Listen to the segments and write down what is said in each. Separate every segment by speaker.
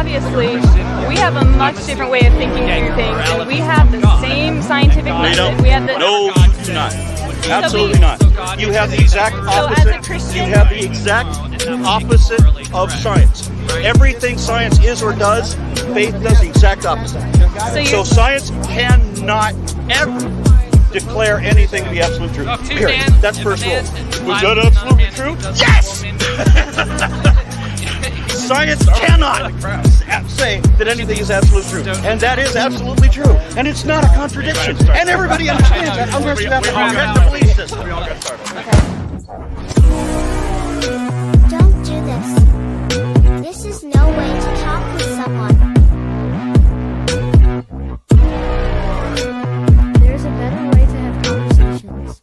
Speaker 1: obviously, we have a much different way of thinking through things, and we have the same scientific method. We have the
Speaker 2: No, you do not. Absolutely not. You have the exact opposite.
Speaker 1: as a Christian,
Speaker 2: You have the exact opposite of science. Everything science is or does, faith does the exact opposite. So science cannot ever declare anything to be absolute truth. Period. That's first rule. Was that absolutely true? Yes! Science cannot say that anything is absolute truth. And that is absolutely true. And it's not a contradiction. And everybody understands that unless you have a belief system.
Speaker 3: Don't do this. This is no way to talk with someone. There's a better way to have conversations.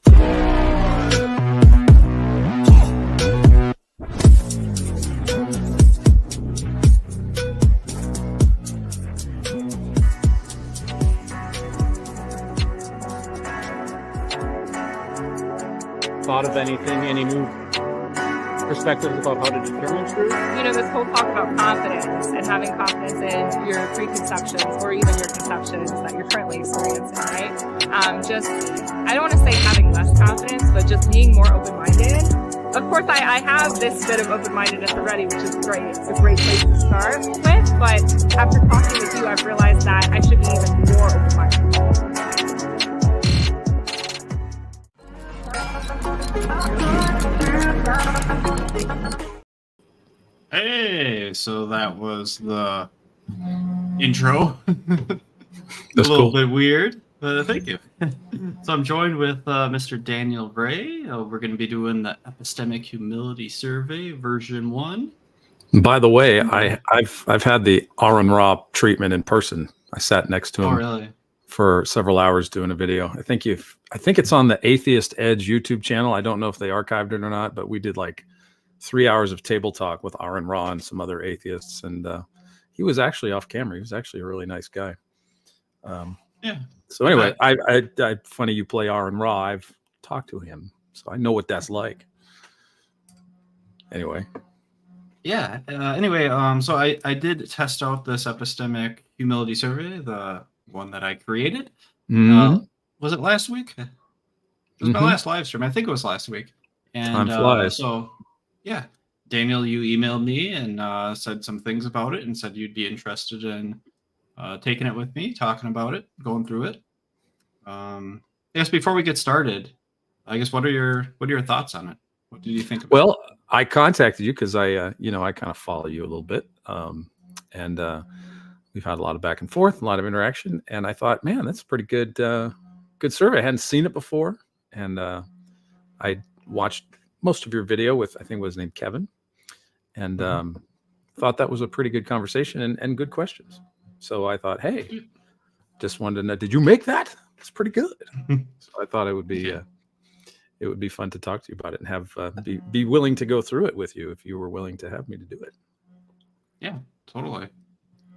Speaker 4: Thought of anything, any new perspectives about how to determine truth?
Speaker 1: you know, this whole talk about confidence and having confidence in your preconceptions or even your conceptions that you're currently experiencing, right? I don't want to say having less confidence, but just being more open-minded. Of course, I have this bit of open-mindedness already, which is great. It's a great place to start with, but after talking with you, I've realized that I should be even more open-minded.
Speaker 5: Hey, so that was the intro.
Speaker 4: That's
Speaker 5: a little
Speaker 4: cool.
Speaker 5: bit weird, but thank you. So I'm joined with Mr. Daniel Ray. We're going to be doing the Epistemic Humility Survey, version 1.
Speaker 4: By the way, I've had the Aaron Ra treatment in person. I sat next to him
Speaker 5: Really?
Speaker 4: for several hours doing a video. I think it's on the Atheist Edge YouTube channel. I don't know if they archived it or not, but we did like 3 hours of table talk with Aaron Ra and some other atheists, and he was actually off camera. He was actually a really nice guy.
Speaker 5: Yeah.
Speaker 4: So anyway, I funny you play Aaron Ra. I've talked to him, so I know what that's like. Anyway.
Speaker 5: Yeah. Anyway, so I did test out this Epistemic Humility Survey, the one that I created.
Speaker 4: Mhm.
Speaker 5: Was it last week? It was my last live stream. I think it was last week. And
Speaker 4: Time flies.
Speaker 5: So, yeah, Daniel, you emailed me and said some things about it and said you'd be interested in taking it with me, talking about it, going through it. I guess before we get started, I guess what are your thoughts on it? What did you think about it?
Speaker 4: Well, I contacted you because I kind of follow you a little bit, and we've had a lot of back and forth, a lot of interaction, and I thought, man, that's a pretty good survey. I hadn't seen it before, and I watched most of your video with, I think it was named Kevin, and thought that was a pretty good conversation and good questions. So I thought, hey, just wanted to know, did you make that? It's pretty good. So I thought it would be fun to talk to you about it and have be willing to go through it with you if you were willing to have me to do it.
Speaker 5: Yeah, totally.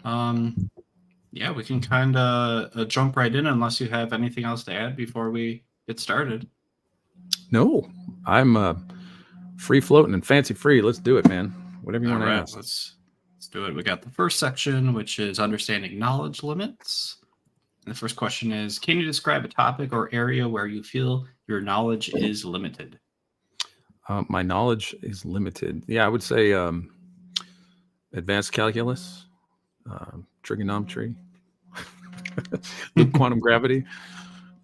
Speaker 5: Yeah, we can kind of jump right in unless you have anything else to add before we get started.
Speaker 4: No, I'm free floating and fancy free. Let's do it, man. Whatever you want to ask.
Speaker 5: Let's do it. We got the first section, which is understanding knowledge limits. And the first question is, can you describe a topic or area where you feel your knowledge is limited?
Speaker 4: My knowledge is limited. Yeah, I would say advanced calculus, trigonometry, quantum gravity,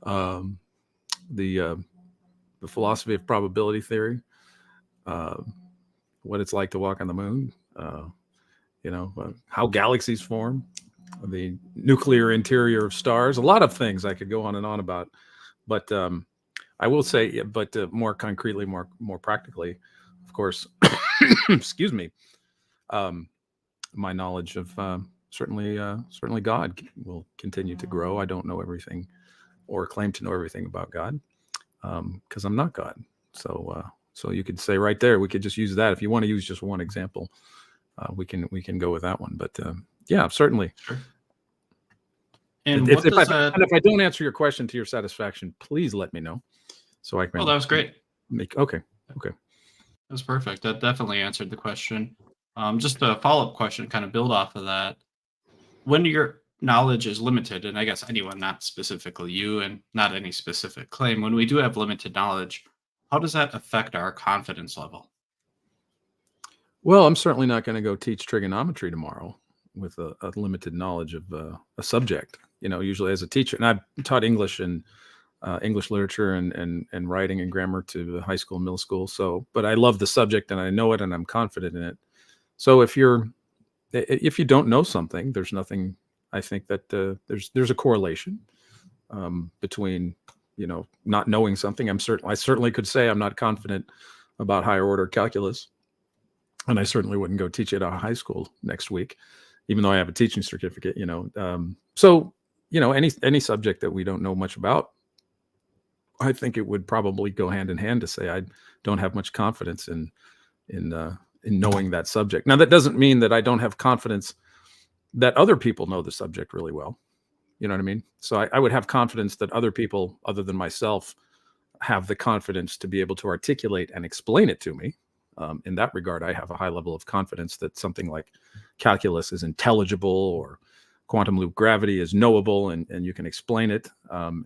Speaker 4: the philosophy of probability theory, what it's like to walk on the moon, how galaxies form, the nuclear interior of stars, a lot of things I could go on and on about. But I will say, more concretely, more practically, of course, excuse me, my knowledge of certainly God will continue to grow. I don't know everything or claim to know everything about God because I'm not God. So you could say right there, we could just use that. If you want to use just one example, we can go with that one. But yeah, certainly.
Speaker 5: Sure. And
Speaker 4: if I don't answer your question to your satisfaction, please let me know. So I can.
Speaker 5: Oh, that was great.
Speaker 4: Okay.
Speaker 5: That was perfect. That definitely answered the question. Just a follow-up question, kind of build off of that. When your knowledge is limited, and I guess anyone, not specifically you, and not any specific claim, when we do have limited knowledge, how does that affect our confidence level?
Speaker 4: Well, I'm certainly not going to go teach trigonometry tomorrow with a limited knowledge of a subject. Usually as a teacher, and I've taught English and English literature and writing and grammar to the high school and middle school. So, but I love the subject and I know it and I'm confident in it. So if you don't know something, there's nothing. I think that there's a correlation between not knowing something. I certainly could say I'm not confident about higher order calculus, and I certainly wouldn't go teach it at a high school next week, even though I have a teaching certificate. So any subject that we don't know much about, I think it would probably go hand in hand to say I don't have much confidence in knowing that subject. Now, that doesn't mean that I don't have confidence that other people know the subject really well. You know what I mean? So I would have confidence that other people, other than myself, have the confidence to be able to articulate and explain it to me. In that regard, I have a high level of confidence that something like calculus is intelligible or quantum loop gravity is knowable and you can explain it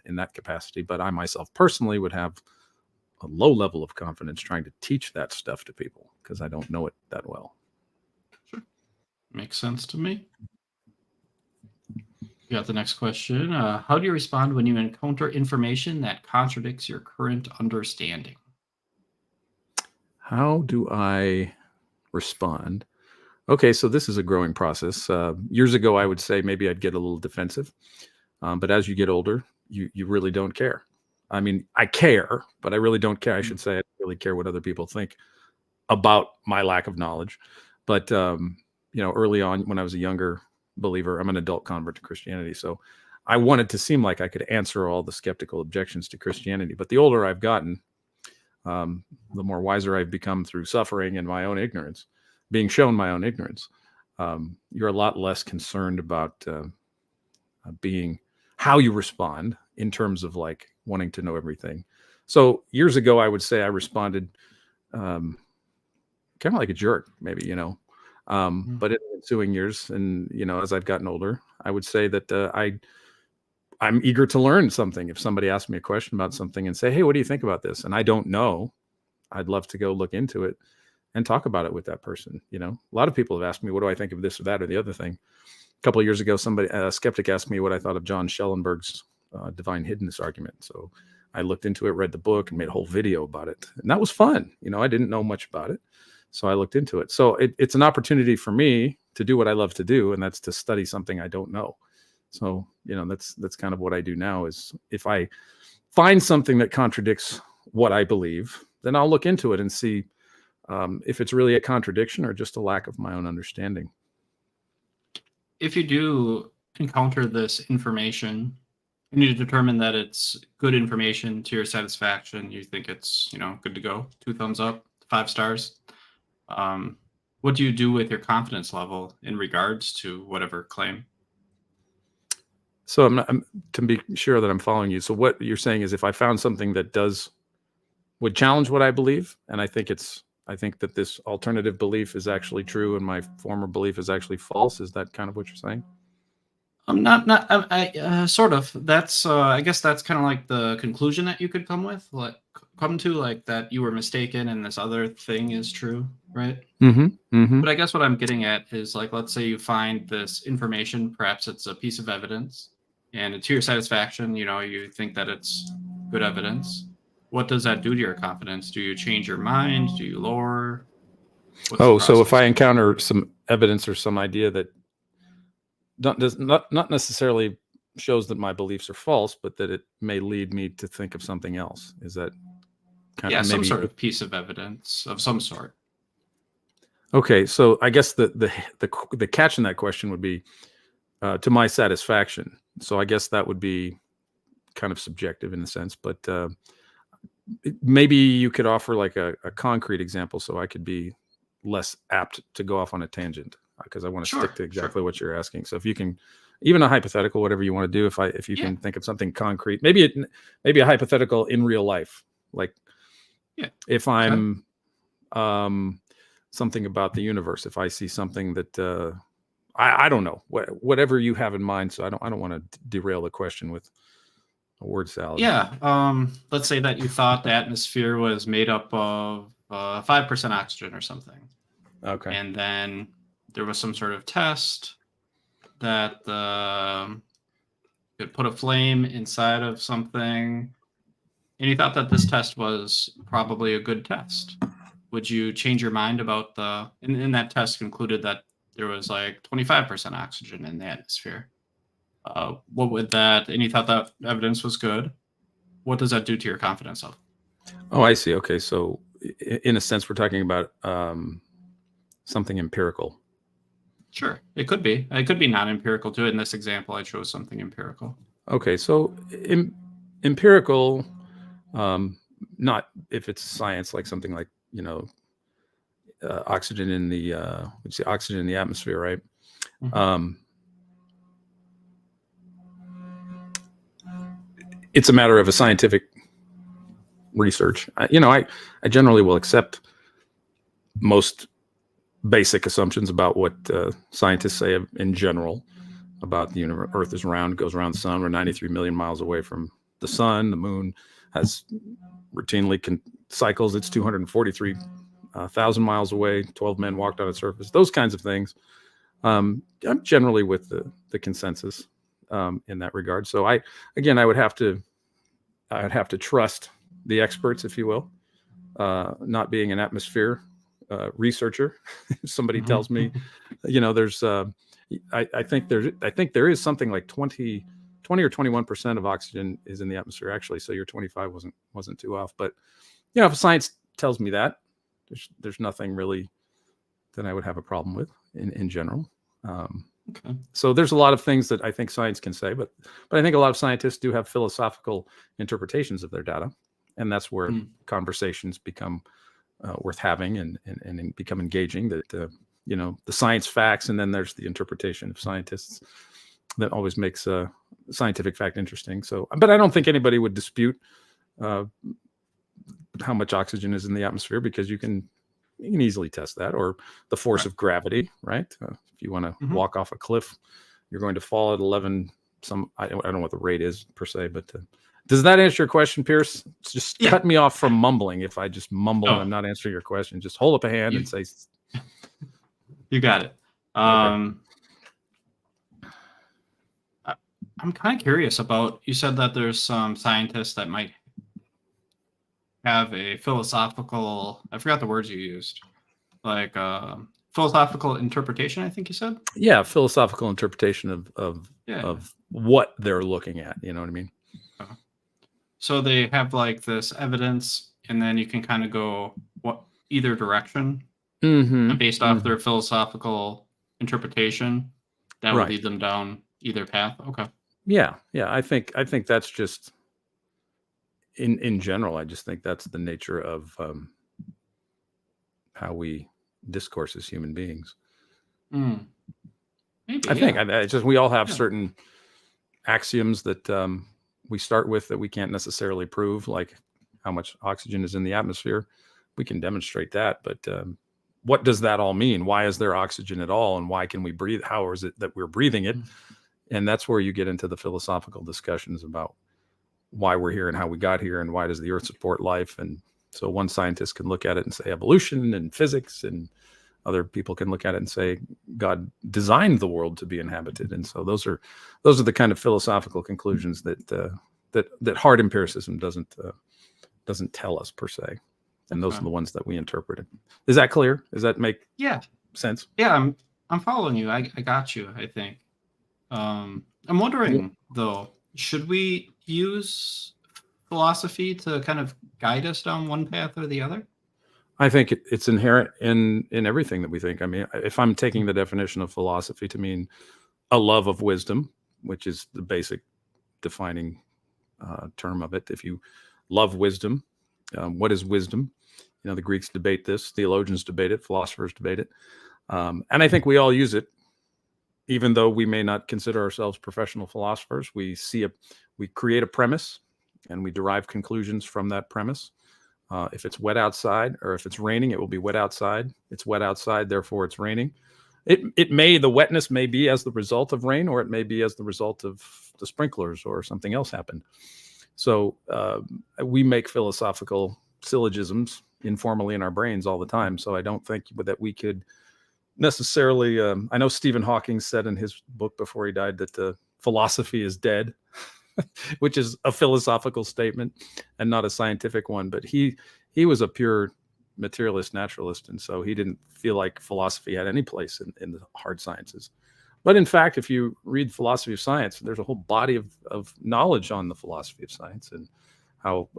Speaker 4: in that capacity. But I myself personally would have a low level of confidence trying to teach that stuff to people because I don't know it that well.
Speaker 5: Sure. Makes sense to me. You got the next question. How do you respond when you encounter information that contradicts your current understanding?
Speaker 4: How do I respond? Okay, so this is a growing process. Years ago, I would say maybe I'd get a little defensive. But as you get older, you really don't care. I mean, I care, but I really don't care. I should say I don't really care what other people think about my lack of knowledge. But, early on when I was a younger believer, I'm an adult convert to Christianity. So I wanted to seem like I could answer all the skeptical objections to Christianity. But the older I've gotten, the more wiser I've become through suffering and my own ignorance, being shown my own ignorance. You're a lot less concerned about being how you respond in terms of like wanting to know everything. So years ago, I would say I responded kind of like a jerk, maybe, but in the ensuing years and, as I've gotten older, I would say that I'm eager to learn something. If somebody asks me a question about something and say, hey, what do you think about this? And I don't know, I'd love to go look into it and talk about it with that person. A lot of people have asked me, what do I think of this or that or the other thing? A couple of years ago, a skeptic asked me what I thought of John Schellenberg's divine hiddenness argument. So I looked into it, read the book, and made a whole video about it. And that was fun. I didn't know much about it. So I looked into it. So it's an opportunity for me to do what I love to do, and that's to study something I don't know. So, that's kind of what I do now is if I find something that contradicts what I believe, then I'll look into it and see if it's really a contradiction or just a lack of my own understanding.
Speaker 5: If you do encounter this information, you need to determine that it's good information to your satisfaction. You think it's, good to go, 2 thumbs up, 5 stars. What do you do with your confidence level in regards to whatever claim?
Speaker 4: So to be sure that I'm following you. So what you're saying is if I found something that would challenge what I believe, and I think that this alternative belief is actually true and my former belief is actually false. Is that kind of what you're saying?
Speaker 5: Sort of. That's I guess that's kind of like the conclusion that you could come to, like that you were mistaken and this other thing is true, right?
Speaker 4: Mm-hmm. Mm-hmm.
Speaker 5: But I guess what I'm getting at is like, let's say you find this information, perhaps it's a piece of evidence, and to your satisfaction, you think that it's good evidence. What does that do to your confidence? Do you change your mind? Do you lower?
Speaker 4: So if I encounter some evidence or some idea that does not necessarily shows that my beliefs are false, but that it may lead me to think of something else. Is that kind of
Speaker 5: some sort of piece of evidence of some sort?
Speaker 4: Okay, so I guess the catch in that question would be to my satisfaction. So I guess that would be kind of subjective in a sense, but maybe you could offer like a concrete example so I could be less apt to go off on a tangent because I want to stick to exactly what you're asking. So if you can, even a hypothetical, whatever you want to do, if you can think of something concrete, maybe a hypothetical in real life, like if I'm something about the universe, if I see something that I don't know, whatever you have in mind. So I don't want to derail the question with a word salad.
Speaker 5: Yeah. Let's say that you thought the atmosphere was made up of 5% oxygen or something.
Speaker 4: Okay.
Speaker 5: And then there was some sort of test that could put a flame inside of something. And you thought that this test was probably a good test. Would you change your mind about and that test concluded that there was like 25% oxygen in the atmosphere? What would that, and you thought that evidence was good, what does that do to your confidence of?
Speaker 4: Oh, I see. Okay. So in a sense, we're talking about something empirical.
Speaker 5: Sure. It could be. It could be non-empirical too. In this example, I chose something empirical.
Speaker 4: Okay. So empirical, not if it's science, like something like, oxygen in the oxygen in the atmosphere, right? Mm-hmm. It's a matter of a scientific research. I generally will accept most basic assumptions about what scientists say in general about the universe. Earth is round, goes around the sun. We're 93 million miles away from the sun. The moon has routinely cycles. It's 243,000 miles away. 12 men walked on its surface. Those kinds of things. I'm generally with the consensus in that regard. So I'd have to trust the experts, if you will, not being an atmosphere researcher. If somebody tells me, there's I think there is something like 20 or 21% of oxygen is in the atmosphere, actually. So your 25 wasn't too off. But if science tells me that, there's nothing really that I would have a problem with in general. Okay. So there's a lot of things that I think science can say, but I think a lot of scientists do have philosophical interpretations of their data, and that's where conversations become worth having and become engaging. That the science facts, and then there's the interpretation of scientists that always makes scientific fact interesting. So, but I don't think anybody would dispute how much oxygen is in the atmosphere, because you can easily test that, or the force of gravity, right? If you want to walk off a cliff, you're going to fall at 11. I don't know what the rate is per se, but does that answer your question, Pierce? Just cut me off from mumbling. If I just mumble and I'm not answering your question, just hold up a hand and say.
Speaker 5: You got it. Okay. I'm kind of curious about, you said that there's some scientists that might have a philosophical, I forgot the words you used, like philosophical interpretation, I think you said?
Speaker 4: Yeah, philosophical interpretation of what they're looking at, you know what I mean?
Speaker 5: So they have like this evidence, and then you can kind of go either direction based off their philosophical interpretation. That would lead them down either path. Okay. Yeah.
Speaker 4: I think that's just in general. I just think that's the nature of how we discourse as human beings.
Speaker 5: Maybe,
Speaker 4: I think it's just we all have certain axioms that we start with that we can't necessarily prove, like how much oxygen is in the atmosphere. We can demonstrate that, but what does that all mean? Why is there oxygen at all, and why can we breathe? How is it that we're breathing it? And that's where you get into the philosophical discussions about why we're here and how we got here, and why does the earth support life. And so one scientist can look at it and say evolution and physics, and other people can look at it and say God designed the world to be inhabited. And so those are the kind of philosophical conclusions that hard empiricism doesn't tell us per se. And those are the ones that we interpreted. Is that clear? Does that make sense?
Speaker 5: Yeah, I'm following you. I got you, I think. I'm wondering though, should we use philosophy to kind of guide us down one path or the other?
Speaker 4: I think it's inherent in everything that we think. I mean, if I'm taking the definition of philosophy to mean a love of wisdom, which is the basic defining term of it. If you love wisdom, what is wisdom? The Greeks debate this, theologians debate it, philosophers debate it. And I think we all use it, even though we may not consider ourselves professional philosophers. We create a premise and we derive conclusions from that premise. If it's wet outside, or if it's raining, it will be wet outside. It's wet outside, therefore it's raining. The wetness may be as the result of rain, or it may be as the result of the sprinklers or something else happened. So we make philosophical syllogisms informally in our brains all the time. So I don't think that we could necessarily, I know Stephen Hawking said in his book before he died that philosophy is dead, which is a philosophical statement and not a scientific one. But he was a pure materialist naturalist, and so he didn't feel like philosophy had any place in the hard sciences. But in fact, if you read philosophy of science, there's a whole body of knowledge on the philosophy of science and how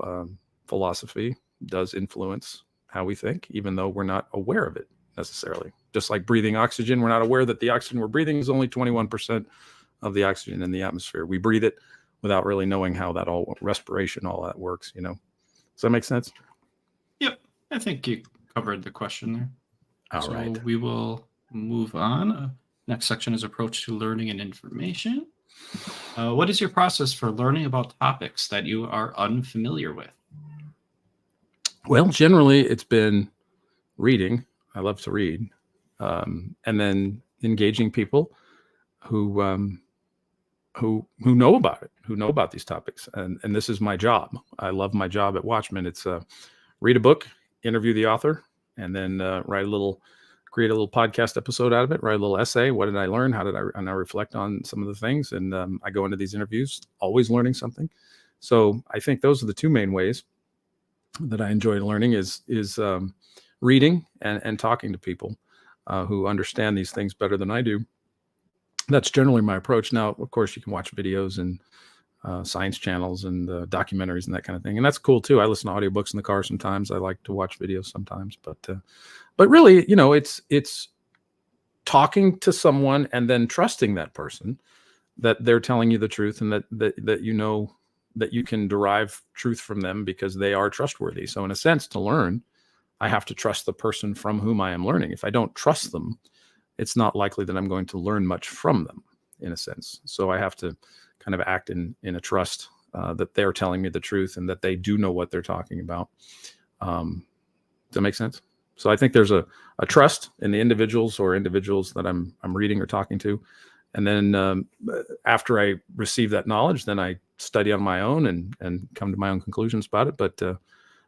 Speaker 4: philosophy does influence how we think, even though we're not aware of it necessarily. Just like breathing oxygen, we're not aware that the oxygen we're breathing is only 21% of the oxygen in the atmosphere. We breathe it without really knowing how that respiration, all that works, Does that make sense?
Speaker 5: Yep. I think you covered the question there.
Speaker 4: All right.
Speaker 5: We will move on. Next section is approach to learning and information. What is your process for learning about topics that you are unfamiliar with?
Speaker 4: Well, generally it's been reading. I love to read. And then engaging people who know about it, who know about these topics. And this is my job. I love my job at Watchmen. It's read a book, interview the author, and then create a little podcast episode out of it, write a little essay. What did I learn? How did I reflect on some of the things? And I go into these interviews always learning something. So I think those are the two main ways that I enjoy learning is reading and talking to people who understand these things better than I do. That's generally my approach. Now, of course, you can watch videos and science channels and documentaries and that kind of thing. And that's cool too. I listen to audiobooks in the car sometimes. I like to watch videos sometimes, but really, it's talking to someone and then trusting that person that they're telling you the truth, and that that you can derive truth from them because they are trustworthy. So in a sense, to learn, I have to trust the person from whom I am learning. If I don't trust them, it's not likely that I'm going to learn much from them, in a sense. So I have to kind of act in a trust that they're telling me the truth and that they do know what they're talking about. Does that make sense? So I think there's a trust in the individuals that I'm reading or talking to. And then after I receive that knowledge, then I study on my own and come to my own conclusions about it. But I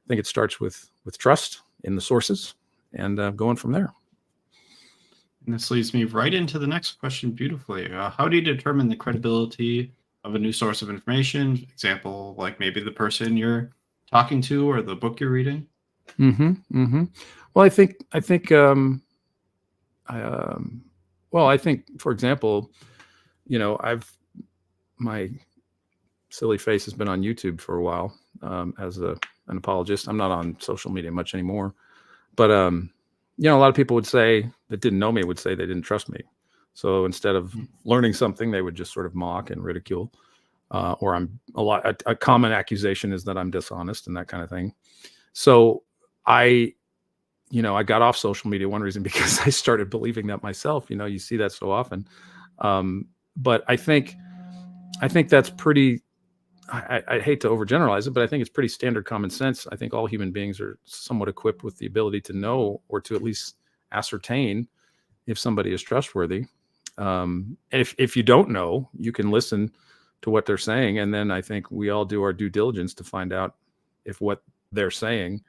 Speaker 4: think it starts with trust in the sources and going from there.
Speaker 5: And this leads me right into the next question beautifully. How do you determine the credibility of a new source of information? Example, like maybe the person you're talking to or the book you're reading? Well, I think, for example, my silly face has been on YouTube for a while as an apologist. I'm not on social media much anymore, but a lot of people would say that didn't know me would say they didn't trust me. So instead of learning something, they would just sort of mock and ridicule. Or a common accusation is that I'm dishonest and that kind of thing. So I got off social media, one reason because I started believing that myself. You see that so often. But I think that's pretty, I hate to overgeneralize it, but I think it's pretty standard common sense. I think all human beings are somewhat equipped with the ability to know, or to at least ascertain, if somebody is trustworthy. If you don't know, you can listen to what they're saying. And then I think we all do our due diligence to find out if what they're saying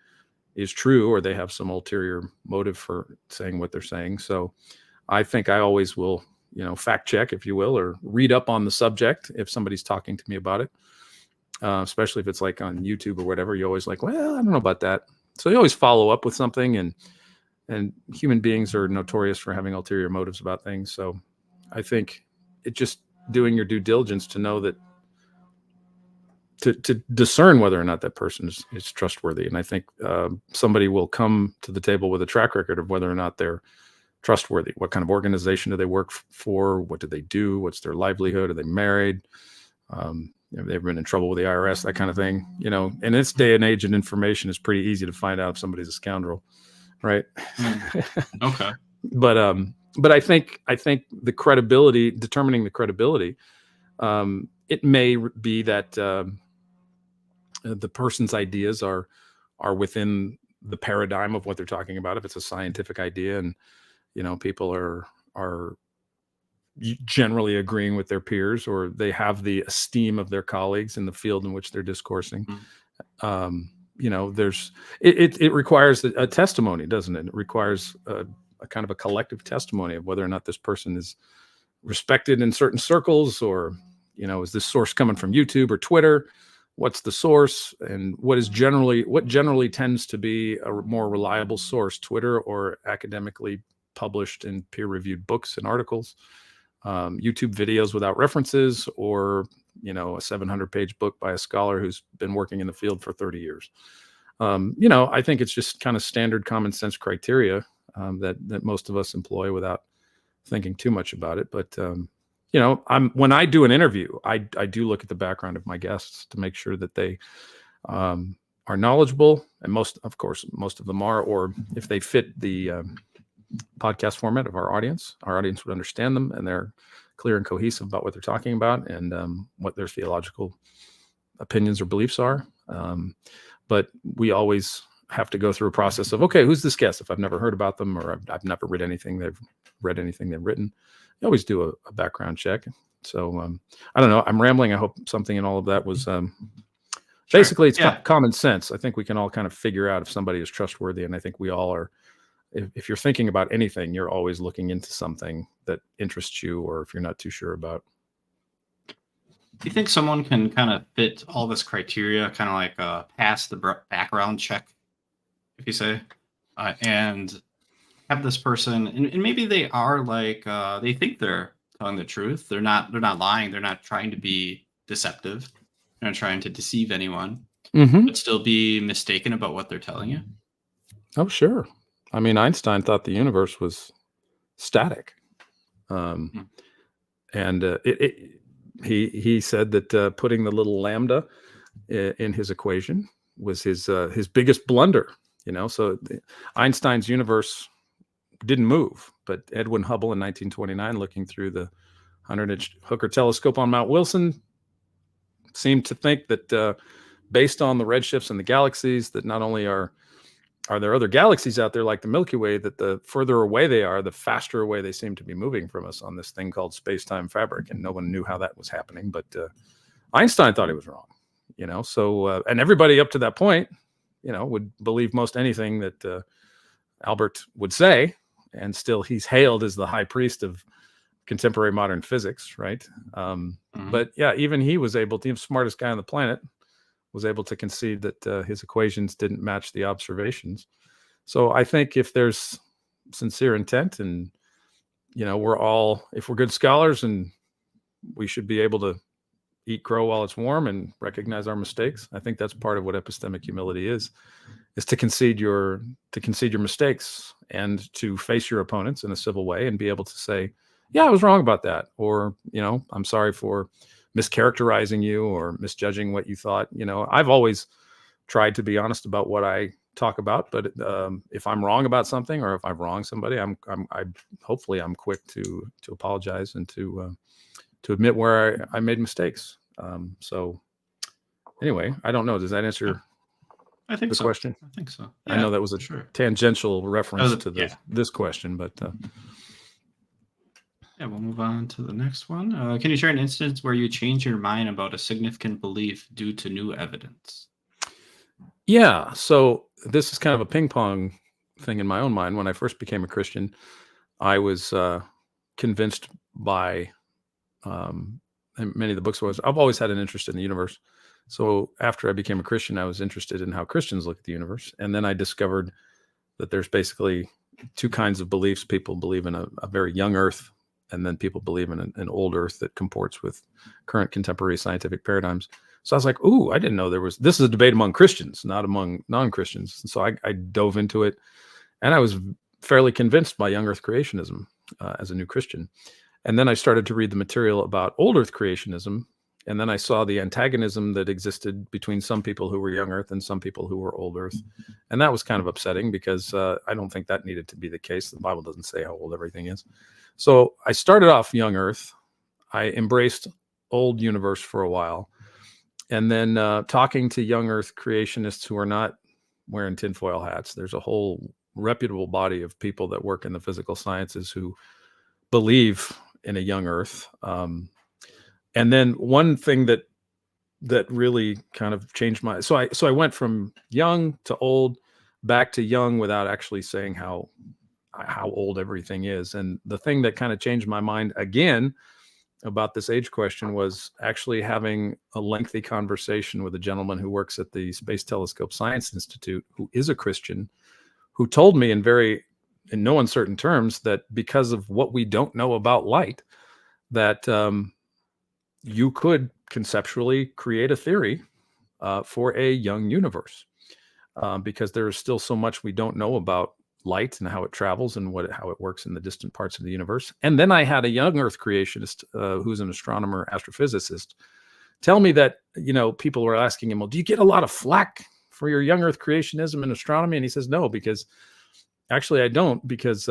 Speaker 5: is true, or they have some ulterior motive for saying what they're saying. So I think I always will, fact check, if you will, or read up on the subject if somebody's talking to me about it. Especially if it's like on YouTube or whatever, you're always like, well, I don't know about that. So you always follow up with something, and human beings are notorious for having ulterior motives about things. So I think it's just doing your due diligence to know that, to discern whether or not that person is trustworthy. And I think somebody will come to the table with a track record of whether or not they're trustworthy. What kind of organization do they work for? What do they do? What's their livelihood? Are they married? They've been in trouble with the IRS, that kind of thing. In this day and age, and information is pretty easy to find out if somebody's a scoundrel, right? Okay.
Speaker 4: But I think the credibility, determining the credibility, it may be that the person's ideas are are within the paradigm of what they're talking about. If it's a scientific idea and, people are generally agreeing with their peers, or they have the esteem of their colleagues in the field in which they're discoursing. It requires a testimony, doesn't it? It requires a kind of a collective testimony of whether or not this person is respected in certain circles, or, is this source coming from YouTube or Twitter? What's the source, and what generally tends to be a more reliable source, Twitter or academically published and peer-reviewed books and articles, YouTube videos without references, or, a 700-page book by a scholar who's been working in the field for 30 years. I think it's just kind of standard common sense criteria that most of us employ without thinking too much about it. But, when I do an interview, I do look at the background of my guests to make sure that they are knowledgeable, and most of them are, or if they fit the podcast format of our audience would understand them, and they're clear and cohesive about what they're talking about, and what their theological opinions or beliefs are. But we always have to go through a process of, okay, who's this guest? If I've never heard about them, or I've never read anything they've written, you always do a background check. So I don't know. I'm rambling. I hope something in all of that was basically it's common sense. I think we can all kind of figure out if somebody is trustworthy, and I think we all are. If you're thinking about anything, you're always looking into something that interests you, or if you're not too sure about.
Speaker 5: Do you think someone can kind of fit all this criteria, kind of like pass the background check, if you say, and have this person, and maybe they are like, they think they're telling the truth. They're not lying. They're not trying to be deceptive. They're not trying to deceive anyone, but still be mistaken about what they're telling you.
Speaker 4: Oh, sure. I mean, Einstein thought the universe was static. And he said that putting the little lambda in his equation was his biggest blunder. So Einstein's universe didn't move, but Edwin Hubble in 1929, looking through the 100-inch Hooker telescope on Mount Wilson, seemed to think that based on the redshifts in the galaxies, that not only are there other galaxies out there like the Milky Way, that the further away they are, the faster away they seem to be moving from us on this thing called space-time fabric. And no one knew how that was happening, but Einstein thought he was wrong, So, and everybody up to that point, would believe most anything that Albert would say. And still he's hailed as the high priest of contemporary modern physics, right? But yeah, even he was able to, the smartest guy on the planet, was able to concede that his equations didn't match the observations. So I think if there's sincere intent, and if we're good scholars, and we should be able to eat crow while it's warm and recognize our mistakes. I think that's part of what epistemic humility is to concede your mistakes, and to face your opponents in a civil way and be able to say, yeah, I was wrong about that, or I'm sorry for mischaracterizing you or misjudging what you thought. I've always tried to be honest about what I talk about, but if I'm wrong about something, or if I've wronged somebody, hopefully I'm quick to apologize and to admit where I made mistakes. So anyway, I don't know. Does that answer the question?
Speaker 5: I think so. Yeah,
Speaker 4: I know that was a tangential reference to this question, but
Speaker 5: yeah, we'll move on to the next one. Can you share an instance where you changed your mind about a significant belief due to new evidence?
Speaker 4: Yeah, so this is kind of a ping pong thing in my own mind. When I first became a Christian, I was convinced by many of the books. I've always had an interest in the universe. So after I became a Christian, I was interested in how Christians look at the universe. And then I discovered that there's basically two kinds of beliefs. People believe in a very young earth, and then people believe in an old earth that comports with current contemporary scientific paradigms. So I was like, ooh, I didn't know this is a debate among Christians, not among non-Christians. And so I dove into it, and I was fairly convinced by young earth creationism as a new Christian. And then I started to read the material about old earth creationism. And then I saw the antagonism that existed between some people who were young earth and some people who were old earth. And that was kind of upsetting, because I don't think that needed to be the case. The Bible doesn't say how old everything is. So I started off young earth. I embraced old universe for a while. And then talking to young earth creationists who are not wearing tinfoil hats. There's a whole reputable body of people that work in the physical sciences who believe in a young Earth. And then one thing that really kind of changed my, so I went from young to old, back to young without actually saying how old everything is. And the thing that kind of changed my mind again about this age question was actually having a lengthy conversation with a gentleman who works at the Space Telescope Science Institute, who is a Christian, who told me in no uncertain terms that because of what we don't know about light, that you could conceptually create a theory for a young universe, because there is still so much we don't know about light and how it travels and how it works in the distant parts of the universe. And then I had a young Earth creationist who's an astronomer, astrophysicist, tell me that, people were asking him, well, do you get a lot of flack for your young Earth creationism in astronomy? And he says, no, because actually I don't, because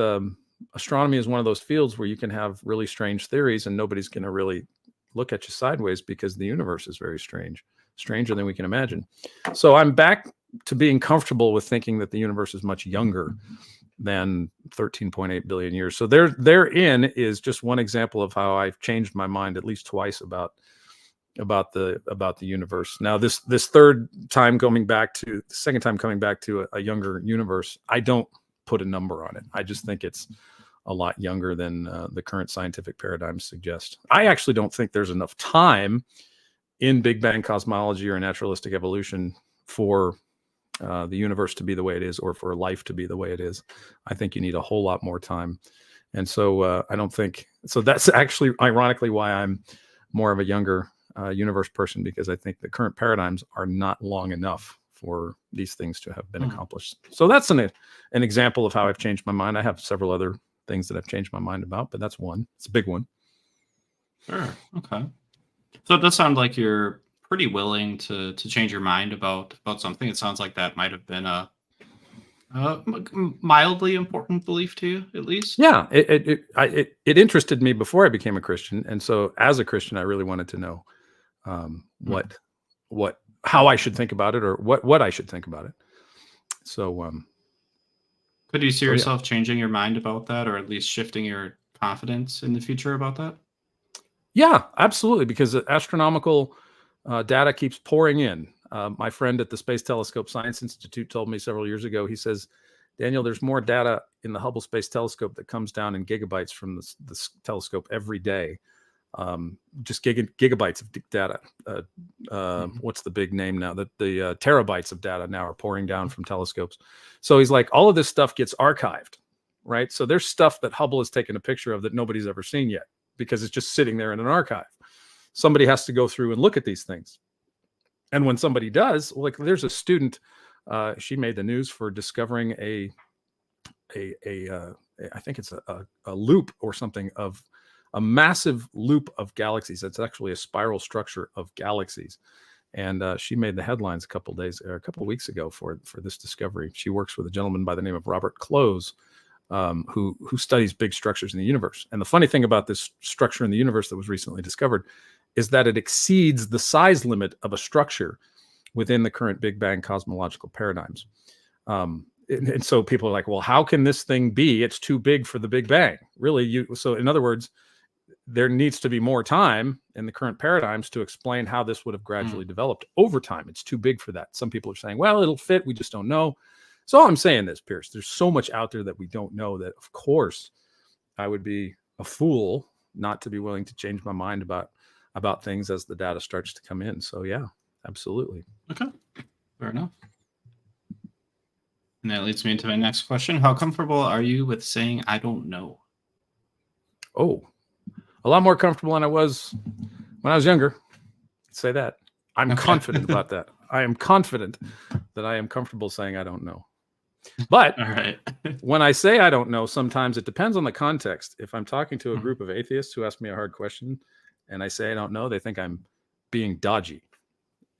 Speaker 4: astronomy is one of those fields where you can have really strange theories and nobody's going to really look at you sideways because the universe is very strange, stranger than we can imagine. So I'm back to being comfortable with thinking that the universe is much younger than 13.8 billion years. So therein is just one example of how I've changed my mind at least twice about the universe. Now this second time coming back to a younger universe, I don't put a number on it. I just think it's a lot younger than the current scientific paradigms suggest. I actually don't think there's enough time in Big Bang cosmology or naturalistic evolution for the universe to be the way it is, or for life to be the way it is. I think you need a whole lot more time. And so I don't think, so that's actually ironically why I'm more of a younger universe person, because I think the current paradigms are not long enough for these things to have been accomplished. So that's an example of how I've changed my mind. I have several other things that I've changed my mind about, but that's one. It's a big one.
Speaker 5: Sure. Okay. So it does sound like you're pretty willing to change your mind about something. It sounds like that might have been a mildly important belief to you, at least.
Speaker 4: Yeah, it interested me before I became a Christian, and so as a Christian, I really wanted to know how I should think about it, or what I should think about it. So,
Speaker 5: could you see yourself changing your mind about that, or at least shifting your confidence in the future about that?
Speaker 4: Yeah, absolutely, because astronomical data keeps pouring in. My friend at the Space Telescope Science Institute told me several years ago, he says, Daniel, there's more data in the Hubble Space Telescope that comes down in gigabytes from the telescope every day. Just gigabytes of data. What's the big name now? The terabytes of data now are pouring down from telescopes. So he's like, all of this stuff gets archived, right? So there's stuff that Hubble has taken a picture of that nobody's ever seen yet, because it's just sitting there in an archive. Somebody has to go through and look at these things. And when somebody does, like there's a student, she made the news for discovering I think it's a loop or something of a massive loop of galaxies. It's actually a spiral structure of galaxies. And she made the headlines a couple of weeks ago for this discovery. She works with a gentleman by the name of Robert Close, who studies big structures in the universe. And the funny thing about this structure in the universe that was recently discovered is that it exceeds the size limit of a structure within the current Big Bang cosmological paradigms. And so people are like, well, how can this thing be? It's too big for the Big Bang. Really? So in other words, there needs to be more time in the current paradigms to explain how this would have gradually developed over time. It's too big for that. Some people are saying, well, it'll fit. We just don't know. So all I'm saying is, Pierce, there's so much out there that we don't know that, of course, I would be a fool not to be willing to change my mind about things as the data starts to come in. So yeah, absolutely.
Speaker 5: Okay, fair enough. And that leads me into my next question. How comfortable are you with saying, I don't know?
Speaker 4: Oh, a lot more comfortable than I was when I was younger. I'd say that. I'm confident about that. I am confident that I am comfortable saying I don't know. But
Speaker 5: all right.
Speaker 4: When I say I don't know, sometimes it depends on the context. If I'm talking to a group of atheists who ask me a hard question and I say I don't know, they think I'm being dodgy.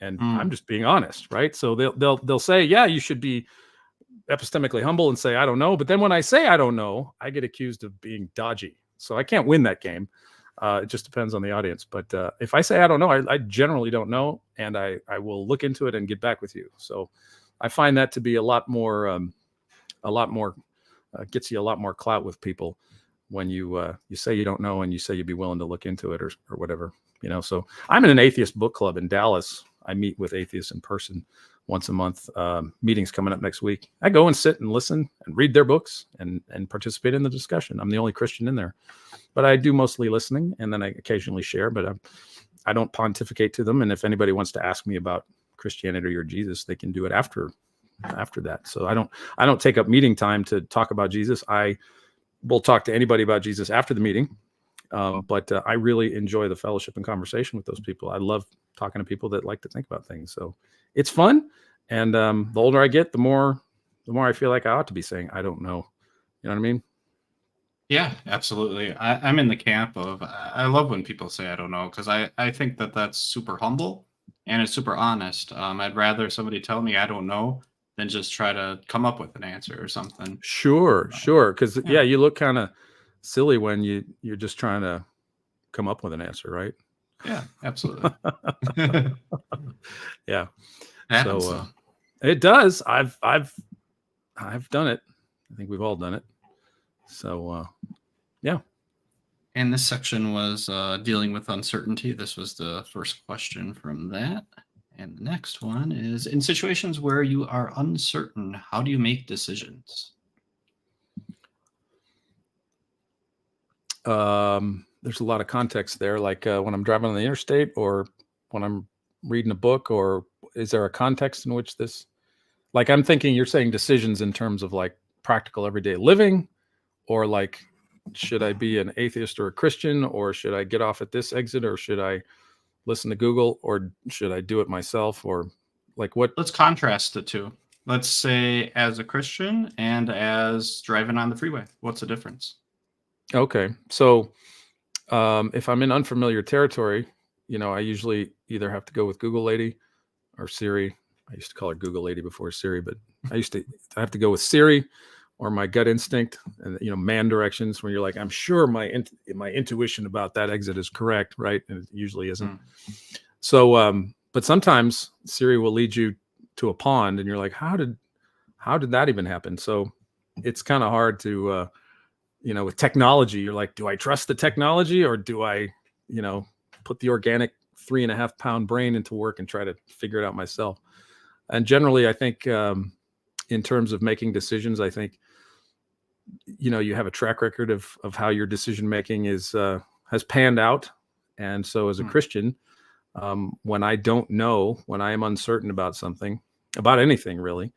Speaker 4: And I'm just being honest, right? So they'll say, yeah, you should be epistemically humble and say I don't know. But then when I say I don't know, I get accused of being dodgy. So I can't win that game. It just depends on the audience. But if I say I don't know, I generally don't know, and I will look into it and get back with you. So I find that to be a lot more gets you a lot more clout with people when you say you don't know and you say you'd be willing to look into it or whatever, So I'm in an atheist book club in Dallas. I meet with atheists in person once a month. Meetings coming up next week. I go and sit and listen and read their books and participate in the discussion. I'm the only Christian in there, but I do mostly listening, and then I occasionally share, but I don't pontificate to them. And if anybody wants to ask me about Christianity or Jesus, they can do it after that. So I don't take up meeting time to talk about Jesus. I will talk to anybody about Jesus after the meeting. But I really enjoy the fellowship and conversation with those people. I love talking to people that like to think about things. So it's fun. And the older I get, the more I feel like I ought to be saying, I don't know. You know what I mean?
Speaker 5: Yeah, absolutely. I'm in the camp of, I love when people say, I don't know, because I think that that's super humble and it's super honest. I'd rather somebody tell me I don't know than just try to come up with an answer or something.
Speaker 4: Sure. Because you look kind of silly when you're just trying to come up with an answer, right?
Speaker 5: Yeah, absolutely.
Speaker 4: Yeah.
Speaker 5: Happens,
Speaker 4: so it does. I've done it. I think we've all done it. So yeah.
Speaker 5: And this section was dealing with uncertainty. This was the first question from that. And the next one is, in situations where you are uncertain, how do you make decisions?
Speaker 4: There's a lot of context there, like when I'm driving on the interstate or when I'm reading a book, or is there a context in which this, like, I'm thinking you're saying decisions in terms of like practical everyday living, or like, should I be an atheist or a Christian, or should I get off at this exit, or should I listen to Google, or should I do it myself, or like what?
Speaker 5: Let's contrast the two. Let's say as a Christian and as driving on the freeway. What's the difference?
Speaker 4: Okay. So if I'm in unfamiliar territory, I usually either have to go with Google Lady or Siri. I used to call her Google Lady before Siri, but I have to go with Siri or my gut instinct and, man directions, when you're like, I'm sure my intuition about that exit is correct. Right. And it usually isn't. So, but sometimes Siri will lead you to a pond and you're like, how did that even happen? So it's kind of hard to, with technology, you're like, do I trust the technology, or do I, put the organic 3.5 pound brain into work and try to figure it out myself? And generally, I think in terms of making decisions, I think, you have a track record of how your decision making has panned out. And so as a Christian, when I don't know, when I am uncertain about something, about anything really,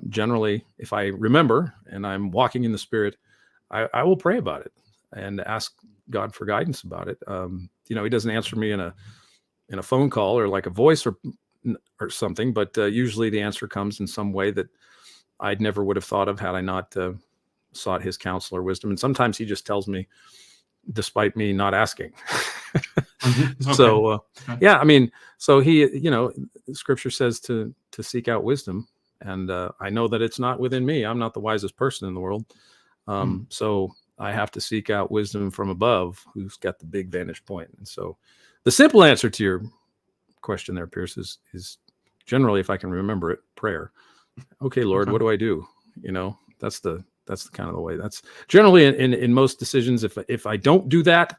Speaker 4: generally, if I remember and I'm walking in the Spirit, I will pray about it and ask God for guidance about it. He doesn't answer me in a phone call or like a voice or something, but usually the answer comes in some way that I'd never would have thought of had I not sought his counsel or wisdom. And sometimes he just tells me, despite me not asking. Okay. So so he, Scripture says to seek out wisdom, and I know that it's not within me. I'm not the wisest person in the world. So I have to seek out wisdom from above, who's got the big vantage point. And so the simple answer to your question there, Pierce, is generally, if I can remember it, prayer. Okay, Lord, what do I do? That's the kind of the way. That's generally in most decisions. If I don't do that,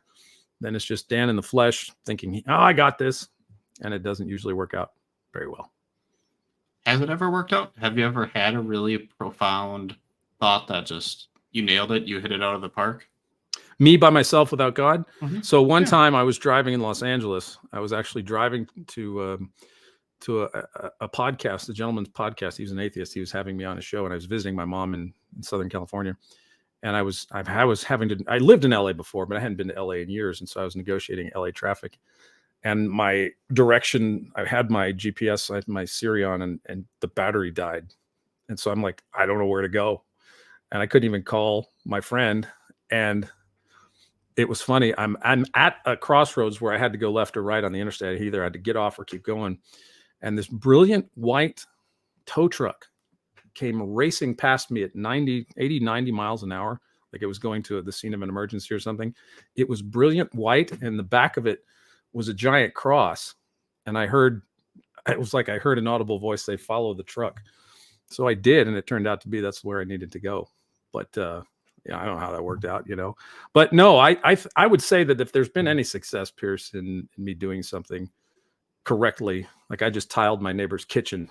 Speaker 4: then it's just Dan in the flesh thinking, oh, I got this. And it doesn't usually work out very well.
Speaker 5: Has it ever worked out? Have you ever had a really profound thought that just, you nailed it, you hit it out of the park?
Speaker 4: Me by myself without God? Mm-hmm. So one time I was driving in Los Angeles. I was actually driving to a podcast, a gentleman's podcast. He was an atheist. He was having me on a show, and I was visiting my mom in Southern California. And I lived in LA before, but I hadn't been to LA in years. And so I was negotiating LA traffic. And my direction, I had my GPS, I had my Siri on, and the battery died. And so I'm like, I don't know where to go. And I couldn't even call my friend. And it was funny. I'm at a crossroads where I had to go left or right on the interstate. I either had to get off or keep going. And this brilliant white tow truck came racing past me at 90 miles an hour, like it was going to the scene of an emergency or something. It was brilliant white, and the back of it was a giant cross. And I heard it was like I heard an audible voice say, "Follow the truck." So I did, and it turned out to be that's where I needed to go. But yeah, I don't know how that worked out, But no, I would say that if there's been any success, Pierce, in me doing something correctly, like I just tiled my neighbor's kitchen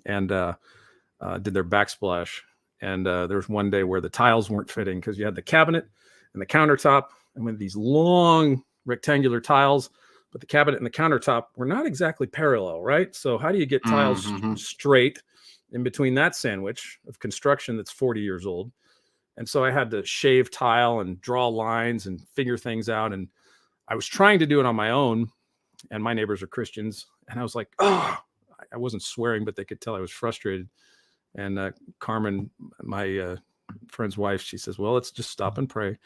Speaker 4: and did their backsplash. And there was one day where the tiles weren't fitting because you had the cabinet and the countertop, and with these long rectangular tiles, but the cabinet and the countertop were not exactly parallel, right? So how do you get tiles straight in between that sandwich of construction that's 40 years old? And so I had to shave tile and draw lines and figure things out. And I was trying to do it on my own, and my neighbors are Christians. And I was like, oh, I wasn't swearing, but they could tell I was frustrated. And Carmen, my friend's wife, she says, well, let's just stop and pray.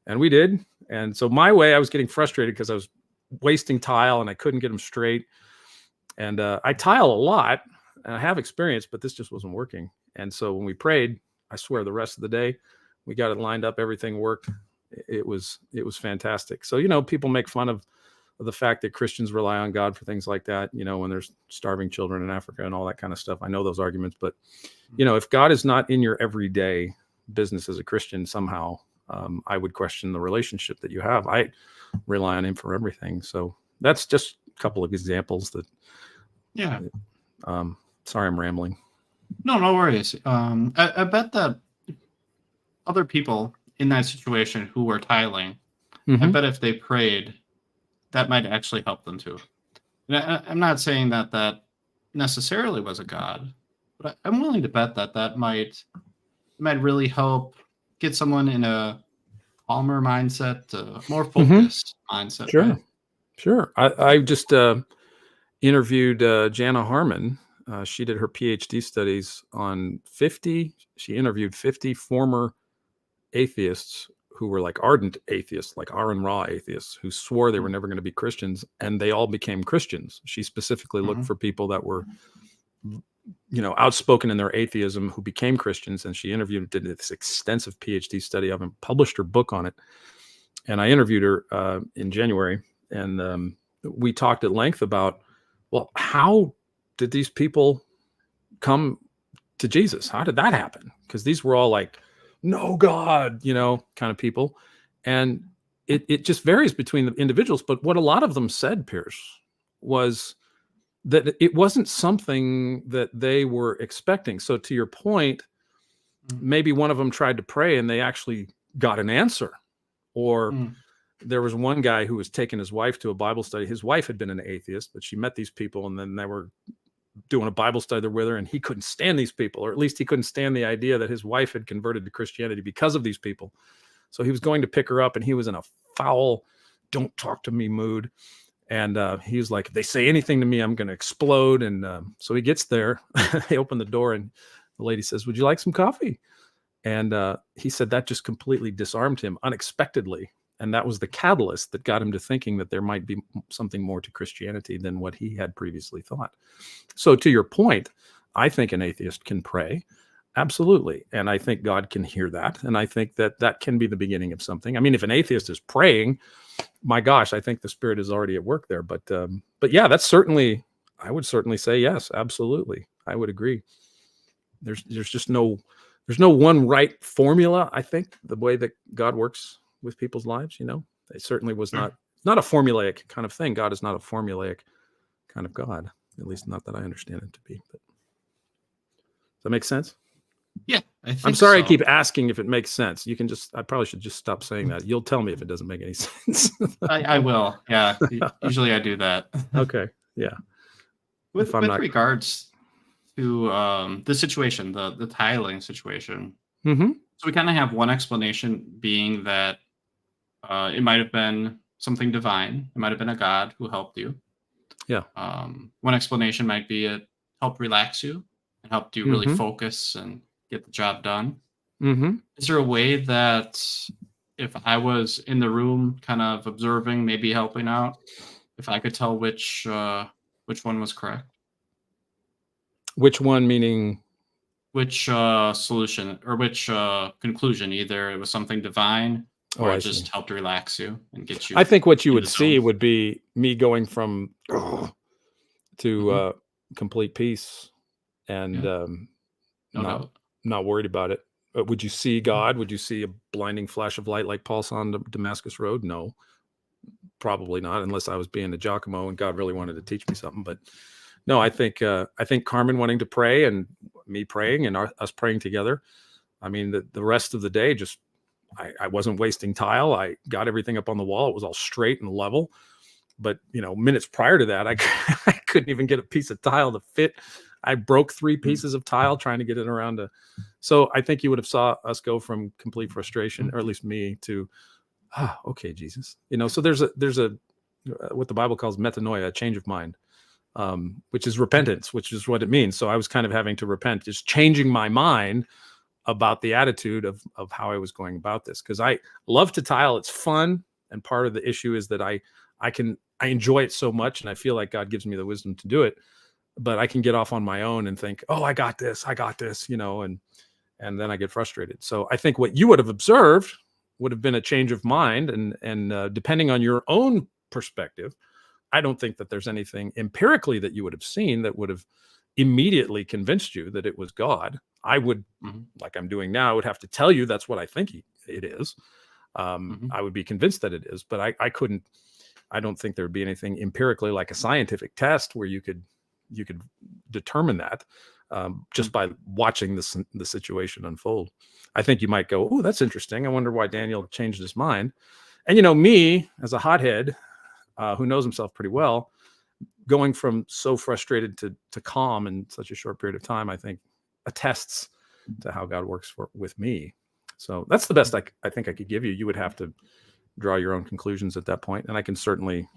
Speaker 4: And we did. And so my way, I was getting frustrated because I was wasting tile and I couldn't get them straight. And I tile a lot and I have experience, but this just wasn't working. And so when we prayed, I swear the rest of the day, we got it lined up. Everything worked. It was fantastic. So, people make fun of the fact that Christians rely on God for things like that, when there's starving children in Africa and all that kind of stuff. I know those arguments, but, if God is not in your everyday business as a Christian somehow, I would question the relationship that you have. I rely on him for everything. So that's just a couple of examples that,
Speaker 5: yeah.
Speaker 4: Sorry, I'm rambling.
Speaker 5: No worries. I bet that other people in that situation who were tiling, I bet if they prayed, that might actually help them too. And I'm not saying that necessarily was a God, but I'm willing to bet that might really help get someone in a calmer mindset, a more focused mindset.
Speaker 4: Sure.
Speaker 5: Right?
Speaker 4: Sure. I just interviewed Jana Harmon. She did her PhD studies on 50. She interviewed 50 former atheists who were like ardent atheists, like Aaron Ra atheists, who swore they were never going to be Christians, and they all became Christians. She specifically looked for people that were, outspoken in their atheism who became Christians, and she did this extensive PhD study of them, published her book on it. And I interviewed her in January, and we talked at length about, well, how did these people come to Jesus? How did that happen? Because these were all like, no God, kind of people. And it just varies between the individuals. But what a lot of them said, Pierce, was that it wasn't something that they were expecting. So to your point, maybe one of them tried to pray and they actually got an answer. Or there was one guy who was taking his wife to a Bible study. His wife had been an atheist, but she met these people and then they were doing a Bible study with her, and he couldn't stand these people, or at least he couldn't stand the idea that his wife had converted to Christianity because of these people. So he was going to pick her up, and he was in a foul, don't talk to me mood. And he was like, if they say anything to me, I'm going to explode. And so he gets there, they open the door, and the lady says, would you like some coffee? And he said that just completely disarmed him unexpectedly. And that was the catalyst that got him to thinking that there might be something more to Christianity than what he had previously thought. So to your point, I think an atheist can pray. Absolutely. And I think God can hear that. And I think that can be the beginning of something. I mean, if an atheist is praying, my gosh, I think the Spirit is already at work there. But yeah, I would certainly say yes, absolutely. I would agree. There's no one right formula, I think, the way that God works with people's lives. It certainly was not a formulaic kind of thing. God is not a formulaic kind of God, at least not that I understand it to be. But does that make sense?
Speaker 5: Yeah,
Speaker 4: I'm sorry. So. I keep asking if it makes sense. I probably should just stop saying that. You'll tell me if it doesn't make any sense.
Speaker 5: I will. Yeah. Usually I do that.
Speaker 4: Okay. Yeah.
Speaker 5: With regards to the situation, the tiling situation.
Speaker 4: Mm-hmm.
Speaker 5: So we kind of have one explanation being that it might have been something divine. It might have been a God who helped you.
Speaker 4: Yeah.
Speaker 5: One explanation might be it helped relax you and helped you really focus and get the job done.
Speaker 4: Mm-hmm.
Speaker 5: Is there a way that if I was in the room kind of observing, maybe helping out, if I could tell which one was correct?
Speaker 4: Which one meaning?
Speaker 5: Which solution or which conclusion? Either it was something divine or it just helped relax you and get you.
Speaker 4: I think what you would see would be me going from to complete peace and
Speaker 5: No doubt.
Speaker 4: not worried about it. Would you see God? Would you see a blinding flash of light like Paul saw on the Damascus Road? No, probably not, unless I was being a Giacomo and God really wanted to teach me something. But no, I think Carmen wanting to pray and me praying and us praying together. I mean, the rest of the day, just I wasn't wasting tile. I got everything up on the wall. It was all straight and level. But minutes prior to that, I couldn't even get a piece of tile to fit. I broke 3 pieces of tile trying to get it around to. So I think you would have saw us go from complete frustration, or at least me, to, okay, Jesus. So there's a what the Bible calls metanoia, a change of mind, which is repentance, which is what it means. So I was kind of having to repent, just changing my mind about the attitude of how I was going about this. Because I love to tile. It's fun. And part of the issue is that I enjoy it so much, and I feel like God gives me the wisdom to do it. But I can get off on my own and think, oh, I got this, and then I get frustrated. So I think what you would have observed would have been a change of mind, and depending on your own perspective, I don't think that there's anything empirically that you would have seen that would have immediately convinced you that it was God. I would, like I'm doing now, I would have to tell you that's what I think it is. I would be convinced that it is, but I don't think there would be anything empirically like a scientific test where you could determine that just by watching the situation unfold. I think you might go, oh, that's interesting. I wonder why Daniel changed his mind. And me as a hothead who knows himself pretty well, going from so frustrated to calm in such a short period of time, I think attests to how God works with me. So that's the best I think I could give you. You would have to draw your own conclusions at that point, and I can certainly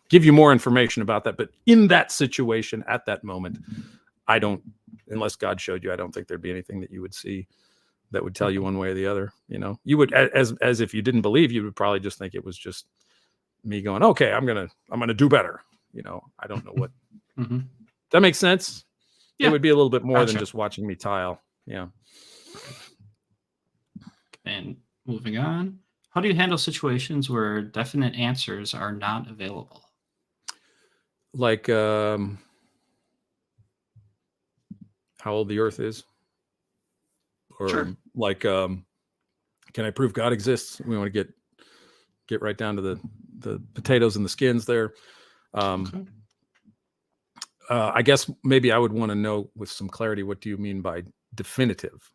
Speaker 4: give you more information about that. But in that situation, at that moment, I don't, unless God showed you, I don't think there'd be anything that you would see that would tell you one way or the other. You would, as if you didn't believe, you would probably just think it was just me going, okay, I'm gonna do better. I don't know what. That makes sense. Yeah. It would be a little bit more than just watching me tile. Yeah.
Speaker 5: And moving on, how do you handle situations where definite answers are not available?
Speaker 4: Like how old the earth is? Or
Speaker 5: Sure.
Speaker 4: like, can I prove God exists? We want to get right down to the potatoes and the skins there.
Speaker 5: Okay.
Speaker 4: I guess maybe I would want to know with some clarity, what do you mean by definitive?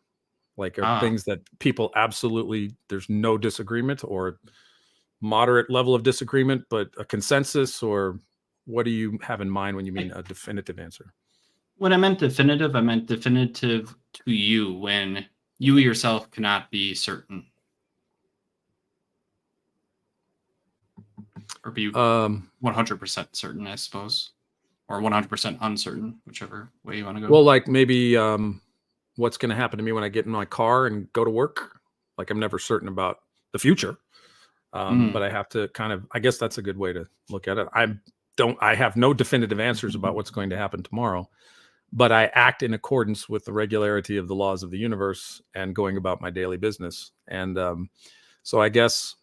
Speaker 4: Like, are things that people absolutely, there's no disagreement, or moderate level of disagreement, but a consensus? Or what do you have in mind when you mean a definitive answer?
Speaker 5: When I meant definitive to you when you yourself cannot be certain. Or be 100% certain, I suppose. Or 100% uncertain, whichever way you want to go.
Speaker 4: Well, like maybe what's going to happen to me when I get in my car and go to work. Like, I'm never certain about the future. But I have to I guess that's a good way to look at it. I have no definitive answers about what's going to happen tomorrow, but I act in accordance with the regularity of the laws of the universe and going about my daily business. And so I guess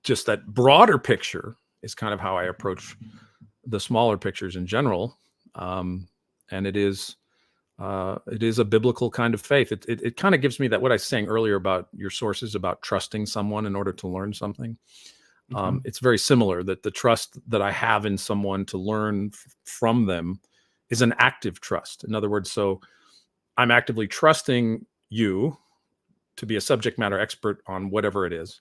Speaker 4: just that broader picture is kind of how I approach the smaller pictures in general. And it is a biblical kind of faith. It kind of gives me that, what I was saying earlier about your sources, about trusting someone in order to learn something. It's very similar, that the trust that I have in someone to learn from them is an active trust. In other words, so I'm actively trusting you to be a subject matter expert on whatever it is.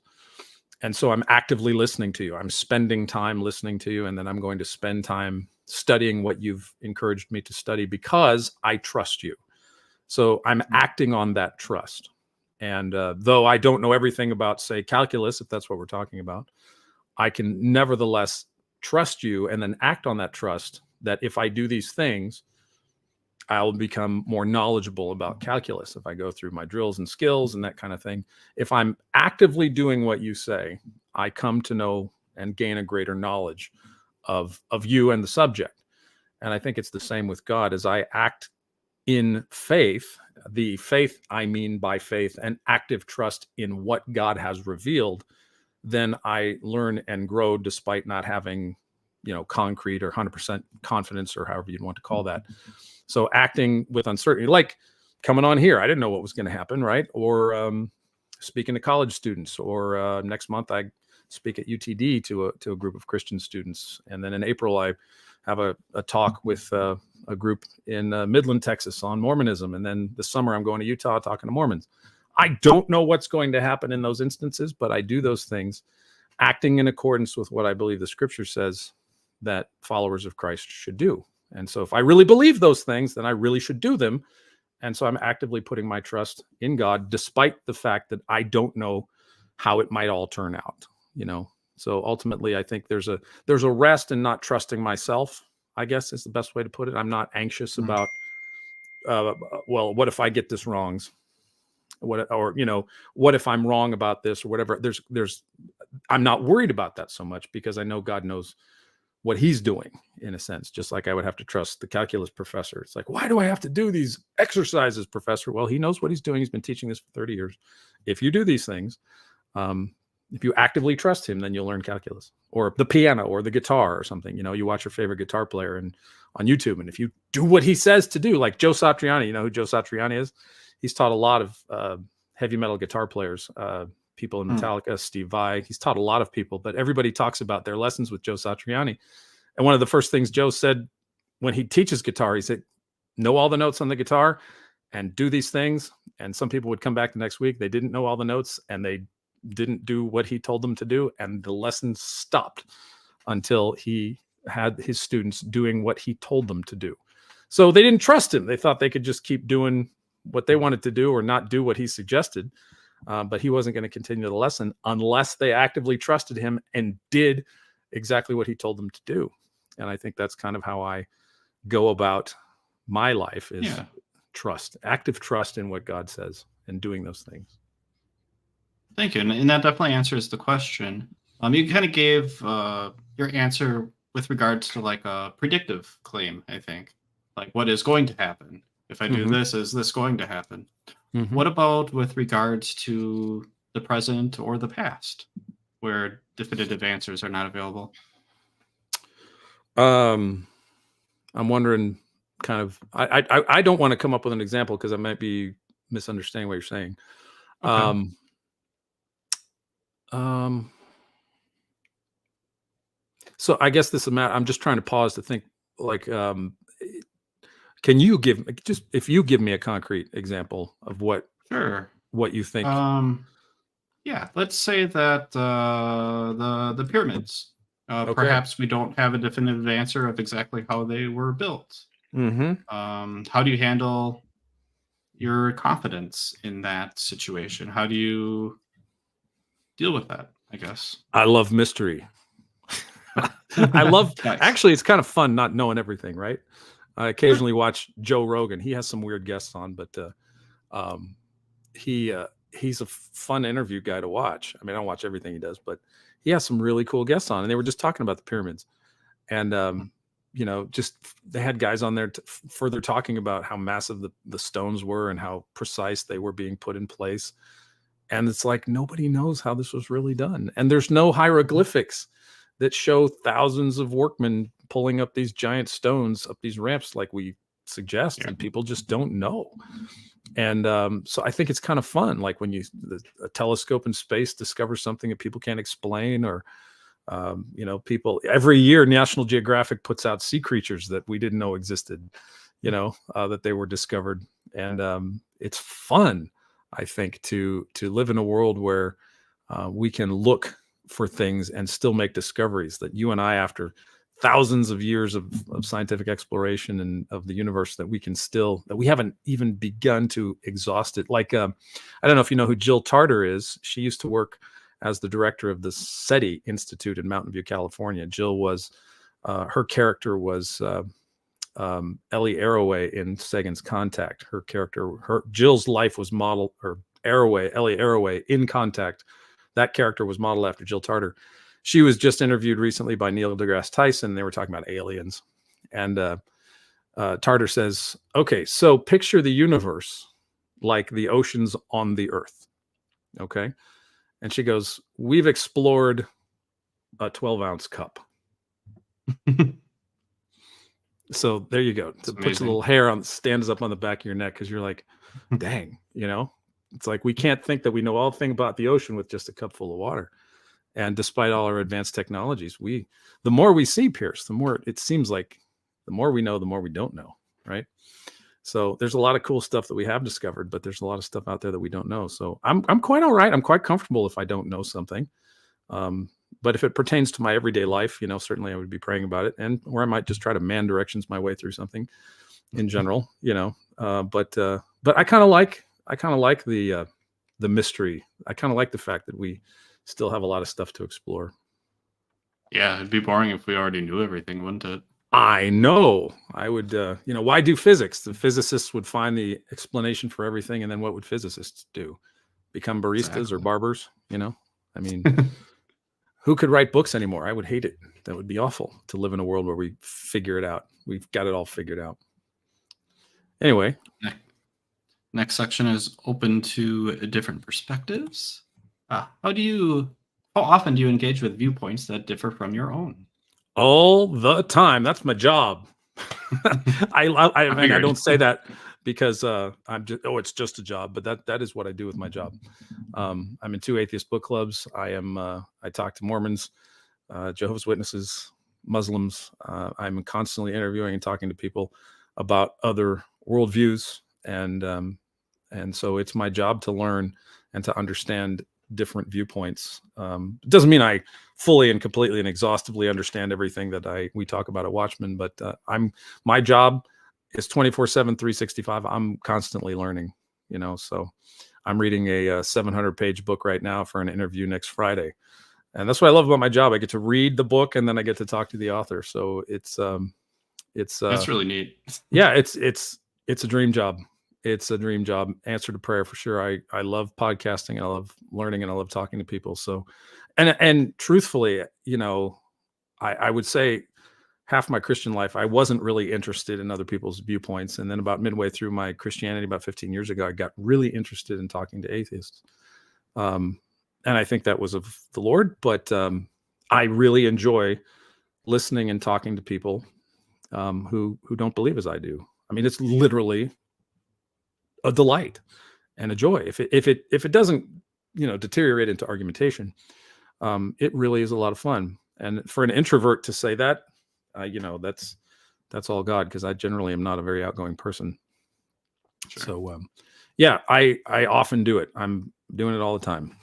Speaker 4: And so I'm actively listening to you. I'm spending time listening to you, and then I'm going to spend time studying what you've encouraged me to study because I trust you. So I'm acting on that trust. And though I don't know everything about, say, calculus, if that's what we're talking about, I can nevertheless trust you and then act on that trust, that if I do these things, I'll become more knowledgeable about calculus if I go through my drills and skills and that kind of thing. If I'm actively doing what you say, I come to know and gain a greater knowledge of you and the subject. And I think it's the same with God. As I act in faith, the faith I mean by faith and active trust in what God has revealed, then I learn and grow despite not having concrete or 100% confidence or however you'd want to call that. So acting with uncertainty, like coming on here, I didn't know what was going to happen, right? Or speaking to college students, or next month I speak at UTD to a group of Christian students, and then in April I have a talk with a group in Midland, Texas on Mormonism, and then this summer I'm going to Utah talking to Mormons. I don't know what's going to happen in those instances, but I do those things acting in accordance with what I believe the scripture says that followers of Christ should do. And so if I really believe those things, then I really should do them. And so I'm actively putting my trust in God, despite the fact that I don't know how it might all turn out, So ultimately, I think there's a rest in not trusting myself, I guess is the best way to put it. I'm not anxious about, what if I get this wrong? What if I'm wrong about this or whatever? I'm not worried about that so much because I know God knows what he's doing, in a sense, just like I would have to trust the calculus professor. It's like, why do I have to do these exercises, professor? Well, he knows what he's doing. He's been teaching this for 30 years. If you do these things, if you actively trust him, then you'll learn calculus or the piano or the guitar or something. You watch your favorite guitar player on YouTube. And if you do what he says to do, like Joe Satriani, you know who Joe Satriani is? He's taught a lot of heavy metal guitar players, people in Metallica, Steve Vai. He's taught a lot of people, but everybody talks about their lessons with Joe Satriani. And one of the first things Joe said when he teaches guitar, he said, know all the notes on the guitar and do these things. And some people would come back the next week. They didn't know all the notes and they didn't do what he told them to do. And the lesson stopped until he had his students doing what he told them to do. So they didn't trust him. They thought they could just keep doing what they wanted to do or not do what he suggested. But he wasn't going to continue the lesson unless they actively trusted him and did exactly what he told them to do. And I think that's kind of how I go about my life is trust, active trust in what God says and doing those things.
Speaker 5: Thank you. And that definitely answers the question. You kind of gave your answer with regards to like a predictive claim, I think. Like what is going to happen? If I do this, is this going to happen? What about with regards to the present or the past, where definitive answers are not available?
Speaker 4: I'm wondering kind of, I don't want to come up with an example because I might be misunderstanding what you're saying. Okay. So I guess this amount, I'm just trying to pause to think like, can you if you give me a concrete example of what you think?
Speaker 5: Yeah, let's say that the pyramids, perhaps we don't have a definitive answer of exactly how they were built. How do you handle your confidence in that situation? How do you deal with that, I guess?
Speaker 4: I love mystery. I love, actually, it's kind of fun not knowing everything, right? I occasionally watch Joe Rogan. He has some weird guests on, but he's a fun interview guy to watch. I mean, I don't watch everything he does, but he has some really cool guests on, and they were just talking about the pyramids. And, just they had guys on there further talking about how massive the stones were and how precise they were being put in place. And it's like, nobody knows how this was really done. And there's no hieroglyphics that show thousands of workmen pulling up these giant stones up these ramps like we suggest, and people just don't know. And so I think it's kind of fun, like when a telescope in space discovers something that people can't explain, or people every year National Geographic puts out sea creatures that we didn't know existed, that they were discovered. And it's fun, I think, to live in a world where we can look for things and still make discoveries that you and I, after thousands of years of scientific exploration and of the universe, that we haven't even begun to exhaust it. Like, I don't know if you know who Jill Tarter is. She used to work as the director of the SETI Institute in Mountain View, California. Jill was, her character was Ellie Arroway in Sagan's Contact. Jill's life was modeled, or Ellie Arroway in Contact. That character was modeled after Jill Tarter. She was just interviewed recently by Neil deGrasse Tyson. They were talking about aliens. And Tarter says, okay, so picture the universe like the oceans on the earth. Okay. And she goes, we've explored a 12-ounce cup. So there you go. To put your little hair stands up on the back of your neck because you're like, dang, it's like we can't think that we know all the thing about the ocean with just a cup full of water. And despite all our advanced technologies, the more we see, Pierce, the more it seems like the more we know, the more we don't know, right? So there's a lot of cool stuff that we have discovered, but there's a lot of stuff out there that we don't know. So I'm quite all right. I'm quite comfortable if I don't know something. But if it pertains to my everyday life, certainly I would be praying about it, or I might just try to man directions my way through something in general, but I kind of like the mystery. I kind of like the fact that we still have a lot of stuff to explore.
Speaker 5: Yeah, it'd be boring if we already knew everything, wouldn't it?
Speaker 4: I know. I would, why do physics? The physicists would find the explanation for everything, and then what would physicists do? Become baristas or barbers? I mean, who could write books anymore? I would hate it. That would be awful to live in a world where we figure it out. We've got it all figured out. Anyway.
Speaker 5: Next section is open to different perspectives. How often do you engage with viewpoints that differ from your own?
Speaker 4: All the time. That's my job. I don't say that because it's just a job, but that is what I do with my job. I'm in 2 atheist book clubs. I talk to Mormons, Jehovah's Witnesses, Muslims. I'm constantly interviewing and talking to people about other worldviews, and so it's my job to learn and to understand different viewpoints. It doesn't mean I fully and completely and exhaustively understand everything that we talk about at Watchmen, but my job is 24/7, 365. I'm constantly learning, so I'm reading a 700-page book right now for an interview next Friday. And that's what I love about my job. I get to read the book and then I get to talk to the author. So it's
Speaker 5: that's really neat.
Speaker 4: Yeah, it's a dream job. It's a dream job. Answer to prayer for sure. I love podcasting, and I love learning, and I love talking to people. So, and truthfully, I would say half my Christian life, I wasn't really interested in other people's viewpoints. And then about midway through my Christianity, about 15 years ago, I got really interested in talking to atheists. And I think that was of the Lord, but I really enjoy listening and talking to people who don't believe as I do. I mean, it's literally a delight and a joy. If it doesn't, deteriorate into argumentation, it really is a lot of fun. And for an introvert to say that, that's all God, because I generally am not a very outgoing person. Sure. So, I often do it. I'm doing it all the time.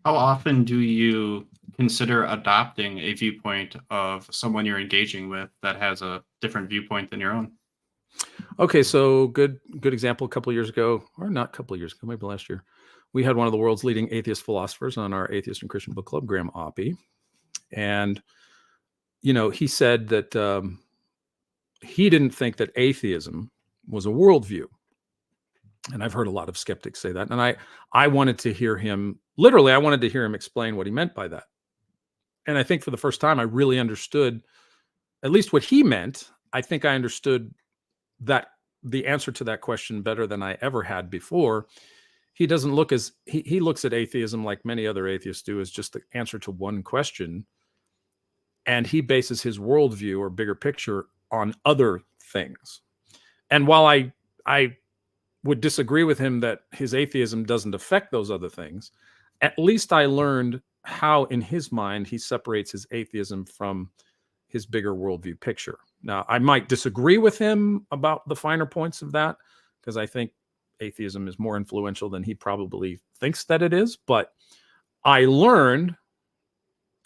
Speaker 5: How often do you consider adopting a viewpoint of someone you're engaging with that has a different viewpoint than your own?
Speaker 4: Okay, so good example. A couple of years ago, or not a couple of years ago, maybe last year, we had one of the world's leading atheist philosophers on our Atheist and Christian Book Club, Graham Oppie. And, he said that he didn't think that atheism was a worldview. And I've heard a lot of skeptics say that. And I wanted to hear him, literally, I wanted to hear him explain what he meant by that. And I think for the first time, I really understood at least what he meant. I think I understood that the answer to that question better than I ever had before. He doesn't look he looks at atheism like many other atheists do, as just the answer to one question. And he bases his worldview or bigger picture on other things. And while I would disagree with him that his atheism doesn't affect those other things, at least I learned how, in his mind, he separates his atheism from his bigger worldview picture. Now, I might disagree with him about the finer points of that, because I think atheism is more influential than he probably thinks that it is. But I learned,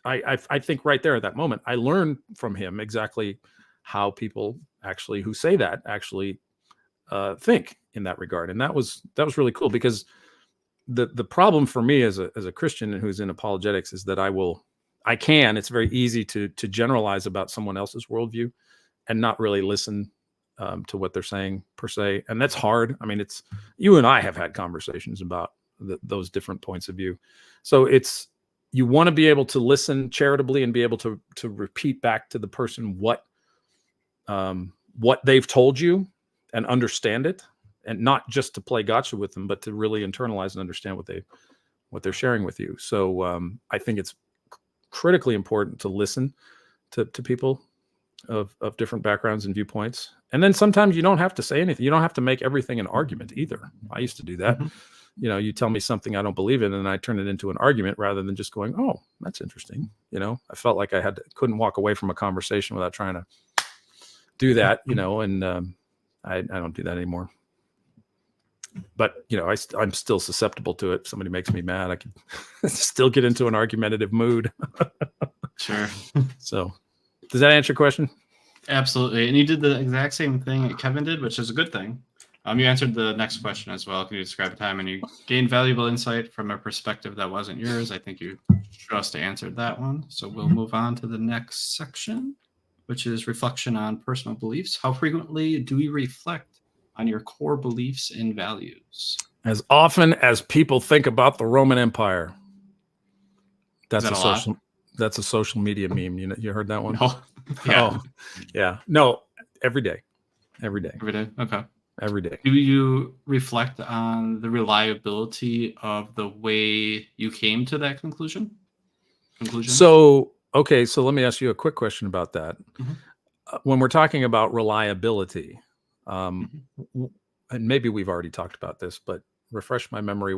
Speaker 4: I think right there at that moment, I learned from him exactly how people actually who say that actually think in that regard. And that was really cool, because the problem for me as a Christian who's in apologetics is that it's very easy to generalize about someone else's worldview and not really listen to what they're saying per se. And that's hard. I mean, you and I have had conversations about those different points of view. So you want to be able to listen charitably and be able to repeat back to the person what they've told you and understand it, and not just to play gotcha with them, but to really internalize and understand what they're sharing with you. So I think it's critically important to listen to people of different backgrounds and viewpoints. And then sometimes you don't have to say anything. You don't have to make everything an argument either. I used to do that. You tell me something I don't believe in, and I turn it into an argument rather than just going, "Oh, that's interesting." I felt like I couldn't walk away from a conversation without trying to do that. And I don't do that anymore. But I'm still susceptible to it. If somebody makes me mad, I can still get into an argumentative mood.
Speaker 5: Sure.
Speaker 4: So, does that answer your question?
Speaker 5: Absolutely. And you did the exact same thing that Kevin did, which is a good thing. You answered the next question as well. Can you describe a time and you gained valuable insight from a perspective that wasn't yours? I think you just answered that one. So we'll move on to the next section, which is reflection on personal beliefs. How frequently do we reflect on your core beliefs and values?
Speaker 4: As often as people think about the Roman Empire. That's a social media meme. You heard that one?
Speaker 5: No. Yeah.
Speaker 4: Oh, yeah. No, every day. Every day.
Speaker 5: Every day. Okay.
Speaker 4: Every day.
Speaker 5: Do you reflect on the reliability of the way you came to that conclusion?
Speaker 4: So let me ask you a quick question about that. When we're talking about reliability, and maybe we've already talked about this, but refresh my memory.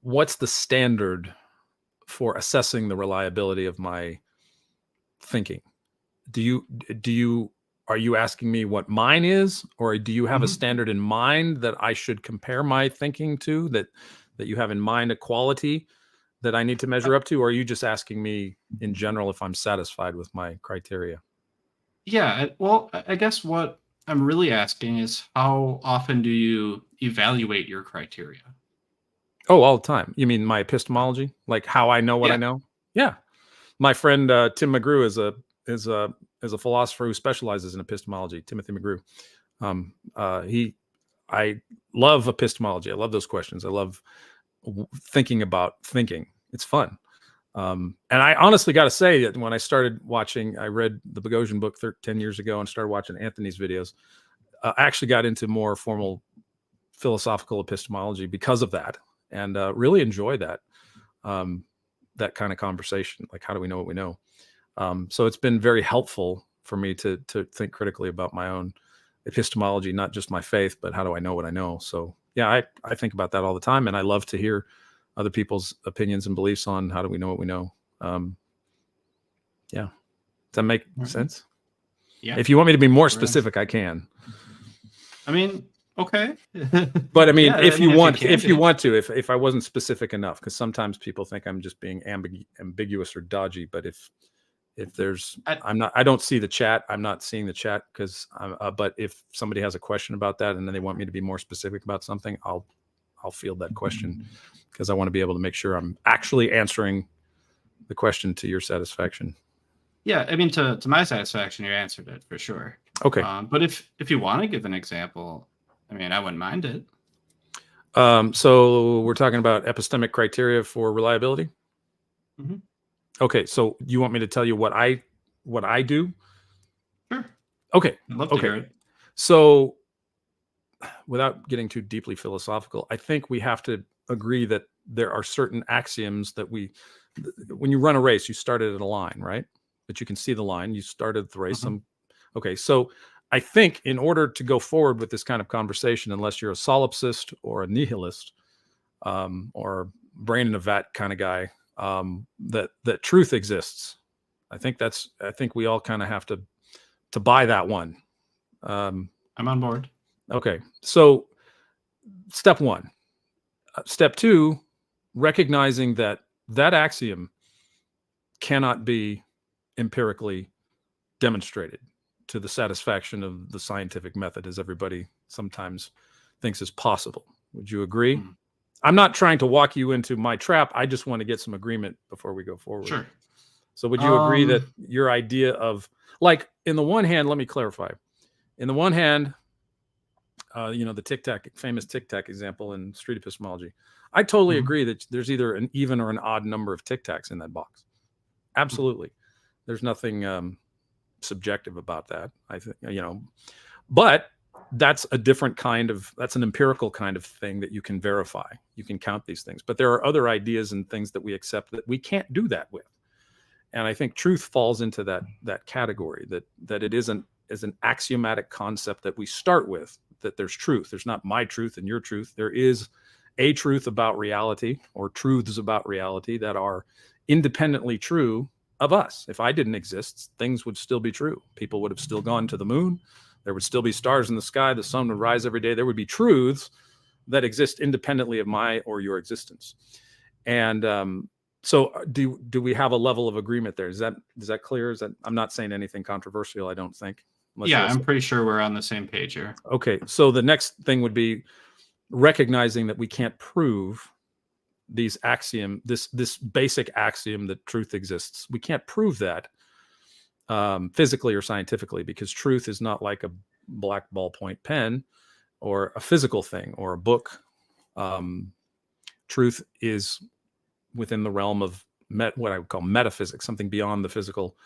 Speaker 4: What's the standard for assessing the reliability of my thinking? Are you asking me what mine is, or do you have a standard in mind that I should compare my thinking to, that you have in mind a quality that I need to measure up to, or are you just asking me in general if I'm satisfied with my criteria?
Speaker 5: Yeah, well, I guess what I'm really asking is how often do you evaluate your criteria?
Speaker 4: Oh, all the time. You mean my epistemology, like how I know what I know? Yeah. My friend Tim McGrew is a philosopher who specializes in epistemology. Timothy McGrew. I love epistemology. I love those questions. I love thinking about thinking. It's fun. And I honestly got to say that when I started watching, I read the Boghossian book 10 years ago and started watching Anthony's videos. I actually got into more formal philosophical epistemology because of that, and really enjoy that kind of conversation. Like, how do we know what we know? So it's been very helpful for me to think critically about my own epistemology, not just my faith, but how do I know what I know? So yeah, I think about that all the time, and I love to hear other people's opinions and beliefs on how do we know what we know. Yeah. Does that make sense?
Speaker 5: Yeah.
Speaker 4: If you want me to be more specific, I can.
Speaker 5: I mean, okay.
Speaker 4: But I mean, if you want to, if I wasn't specific enough, because sometimes people think I'm just being ambiguous or dodgy, but if there's, I don't see the chat. I'm not seeing the chat because but if somebody has a question about that and then they want me to be more specific about something, I'll field that question because I want to be able to make sure I'm actually answering the question to your satisfaction.
Speaker 5: Yeah, I mean, to my satisfaction, you answered it for sure.
Speaker 4: Okay.
Speaker 5: But if you want to give an example, I mean, I wouldn't mind it.
Speaker 4: So we're talking about epistemic criteria for reliability.
Speaker 5: Mm-hmm.
Speaker 4: Okay. So you want me to tell you what I do?
Speaker 5: Sure.
Speaker 4: Okay.
Speaker 5: I'd love to hear it.
Speaker 4: So without getting too deeply philosophical, I think we have to agree that there are certain axioms that when you run a race, you started at a line, right? But you can see the line. You started the race. Okay. So I think in order to go forward with this kind of conversation, unless you're a solipsist or a nihilist, or brain in a vat kind of guy, that truth exists. I think we all kind of have to buy that one.
Speaker 5: I'm on board.
Speaker 4: Okay. So step one. Step two, recognizing that axiom cannot be empirically demonstrated to the satisfaction of the scientific method, as everybody sometimes thinks is possible. Would you agree? Mm-hmm. I'm not trying to walk you into my trap. I just want to get some agreement before we go forward. Sure. So would you agree that your idea of, like, in the one hand, let me clarify. In the one hand, the famous Tic Tac example in Street Epistemology, I totally agree that there's either an even or an odd number of Tic Tacs in that box. Absolutely. There's nothing subjective about that. I think, but that's an empirical kind of thing that you can verify. You can count these things, but there are other ideas and things that we accept that we can't do that with. And I think truth falls into that category, that it isn't as an axiomatic concept that we start with, that there's truth. There's not my truth and your truth. There is a truth about reality, or truths about reality, that are independently true of us. If I didn't exist, things would still be true. People would have still gone to the moon. There would still be stars in the sky. The sun would rise every day. There would be truths that exist independently of my or your existence. And so do we have a level of agreement there? Is that clear? Is that, I'm not saying anything controversial, I don't think.
Speaker 5: Yeah, I'm pretty sure we're on the same page here.
Speaker 4: Okay, so the next thing would be recognizing that we can't prove this basic axiom that truth exists. We can't prove that physically or scientifically, because truth is not like a black ballpoint pen or a physical thing or a book. Truth is within the realm of what I would call metaphysics, something beyond the physical,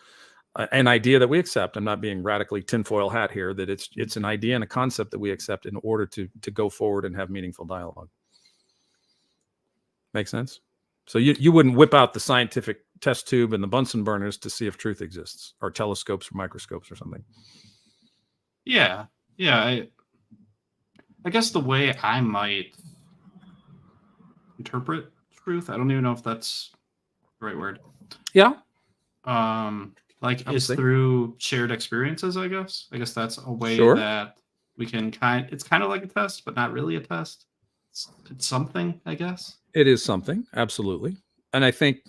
Speaker 4: an idea that we accept. I'm not being radically tinfoil hat here, that it's an idea and a concept that we accept in order to go forward and have meaningful dialogue. Make sense? So you wouldn't whip out the scientific test tube and the Bunsen burners to see if truth exists, or telescopes or microscopes or something.
Speaker 5: Yeah. I guess the way I might interpret truth, I don't even know if that's the right word.
Speaker 4: Yeah.
Speaker 5: Like, is through shared experiences, I guess. I guess that's a way that we can it's kind of like a test, but not really a test. It's something, I guess.
Speaker 4: It is something, absolutely. And I think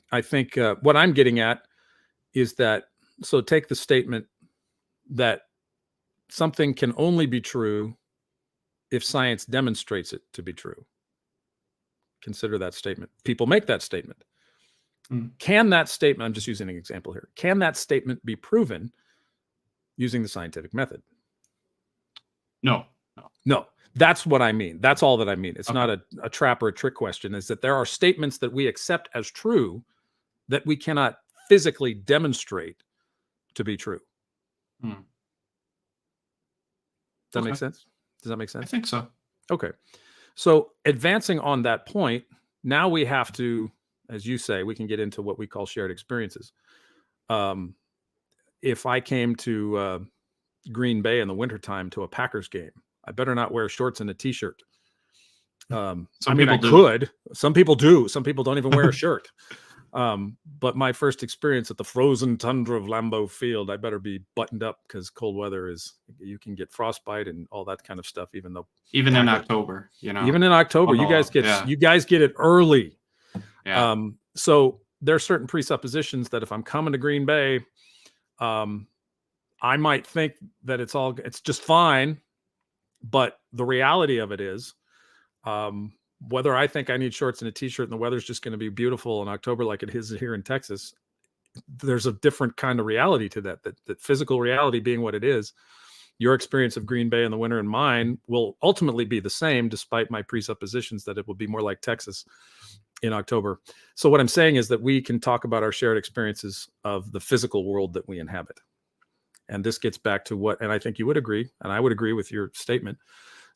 Speaker 4: what I'm getting at is that, so take the statement that something can only be true if science demonstrates it to be true. Consider that statement. People make that statement. Can that statement, I'm just using an example here, can that statement be proven using the scientific method?
Speaker 5: No.
Speaker 4: That's what I mean. That's all that I mean. It's not a trap or a trick question. Is that there are statements that we accept as true that we cannot physically demonstrate to be true. Does that make sense? Does that make sense?
Speaker 5: I think so.
Speaker 4: Okay. So advancing on that point, now we have to, as you say, we can get into what we call shared experiences. If I came to Green Bay in the wintertime to a Packers game, I better not wear shorts and a t-shirt. I could. Some people do. Some people don't even wear a shirt. But my first experience at the frozen tundra of Lambeau Field, I better be buttoned up, because cold weather you can get frostbite and all that kind of stuff. Even in
Speaker 5: October,
Speaker 4: even in October, you guys get it early.
Speaker 5: Yeah.
Speaker 4: So there are certain presuppositions that if I'm coming to Green Bay, I might think that it's just fine. But the reality of it is, whether I think I need shorts and a t-shirt and the weather's just going to be beautiful in October like it is here in Texas, there's a different kind of reality to that physical reality being what it is. Your experience of Green Bay in the winter and mine will ultimately be the same, despite my presuppositions that it will be more like Texas in October. So what I'm saying is that we can talk about our shared experiences of the physical world that we inhabit. And this gets back to and I think you would agree, and I would agree with your statement.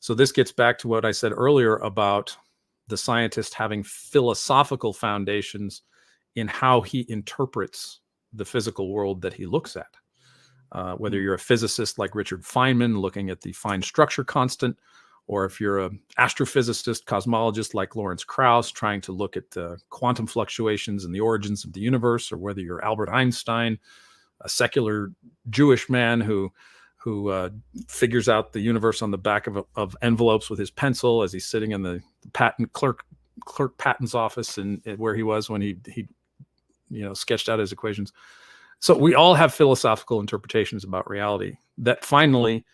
Speaker 4: So this gets back to what I said earlier about the scientist having philosophical foundations in how he interprets the physical world that he looks at. Whether you're a physicist like Richard Feynman looking at the fine structure constant, or if you're an astrophysicist, cosmologist like Lawrence Krauss trying to look at quantum fluctuations and the origins of the universe, or whether you're Albert Einstein, a secular Jewish man who figures out the universe on the back of envelopes with his pencil as he's sitting in the patent clerk patent's office and where he was when he sketched out his equations. So we all have philosophical interpretations about reality that finally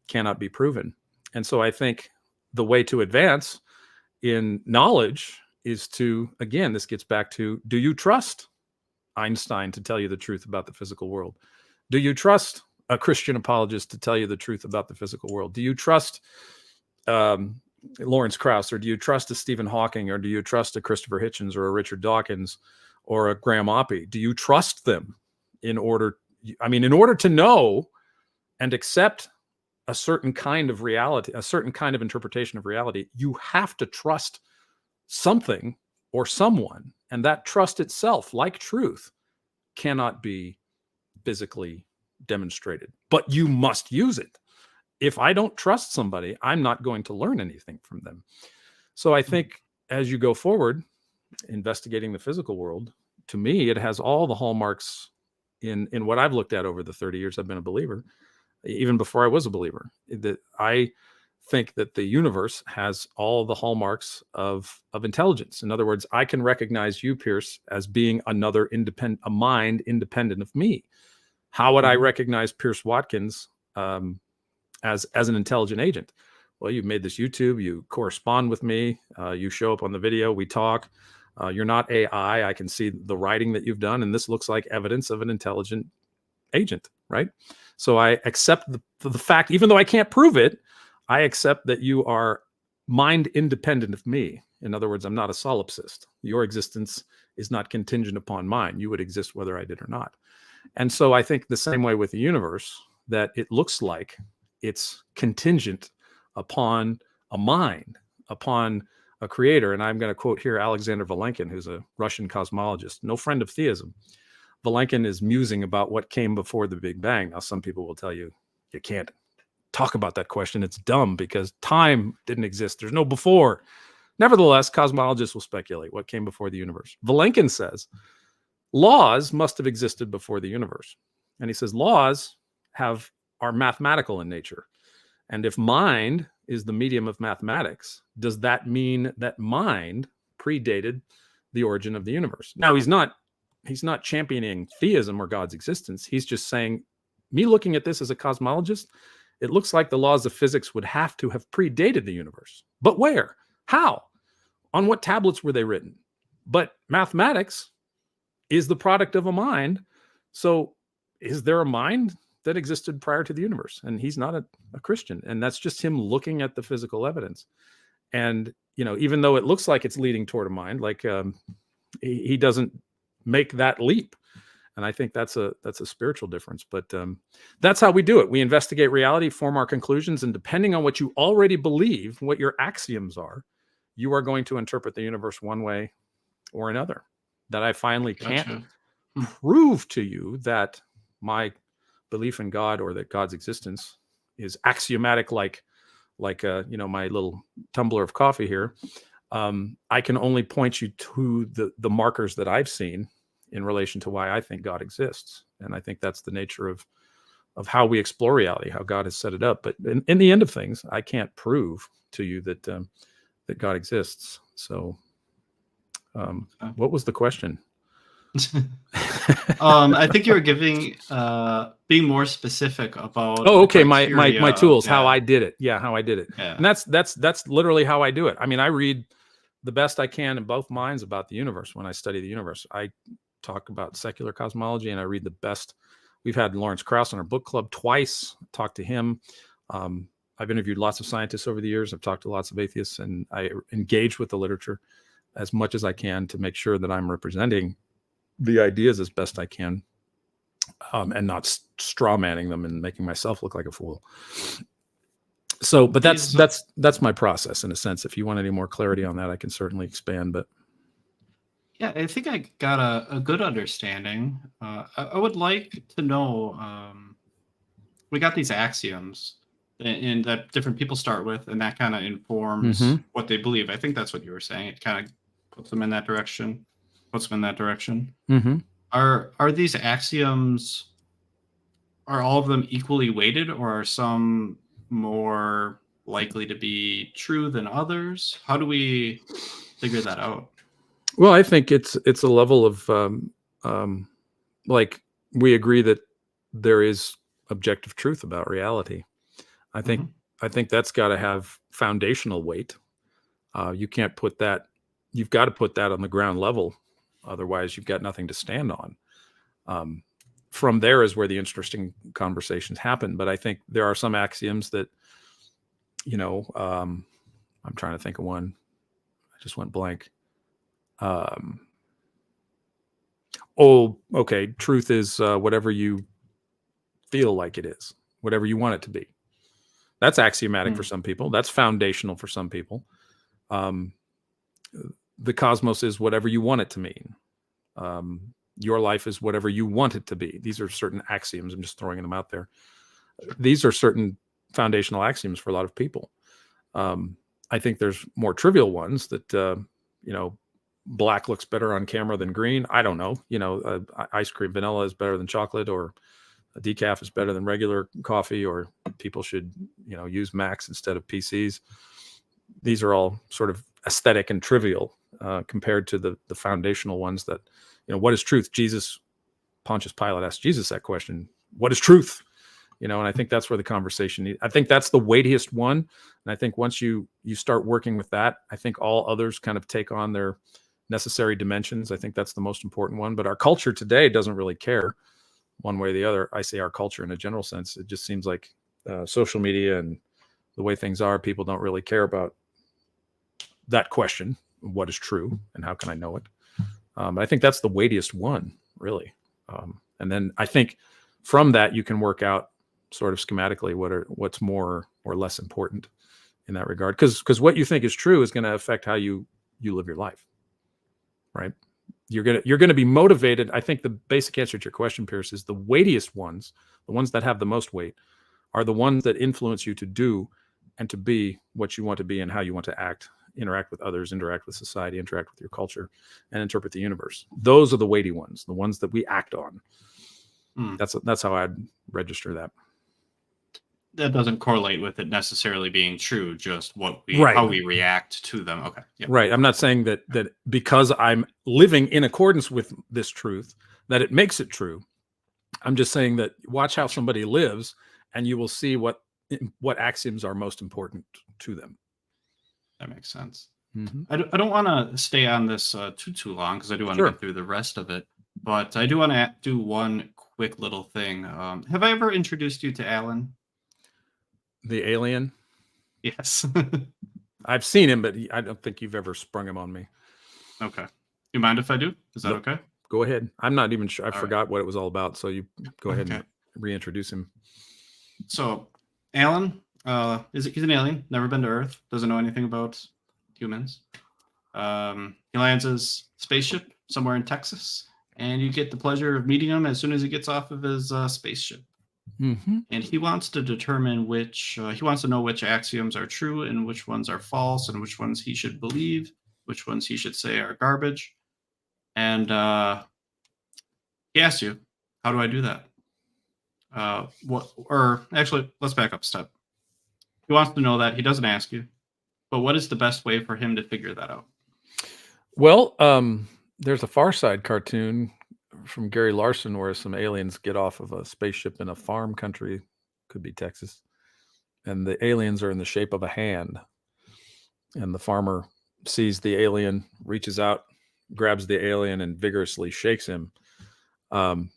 Speaker 4: cannot be proven. And so I think the way to advance in knowledge is to, again, this gets back to, do you trust Einstein to tell you the truth about the physical world? Do you trust a Christian apologist to tell you the truth about the physical world? Do you trust Lawrence Krauss, or do you trust a Stephen Hawking, or do you trust a Christopher Hitchens or a Richard Dawkins or a Graham Oppie? Do you trust them in order to know and accept a certain kind of reality, a certain kind of interpretation of reality? You have to trust something or someone, and that trust itself, like truth, cannot be physically demonstrated, but you must use it. If I don't trust somebody, I'm not going to learn anything from them. So I think as you go forward, investigating the physical world, to me, it has all the hallmarks in what I've looked at over the 30 years I've been a believer, even before I was a believer, that I think that the universe has all the hallmarks of intelligence. In other words, I can recognize you, Pierce, as being a mind independent of me. How would I recognize Pierce Watkins as an intelligent agent? Well, you've made this YouTube, you correspond with me, you show up on the video, we talk. You're not AI. I can see the writing that you've done, and this looks like evidence of an intelligent agent, right? So I accept the fact, even though I can't prove it, I accept that you are mind independent of me. In other words, I'm not a solipsist. Your existence is not contingent upon mine. You would exist whether I did or not. And so I think the same way with the universe, that it looks like it's contingent upon a mind, upon a creator. And I'm going to quote here Alexander Vilenkin, who's a Russian cosmologist, no friend of theism. Vilenkin is musing about what came before the Big Bang. Now, some people will tell you, you can't talk about that question. It's dumb because time didn't exist. There's no before. Nevertheless, cosmologists will speculate what came before the universe. Vilenkin says laws must have existed before the universe. And he says laws are mathematical in nature. And if mind is the medium of mathematics, does that mean that mind predated the origin of the universe? Now, he's not championing theism or God's existence. He's just saying, me looking at this as a cosmologist, it looks like the laws of physics would have to have predated the universe. But where? How? On what tablets were they written? But mathematics is the product of a mind. So is there a mind that existed prior to the universe? And he's not a Christian. And that's just him looking at the physical evidence. And, even though it looks like it's leading toward a mind, like he doesn't make that leap. And I think that's a spiritual difference. But that's how we do it. We investigate reality, form our conclusions, and depending on what you already believe, what your axioms are, you are going to interpret the universe one way or another. That I finally can't prove to you that my belief in God or that God's existence is axiomatic, like my little tumbler of coffee here. I can only point you to the markers that I've seen in relation to why I think God exists. And I think that's the nature of how we explore reality, how God has set it up. But in the end of things, I can't prove to you that God exists. So what was the question?
Speaker 5: I think you were being more specific about.
Speaker 4: Oh, okay. My tools, how I did it. Yeah, how I did it. Yeah. And that's literally how I do it. I mean, I read the best I can in both minds about the universe when I study the universe. I talk about secular cosmology, and I read the best. We've had Lawrence Krauss on our book club twice. Talked to him. I've interviewed lots of scientists over the years. I've talked to lots of atheists, and I engage with the literature as much as I can to make sure that I'm representing the ideas as best I can, and not straw manning them and making myself look like a fool. So, but that's my process in a sense. If you want any more clarity on that, I can certainly expand. But
Speaker 5: yeah, I think I got a good understanding. I would like to know. We got these axioms, and that different people start with, and that kind of informs what they believe. I think that's what you were saying. It kind of puts them in that direction. Are these axioms, are all of them equally weighted, or are some more likely to be true than others? How do we figure that out?
Speaker 4: Well, I think it's a level of like we agree that there is objective truth about reality. I think that's got to have foundational weight. You can't put that. You've got to put that on the ground level. Otherwise, you've got nothing to stand on. From there is where the interesting conversations happen. But I think there are some axioms that, I'm trying to think of one. I just went blank. Okay. Truth is whatever you feel like it is, whatever you want it to be. That's axiomatic for some people. That's foundational for some people. The cosmos is whatever you want it to mean. Your life is whatever you want it to be. These are certain axioms. I'm just throwing them out there. These are certain foundational axioms for a lot of people. I think there's more trivial ones that, black looks better on camera than green. I don't know. Ice cream vanilla is better than chocolate, or a decaf is better than regular coffee, or people should, use Macs instead of PCs. These are all sort of aesthetic and trivial compared to the foundational ones that, what is truth? Pontius Pilate asked Jesus that question. What is truth? And I think that's where the conversation, I think that's the weightiest one. And I think once you start working with that, I think all others kind of take on their necessary dimensions. I think that's the most important one. But our culture today doesn't really care one way or the other. I say our culture in a general sense. It just seems like social media and the way things are, people don't really care about that question. What is true and how can I know it? I think that's the weightiest one, really. And then I think from that, you can work out sort of schematically what's more or less important in that regard. Because what you think is true is going to affect how you live your life, right? You're gonna be motivated. I think the basic answer to your question, Pierce, is the weightiest ones, the ones that have the most weight, are the ones that influence you to do and to be what you want to be and how you want to act, interact with others, interact with society, interact with your culture, and interpret the universe. Those are the weighty ones, the ones that we act on. That's how I'd register that.
Speaker 5: That doesn't correlate with it necessarily being true, just
Speaker 4: Right.
Speaker 5: how we react to them. Okay. Yep.
Speaker 4: Right. I'm not saying that because I'm living in accordance with this truth, that it makes it true. I'm just saying that watch how somebody lives and you will see what axioms are most important to them.
Speaker 5: That makes sense.
Speaker 4: Mm-hmm.
Speaker 5: I don't want to stay on this too long, because I do want to
Speaker 4: Sure.
Speaker 5: get through the rest of it. But I do want to do one quick little thing. Have I ever introduced you to Alan?
Speaker 4: The alien?
Speaker 5: Yes.
Speaker 4: I've seen him, but I don't think you've ever sprung him on me.
Speaker 5: Okay. You mind if I do? Is that
Speaker 4: Nope.
Speaker 5: okay?
Speaker 4: Go ahead. I'm not even sure. I
Speaker 5: All
Speaker 4: forgot what it was all about. So you go ahead
Speaker 5: Okay.
Speaker 4: and reintroduce him.
Speaker 5: So, Alan, he's an alien, never been to Earth, doesn't know anything about humans. He lands his spaceship somewhere in Texas, and you get the pleasure of meeting him as soon as he gets off of his spaceship.
Speaker 4: Mm-hmm.
Speaker 5: And he wants to determine he wants to know which axioms are true and which ones are false, and which ones he should believe, which ones he should say are garbage. And he asks you, how do I do that? Actually, let's back up a step. He wants to know that. He doesn't ask you, but what is the best way for him to figure that out?
Speaker 4: Well, there's a Far Side cartoon from Gary Larson where some aliens get off of a spaceship in a farm country, could be Texas, and the aliens are in the shape of a hand, and the farmer sees the alien, reaches out, grabs the alien, and vigorously shakes him. And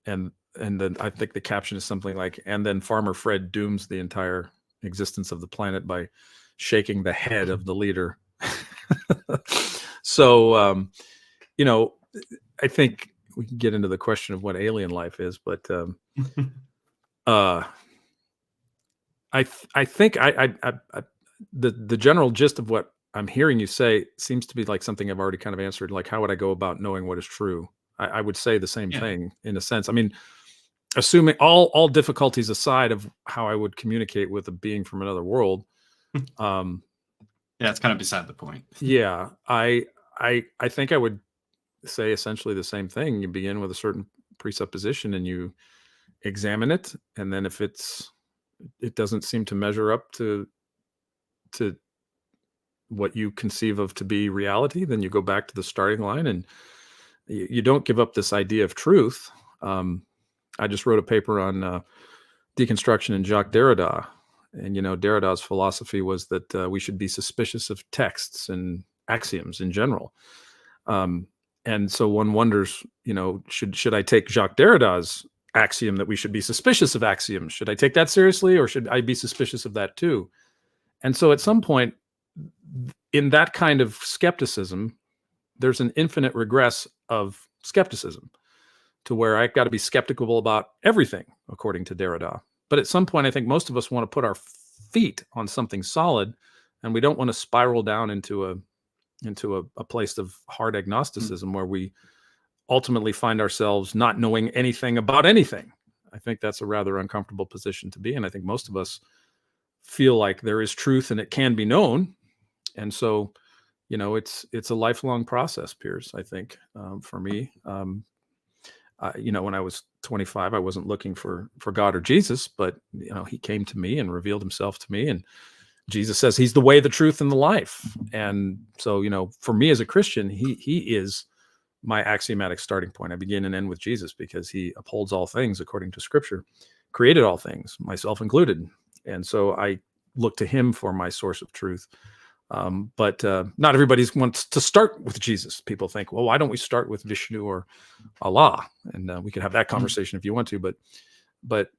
Speaker 4: then I think the caption is something like, and then Farmer Fred dooms the entire existence of the planet by shaking the head of the leader. So, I think we can get into the question of what alien life is, but I think the general gist of what I'm hearing you say seems to be like something I've already kind of answered. Like, how would I go about knowing what is true? I would say the same thing in a sense. I mean, assuming all difficulties aside of how I would communicate with a being from another world.
Speaker 5: Yeah, it's kind of beside the point.
Speaker 4: Yeah, I think I would say essentially the same thing. You begin with a certain presupposition and you examine it, and then if it doesn't seem to measure up to what you conceive of to be reality, then you go back to the starting line, and you don't give up this idea of truth. I just wrote a paper on deconstruction and Jacques Derrida. And, Derrida's philosophy was that we should be suspicious of texts and axioms in general. And so one wonders, should I take Jacques Derrida's axiom that we should be suspicious of axioms? Should I take that seriously, or should I be suspicious of that too? And so at some point in that kind of skepticism, there's an infinite regress of skepticism to where I've got to be skeptical about everything, according to Derrida. But at some point, I think most of us want to put our feet on something solid, and we don't want to spiral down into a place of hard agnosticism where we ultimately find ourselves not knowing anything about anything. I think that's a rather uncomfortable position to be in. I think most of us feel like there is truth and it can be known. And so, it's a lifelong process, Piers, I think, for me. When I was 25, I wasn't looking for God or Jesus, but, he came to me and revealed himself to me. And Jesus says he's the way, the truth, and the life. And so, for me as a Christian, he is my axiomatic starting point. I begin and end with Jesus because he upholds all things according to Scripture, created all things, myself included. And so I look to him for my source of truth. But not everybody wants to start with Jesus. People think, well, why don't we start with Vishnu or Allah? And we could have that conversation if you want to. But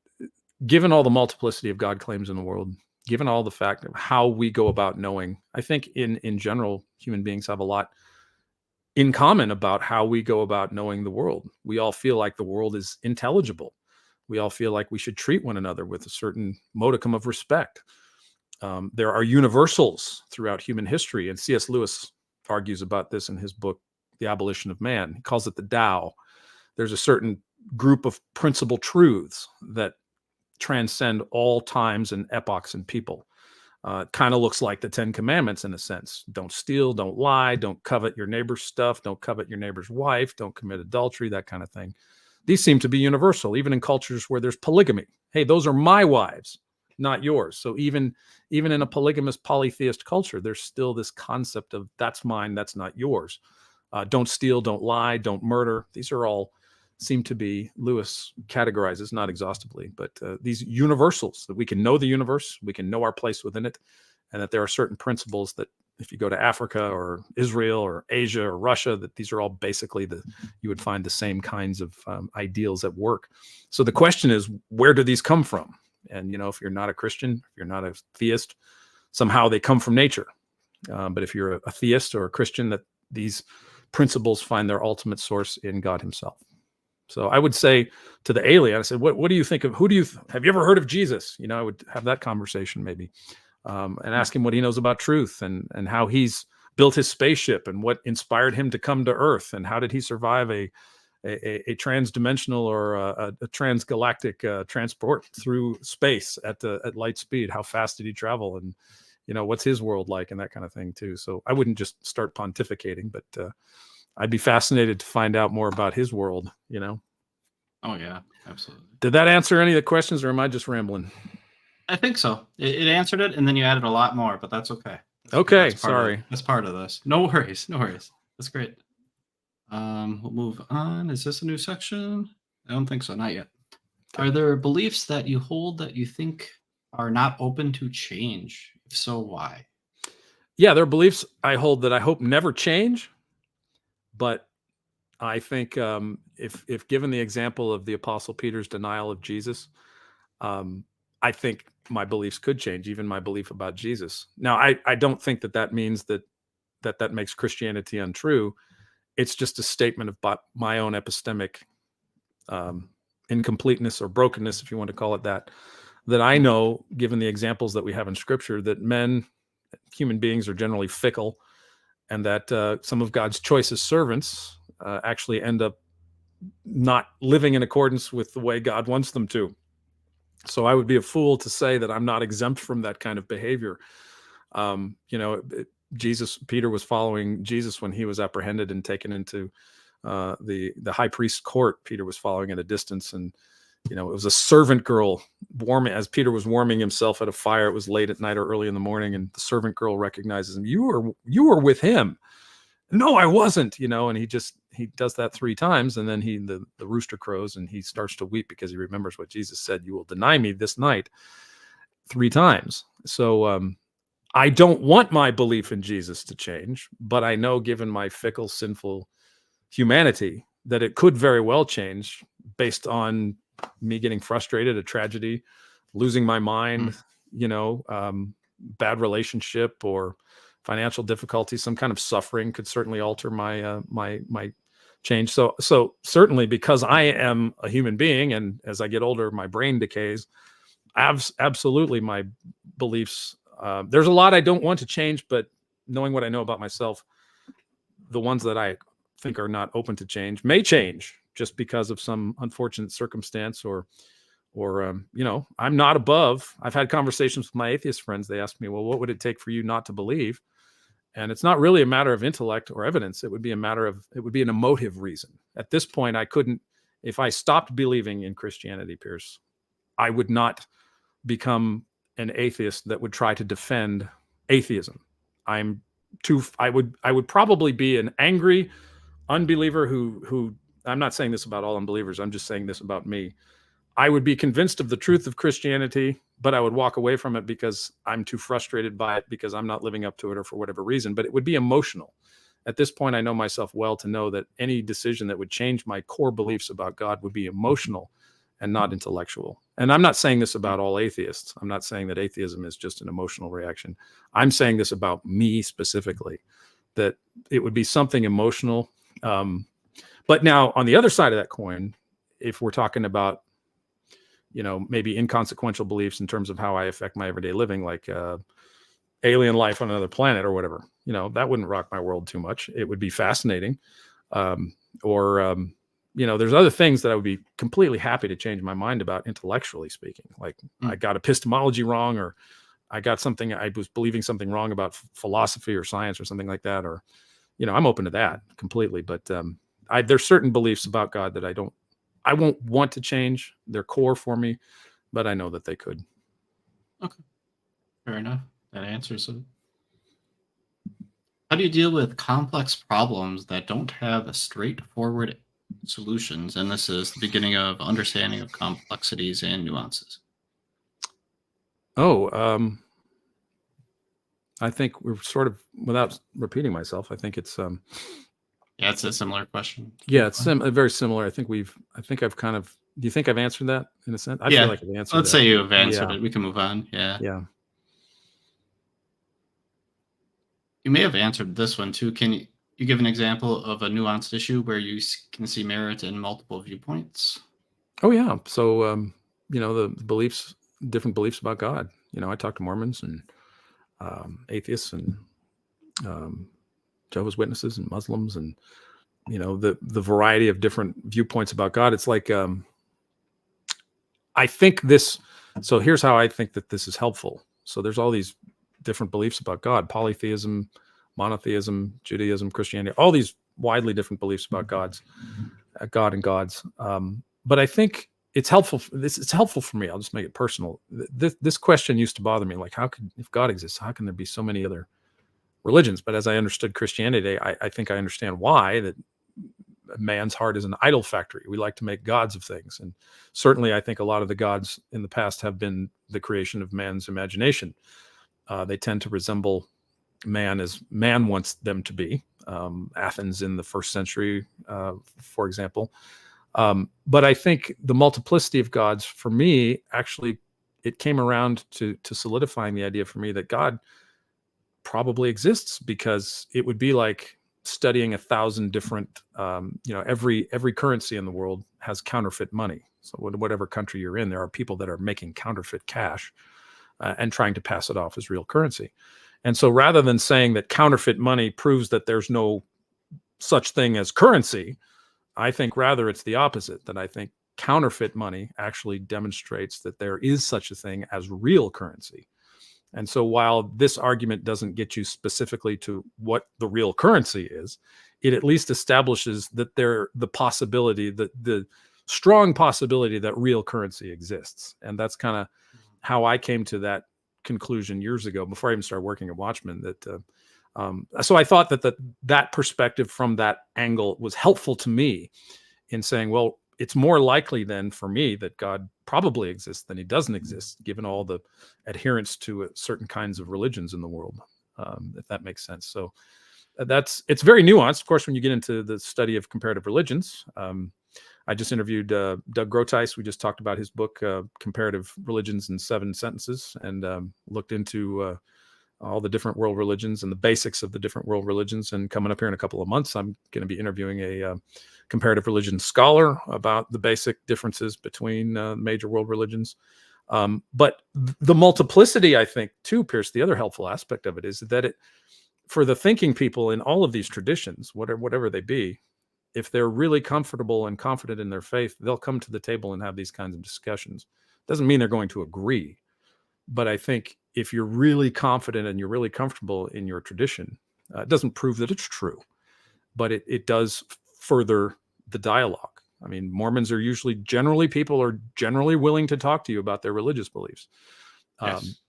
Speaker 4: given all the multiplicity of God claims in the world, given all the fact of how we go about knowing, I think in general, human beings have a lot in common about how we go about knowing the world. We all feel like the world is intelligible. We all feel like we should treat one another with a certain modicum of respect. There are universals throughout human history, and C.S. Lewis argues about this in his book, The Abolition of Man. He calls it the Tao. There's a certain group of principal truths that transcend all times and epochs and people. It kind of looks like the 10 Commandments in a sense. Don't steal, don't lie, don't covet your neighbor's stuff, don't covet your neighbor's wife, don't commit adultery, that kind of thing. These seem to be universal, even in cultures where there's polygamy. Hey, those are my wives, not yours. So even in a polygamous polytheist culture, there's still this concept of that's mine, that's not yours. Don't steal, don't lie, don't murder. These are all seem to be, Lewis categorizes, not exhaustively, but these universals that we can know the universe, we can know our place within it, and that there are certain principles that if you go to Africa or Israel or Asia or Russia, that these are all basically you would find the same kinds of ideals at work. So the question is, where do these come from? And, if you're not a Christian, if you're not a theist, somehow they come from nature. But if you're a theist or a Christian, that these principles find their ultimate source in God himself. So I would say to the alien, I said, what do you think of, have you ever heard of Jesus? I would have that conversation maybe, and ask him what he knows about truth and how he's built his spaceship and what inspired him to come to Earth and how did he survive a transdimensional or a transgalactic transport through space at light speed. How fast did he travel? And, what's his world like and that kind of thing too. So I wouldn't just start pontificating, but I'd be fascinated to find out more about his world,
Speaker 5: Oh, yeah, absolutely.
Speaker 4: Did that answer any of the questions or am I just rambling?
Speaker 5: I think so. It answered it, and then you added a lot more, but that's okay.
Speaker 4: Okay,
Speaker 5: that's
Speaker 4: sorry.
Speaker 5: That's part of this. No worries. That's great. We'll move on. Is this a new section? I don't think so. Not yet. Are there beliefs that you hold that you think are not open to change? If so, why?
Speaker 4: Yeah, there are beliefs I hold that I hope never change. But I think if given the example of the Apostle Peter's denial of Jesus, I think my beliefs could change, even my belief about Jesus. Now, I don't think that means that makes Christianity untrue. It's just a statement about my own epistemic incompleteness or brokenness, if you want to call it that I know, given the examples that we have in Scripture, that human beings are generally fickle, and that some of God's choicest servants actually end up not living in accordance with the way God wants them to. So I would be a fool to say that I'm not exempt from that kind of behavior. Peter was following Jesus when he was apprehended and taken into the high priest's court. Peter was following at a distance, and it was a servant girl warming as Peter was warming himself at a fire. It was late at night or early in the morning, and the servant girl recognizes him. You were with him. No, I wasn't. And he does that 3 times, and then the rooster crows, and he starts to weep because he remembers what Jesus said: "You will deny me this night 3 times." So I don't want my belief in Jesus to change, but I know, given my fickle, sinful humanity, that it could very well change based on me getting frustrated, a tragedy, losing my mind, bad relationship or financial difficulty, some kind of suffering could certainly alter my my change. So certainly, because I am a human being, and as I get older, my brain decays, absolutely my beliefs, there's a lot I don't want to change, but knowing what I know about myself, the ones that I think are not open to change may change just because of some unfortunate circumstance or I'm not above. I've had conversations with my atheist friends. They ask me, well, what would it take for you not to believe? And it's not really a matter of intellect or evidence. It would be an emotive reason. At this point, I couldn't, if I stopped believing in Christianity, Pierce, I would not become an atheist that would try to defend atheism. I would probably be an angry unbeliever who I'm not saying this about all unbelievers. I'm just saying this about me. I would be convinced of the truth of Christianity, but I would walk away from it because I'm too frustrated by it, because I'm not living up to it or for whatever reason. But it would be emotional. At this point, I know myself well to know that any decision that would change my core beliefs about God would be emotional and not intellectual. And I'm not saying this about all atheists. I'm not saying that atheism is just an emotional reaction. I'm saying this about me specifically, that it would be something emotional. But now on the other side of that coin, if we're talking about, maybe inconsequential beliefs in terms of how I affect my everyday living, like alien life on another planet or whatever, that wouldn't rock my world too much. It would be fascinating. There's other things that I would be completely happy to change my mind about intellectually speaking. Like I got epistemology wrong, or I was believing something wrong about philosophy or science or something like that. Or, I'm open to that completely. But there's certain beliefs about God that I won't want to change. They're core for me, but I know that they could.
Speaker 5: Okay. Fair enough. That answers it. How do you deal with complex problems that don't have a straightforward solutions? And this is the beginning of understanding of complexities and nuances.
Speaker 4: I think we're sort of, without repeating myself, I think it's
Speaker 5: yeah, it's a similar question.
Speaker 4: Yeah, it's very similar. I think I've kind of, do you think I've answered that in a sense? I feel like I've answered
Speaker 5: Let's
Speaker 4: that.
Speaker 5: say you've answered it. We can move on. Yeah.
Speaker 4: Yeah.
Speaker 5: You may have answered this one too. Can you give an example of a nuanced issue where you can see merit in multiple viewpoints?
Speaker 4: Oh yeah. So, the beliefs, different beliefs about God. I talk to Mormons and atheists and Jehovah's Witnesses and Muslims, and the variety of different viewpoints about God. It's like I think this. So here's how I think that this is helpful. So there's all these different beliefs about God: polytheism, monotheism, Judaism, Christianity. All these widely different beliefs about God and gods. But I think it's helpful. It's helpful for me. I'll just make it personal. This question used to bother me. Like, if God exists, how can there be so many other religions? But as I understood Christianity, I think I understand why, that man's heart is an idol factory. We like to make gods of things. And certainly I think a lot of the gods in the past have been the creation of man's imagination. They tend to resemble man as man wants them to be. Athens in the first century, for example. But I think the multiplicity of gods, for me, actually, it came around to solidifying the idea for me that God probably exists, because it would be like studying 1,000 different, every currency in the world has counterfeit money. So whatever country you're in, there are people that are making counterfeit cash and trying to pass it off as real currency. And so rather than saying that counterfeit money proves that there's no such thing as currency, I think rather it's the opposite, that I think counterfeit money actually demonstrates that there is such a thing as real currency. And so while this argument doesn't get you specifically to what the real currency is, it at least establishes that the possibility, the strong possibility that real currency exists. And that's kind of how I came to that conclusion years ago, before I even started working at Watchmen. So I thought that perspective from that angle was helpful to me in saying, well, it's more likely then for me that God probably exists than he doesn't exist, given all the adherence to certain kinds of religions in the world, if that makes sense. So it's very nuanced. Of course, when you get into the study of comparative religions, I just interviewed Doug Grotice. We just talked about his book, Comparative Religions in 7 Sentences, and looked into all the different world religions and the basics of the different world religions. And coming up here in a couple of months, I'm going to be interviewing a comparative religion scholar about the basic differences between major world religions. But the multiplicity, I think, too, Pierce, the other helpful aspect of it is that for the thinking people in all of these traditions, whatever they be, if they're really comfortable and confident in their faith, they'll come to the table and have these kinds of discussions. Doesn't mean they're going to agree, but I think if you're really confident and you're really comfortable in your tradition, it doesn't prove that it's true, but it does further the dialogue. I mean, Mormons are people are generally willing to talk to you about their religious beliefs.
Speaker 5: Yes.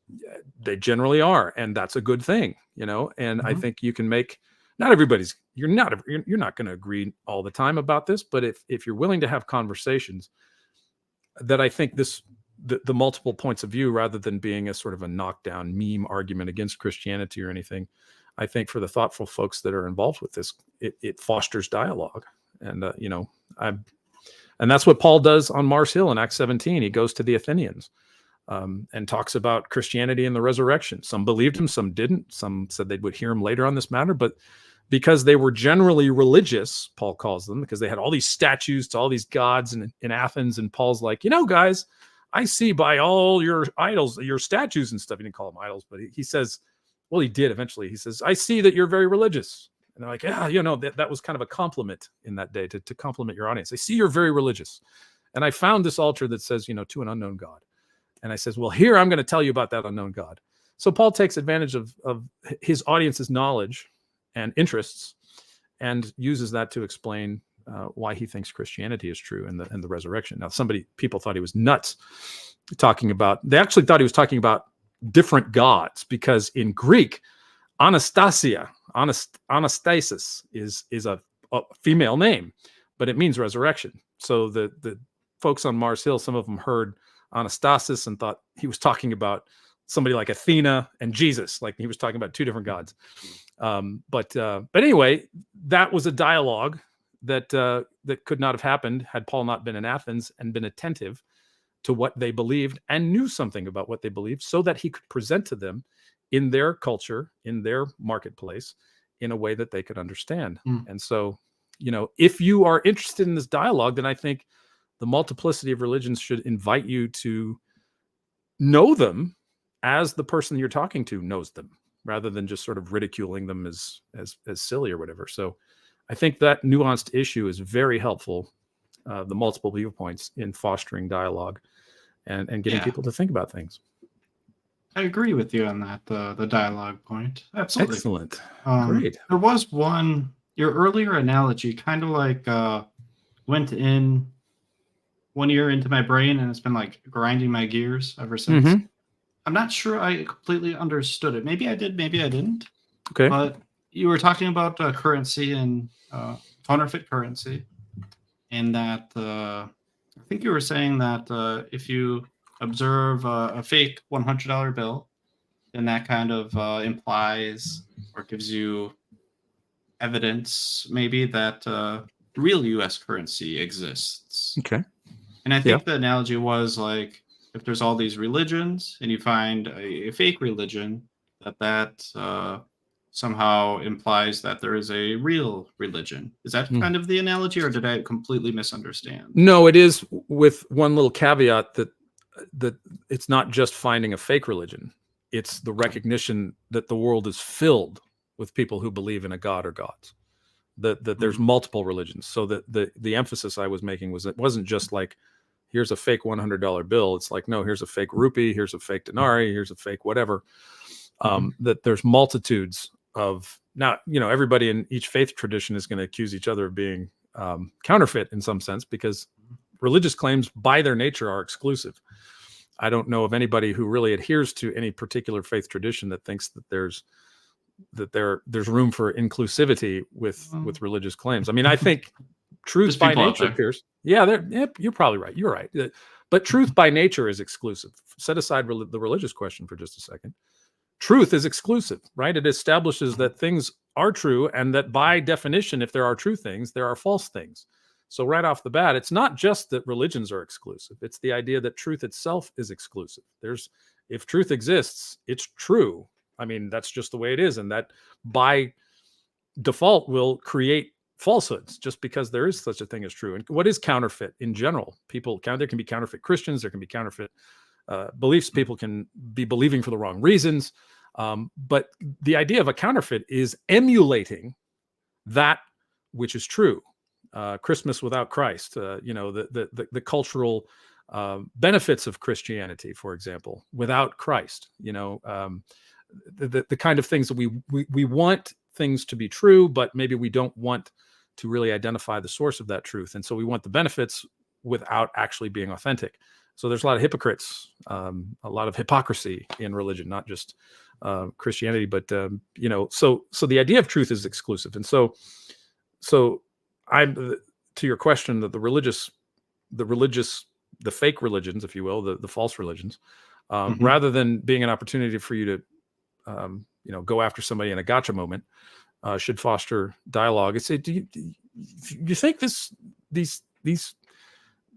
Speaker 4: They generally are, and that's a good thing, and I think you can make, you're not going to agree all the time about this, but if you're willing to have conversations, that I think the multiple points of view, rather than being a sort of a knockdown meme argument against Christianity or anything, I think for the thoughtful folks that are involved with this, it fosters dialogue. And, and that's what Paul does on Mars Hill in Acts 17. He goes to the Athenians and talks about Christianity and the resurrection. Some believed him, some didn't. Some said they would hear him later on this matter, but because they were generally religious, Paul calls them, because they had all these statues to all these gods in Athens. And Paul's like, guys, I see by all your idols, your statues and stuff. He didn't call them idols, but he says, well, he did eventually. He says, I see that you're very religious. And they're like, yeah, that was kind of a compliment in that day to compliment your audience. I see you're very religious. And I found this altar that says, to an unknown God. And I says, well, here, I'm going to tell you about that unknown God. So Paul takes advantage of his audience's knowledge and interests and uses that to explain why he thinks Christianity is true and the resurrection. Now, people thought he was nuts they actually thought he was talking about different gods, because in Greek, Anastasis is a female name, but it means resurrection. So the folks on Mars Hill, some of them heard Anastasis and thought he was talking about somebody like Athena and Jesus, like he was talking about two different gods. But anyway, that was a dialogue that could not have happened had Paul not been in Athens and been attentive to what they believed and knew something about what they believed, so that he could present to them in their culture, in their marketplace, in a way that they could understand. And so, if you are interested in this dialogue, then I think the multiplicity of religions should invite you to know them as the person you're talking to knows them, rather than just sort of ridiculing them as silly or whatever. So I think that nuanced issue is very helpful, the multiple viewpoints in fostering dialogue and getting people to think about things.
Speaker 5: I agree with you on that, the dialogue point. Absolutely.
Speaker 4: Excellent.
Speaker 5: Great. There was your earlier analogy kind of like went in 1 year into my brain, and it's been like grinding my gears ever since. Mm-hmm. I'm not sure I completely understood it. Maybe I did, maybe I didn't.
Speaker 4: Okay.
Speaker 5: But you were talking about currency and counterfeit currency, and that I think you were saying that if you observe a fake $100 bill, then that kind of implies or gives you evidence maybe that real U.S. currency exists.
Speaker 4: Okay.
Speaker 5: And I think the analogy was like, if there's all these religions and you find a fake religion, that somehow implies that there is a real religion. Is that kind of the analogy, or did I completely misunderstand?
Speaker 4: No, it is, with one little caveat that it's not just finding a fake religion. It's the recognition that the world is filled with people who believe in a god or gods, that there's multiple religions. So the emphasis I was making was, it wasn't just like, here's a fake $100 bill. It's like, no, here's a fake rupee, here's a fake denarii, here's a fake whatever. That there's multitudes of, now, everybody in each faith tradition is going to accuse each other of being counterfeit in some sense, because religious claims by their nature are exclusive. I don't know of anybody who really adheres to any particular faith tradition that thinks that there's room for inclusivity with religious claims. I mean, I think truth by nature appears. You're probably right. You're right. But truth by nature is exclusive. Set aside the religious question for just a second. Truth is exclusive, right? It establishes that things are true, and that by definition, if there are true things, there are false things. So right off the bat, it's not just that religions are exclusive. It's the idea that truth itself is exclusive. If truth exists, it's true. I mean, that's just the way it is. And that by default will create falsehoods, just because there is such a thing as true. And what is counterfeit in general? There can be counterfeit Christians. There can be counterfeit beliefs. People can be believing for the wrong reasons. But the idea of a counterfeit is emulating that which is true. Christmas without Christ, the cultural benefits of Christianity, for example, without Christ, the kind of things that we want things to be true, but maybe we don't want to really identify the source of that truth. And so we want the benefits without actually being authentic. So there's a lot of hypocrites, a lot of hypocrisy in religion, not just Christianity, but so the idea of truth is exclusive. And so I'm to your question that the fake religions, if you will, the false religions, rather than being an opportunity for you to go after somebody in a gotcha moment, should foster dialogue. I say, do you think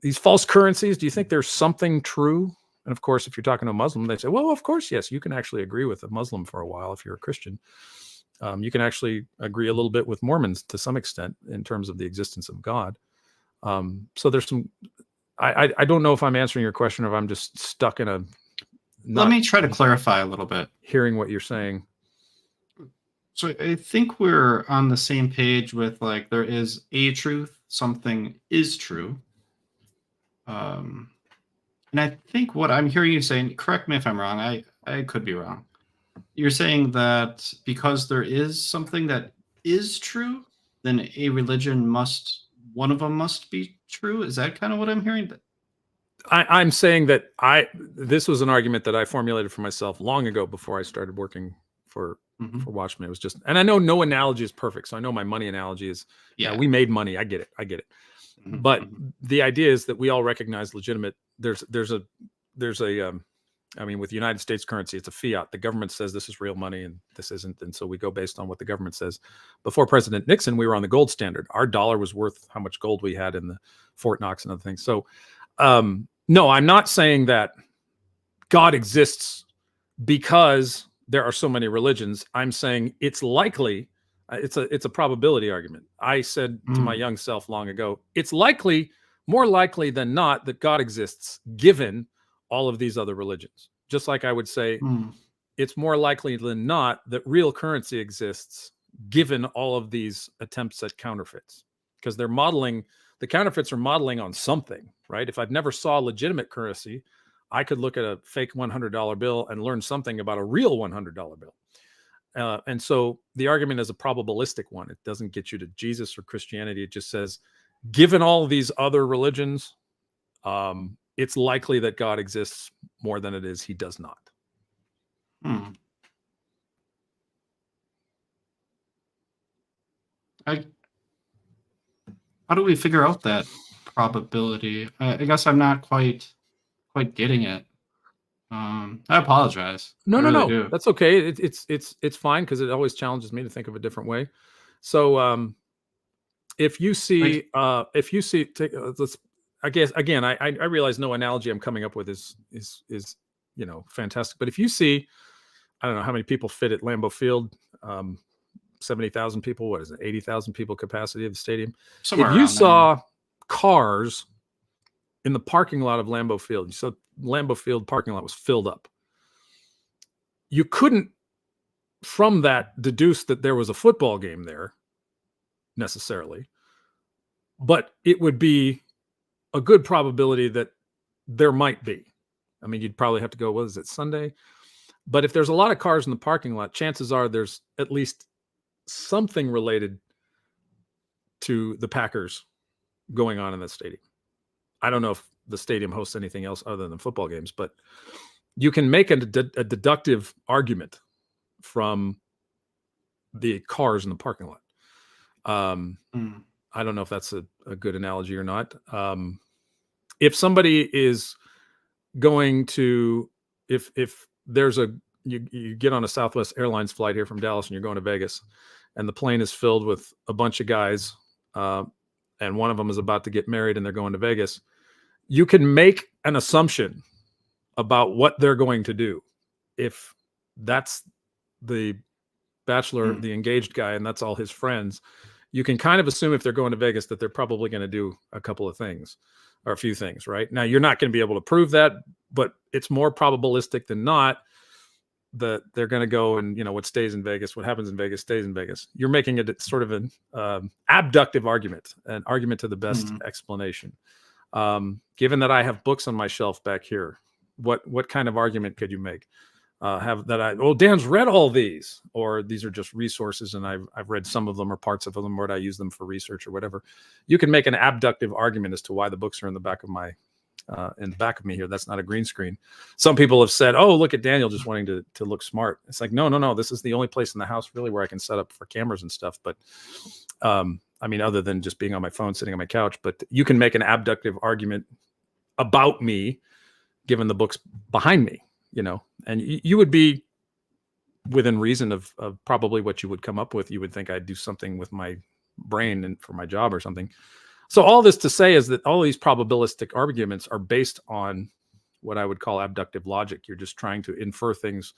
Speaker 4: these false currencies, do you think there's something true? And of course, if you're talking to a Muslim, they say, well, of course, yes, you can actually agree with a Muslim for a while if you're a Christian. You can actually agree a little bit with Mormons to some extent in terms of the existence of God. So there's some, I don't know if I'm answering your question or if I'm just stuck in a...
Speaker 5: Let me try to clarify a little bit.
Speaker 4: Hearing what you're saying.
Speaker 5: So I think we're on the same page with, like, there is a truth, something is true. And I think what I'm hearing you saying, correct me if I'm wrong, I could be wrong. You're saying that because there is something that is true, then a religion one of them must be true? Is that kind of what I'm hearing?
Speaker 4: I'm saying that this was an argument that I formulated for myself long ago before I started working for Watchmen. It was just, and I know no analogy is perfect. So I know my money analogy is, we made money. I get it. But the idea is that we all recognize legitimate. There's a with the United States currency, it's a fiat. The government says this is real money and this isn't. And so we go based on what the government says. Before President Nixon, we were on the gold standard. Our dollar was worth how much gold we had in the Fort Knox and other things. So no, I'm not saying that God exists because there are so many religions. I'm saying it's likely, it's a probability argument. I said to my young self long ago, it's more likely than not that God exists given all of these other religions. Just like I would say, it's more likely than not that real currency exists given all of these attempts at counterfeits, because the counterfeits are modeling on something, right? If I've never saw legitimate currency, I could look at a fake $100 bill and learn something about a real $100 bill. And so the argument is a probabilistic one. It doesn't get you to Jesus or Christianity. It just says, given all of these other religions, it's likely that God exists more than it is he does not.
Speaker 5: How do we figure out that probability? I guess I'm not quite getting it. I apologize.
Speaker 4: No. That's okay. It's fine because it always challenges me to think of a different way. So if you see, let's. I guess again, I realize no analogy I'm coming up with is fantastic. But if you see, I don't know how many people fit at Lambeau Field, 70,000 people. What is it? 80,000 people capacity of the stadium. If you saw cars in the parking lot of Lambeau Field, you saw Lambeau Field parking lot was filled up. You couldn't, from that, deduce that there was a football game there necessarily, but it would be a good probability that there might be. I mean, you'd probably have to go, what is it, Sunday? But if there's a lot of cars in the parking lot, chances are there's at least something related to the Packers going on in that stadium. I don't know if the stadium hosts anything else other than football games, but you can make a deductive argument from the cars in the parking lot. I don't know if that's a good analogy or not. If somebody is going to, if there's you get on a Southwest Airlines flight here from Dallas and you're going to Vegas, and the plane is filled with a bunch of guys, and one of them is about to get married and they're going to Vegas, you can make an assumption about what they're going to do. If that's the bachelor, the engaged guy, and that's all his friends, you can kind of assume if they're going to Vegas that they're probably going to do a couple of things or a few things, right? Now, you're not going to be able to prove that, but it's more probabilistic than not they're going to go and, what stays in Vegas, what happens in Vegas stays in Vegas. You're making it sort of an abductive argument, an argument to the best explanation. Given that I have books on my shelf back here, what kind of argument could you make? Dan's read all these, or these are just resources and I've read some of them or parts of them, or I use them for research or whatever. You can make an abductive argument as to why the books are in the back of me here. That's not a green screen. Some people have said, oh, look at Daniel just wanting to look smart. It's like, no. This is the only place in the house really where I can set up for cameras and stuff. But other than just being on my phone, sitting on my couch, but you can make an abductive argument about me, given the books behind me, and you would be within reason of probably what you would come up with. You would think I'd do something with my brain and for my job or something. So all this to say is that all these probabilistic arguments are based on what I would call abductive logic. You're just trying to infer things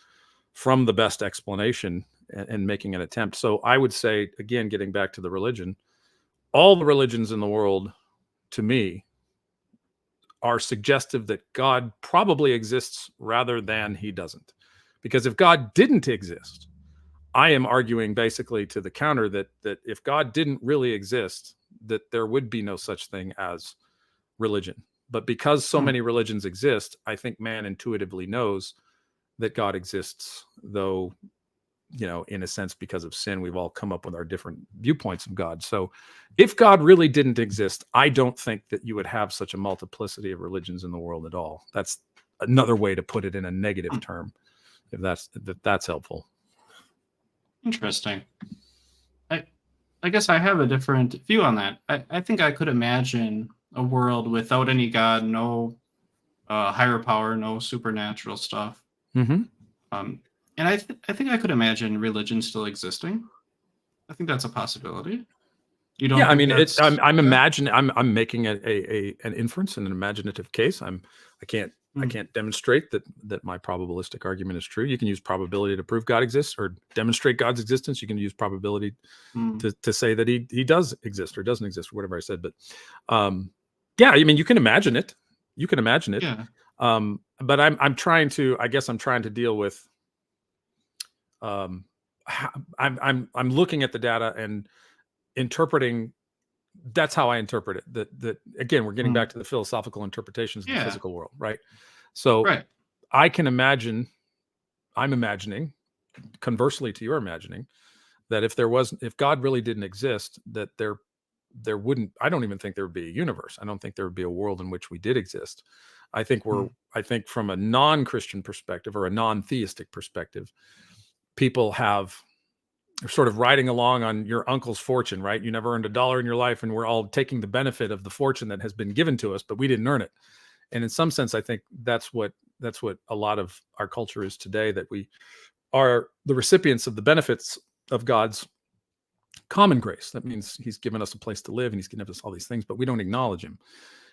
Speaker 4: from the best explanation and making an attempt. So I would say, again, getting back to the religion, all the religions in the world, to me, are suggestive that God probably exists rather than he doesn't. Because if God didn't exist, I am arguing basically to the counter that if God didn't really exist, that there would be no such thing as religion. But because so many religions exist, I think man intuitively knows that God exists, though, in a sense, because of sin, we've all come up with our different viewpoints of God. So if God really didn't exist, I don't think that you would have such a multiplicity of religions in the world at all. That's another way to put it in a negative term, if that's helpful.
Speaker 5: Interesting. I guess I have a different view on that. I think I could imagine a world without any God, no higher power, no supernatural stuff.
Speaker 4: Mm-hmm.
Speaker 5: And I think I could imagine religion still existing. I think that's a possibility. You don't? Yeah,
Speaker 4: I'm imagining. I'm making an inference, an imaginative case. I can't demonstrate that my probabilistic argument is true. You can use probability to prove God exists or demonstrate God's existence. You can use probability to say that he does exist or doesn't exist, or whatever I said. But you can imagine it. You can imagine it.
Speaker 5: Yeah.
Speaker 4: But I'm trying to deal with. I'm looking at the data and interpreting. That's how I interpret it. That again, we're getting back to the philosophical interpretations of the physical world, right? So I can imagine, I'm imagining, conversely to your imagining, that if God really didn't exist, that there wouldn't, I don't even think there would be a universe. I don't think there would be a world in which we did exist. I think I think from a non-Christian perspective or a non-theistic perspective, people have sort of riding along on your uncle's fortune, right? You never earned $1 in your life, and we're all taking the benefit of the fortune that has been given to us, but we didn't earn it. And in some sense, I think that's what a lot of our culture is today, that we are the recipients of the benefits of God's common grace. That means he's given us a place to live and he's given us all these things, but we don't acknowledge him.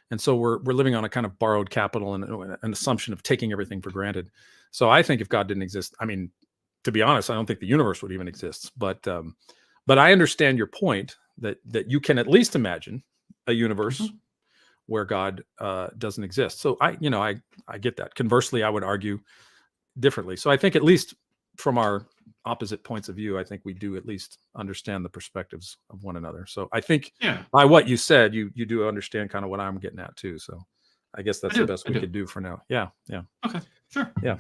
Speaker 4: And so we're living on a kind of borrowed capital and an assumption of taking everything for granted. So I think if God didn't exist, to be honest, I don't think the universe would even exist. But I understand your point that you can at least imagine a universe where God doesn't exist. So I get that. Conversely, I would argue differently. So I think at least from our opposite points of view, I think we do at least understand the perspectives of one another. So I think by what you said, you do understand kind of what I'm getting at too. So I guess that's the best we could do for now. Yeah.
Speaker 5: Okay, sure.
Speaker 4: Yeah.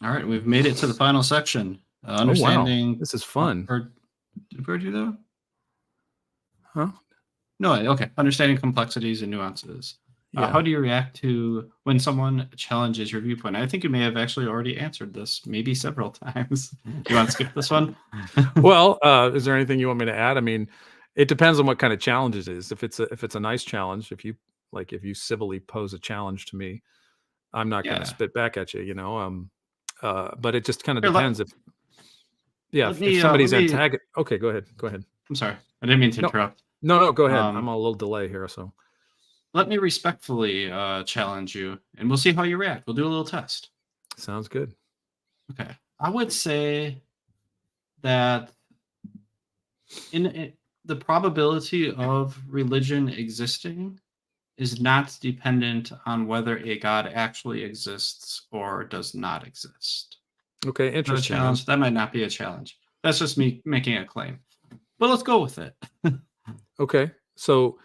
Speaker 5: All right, we've made it to the final section. Understanding.
Speaker 4: Oh, wow. This is fun.
Speaker 5: Did we do that?
Speaker 4: Huh?
Speaker 5: No, okay. Understanding complexities and nuances.
Speaker 4: Yeah.
Speaker 5: How do you react to when someone challenges your viewpoint? I think you may have actually already answered this, maybe several times. Do you want to skip this one?
Speaker 4: Well, is there anything you want me to add? It depends on what kind of challenge it is. If it's a nice challenge, if you civilly pose a challenge to me, I'm not going to spit back at you. But it just kind of depends. If somebody's antagonist. Okay, go ahead.
Speaker 5: I'm sorry, I didn't mean to interrupt.
Speaker 4: No, go ahead. I'm on a little delay here, so
Speaker 5: let me respectfully challenge you, and we'll see how you react. We'll do a little test.
Speaker 4: Sounds good.
Speaker 5: Okay, I would say that in the probability of religion existing is not dependent on whether a God actually exists or does not exist.
Speaker 4: Okay,
Speaker 5: Is that a
Speaker 4: interesting.
Speaker 5: challenge? That might not be a challenge. That's just me making a claim. But let's go with it.
Speaker 4: Okay, so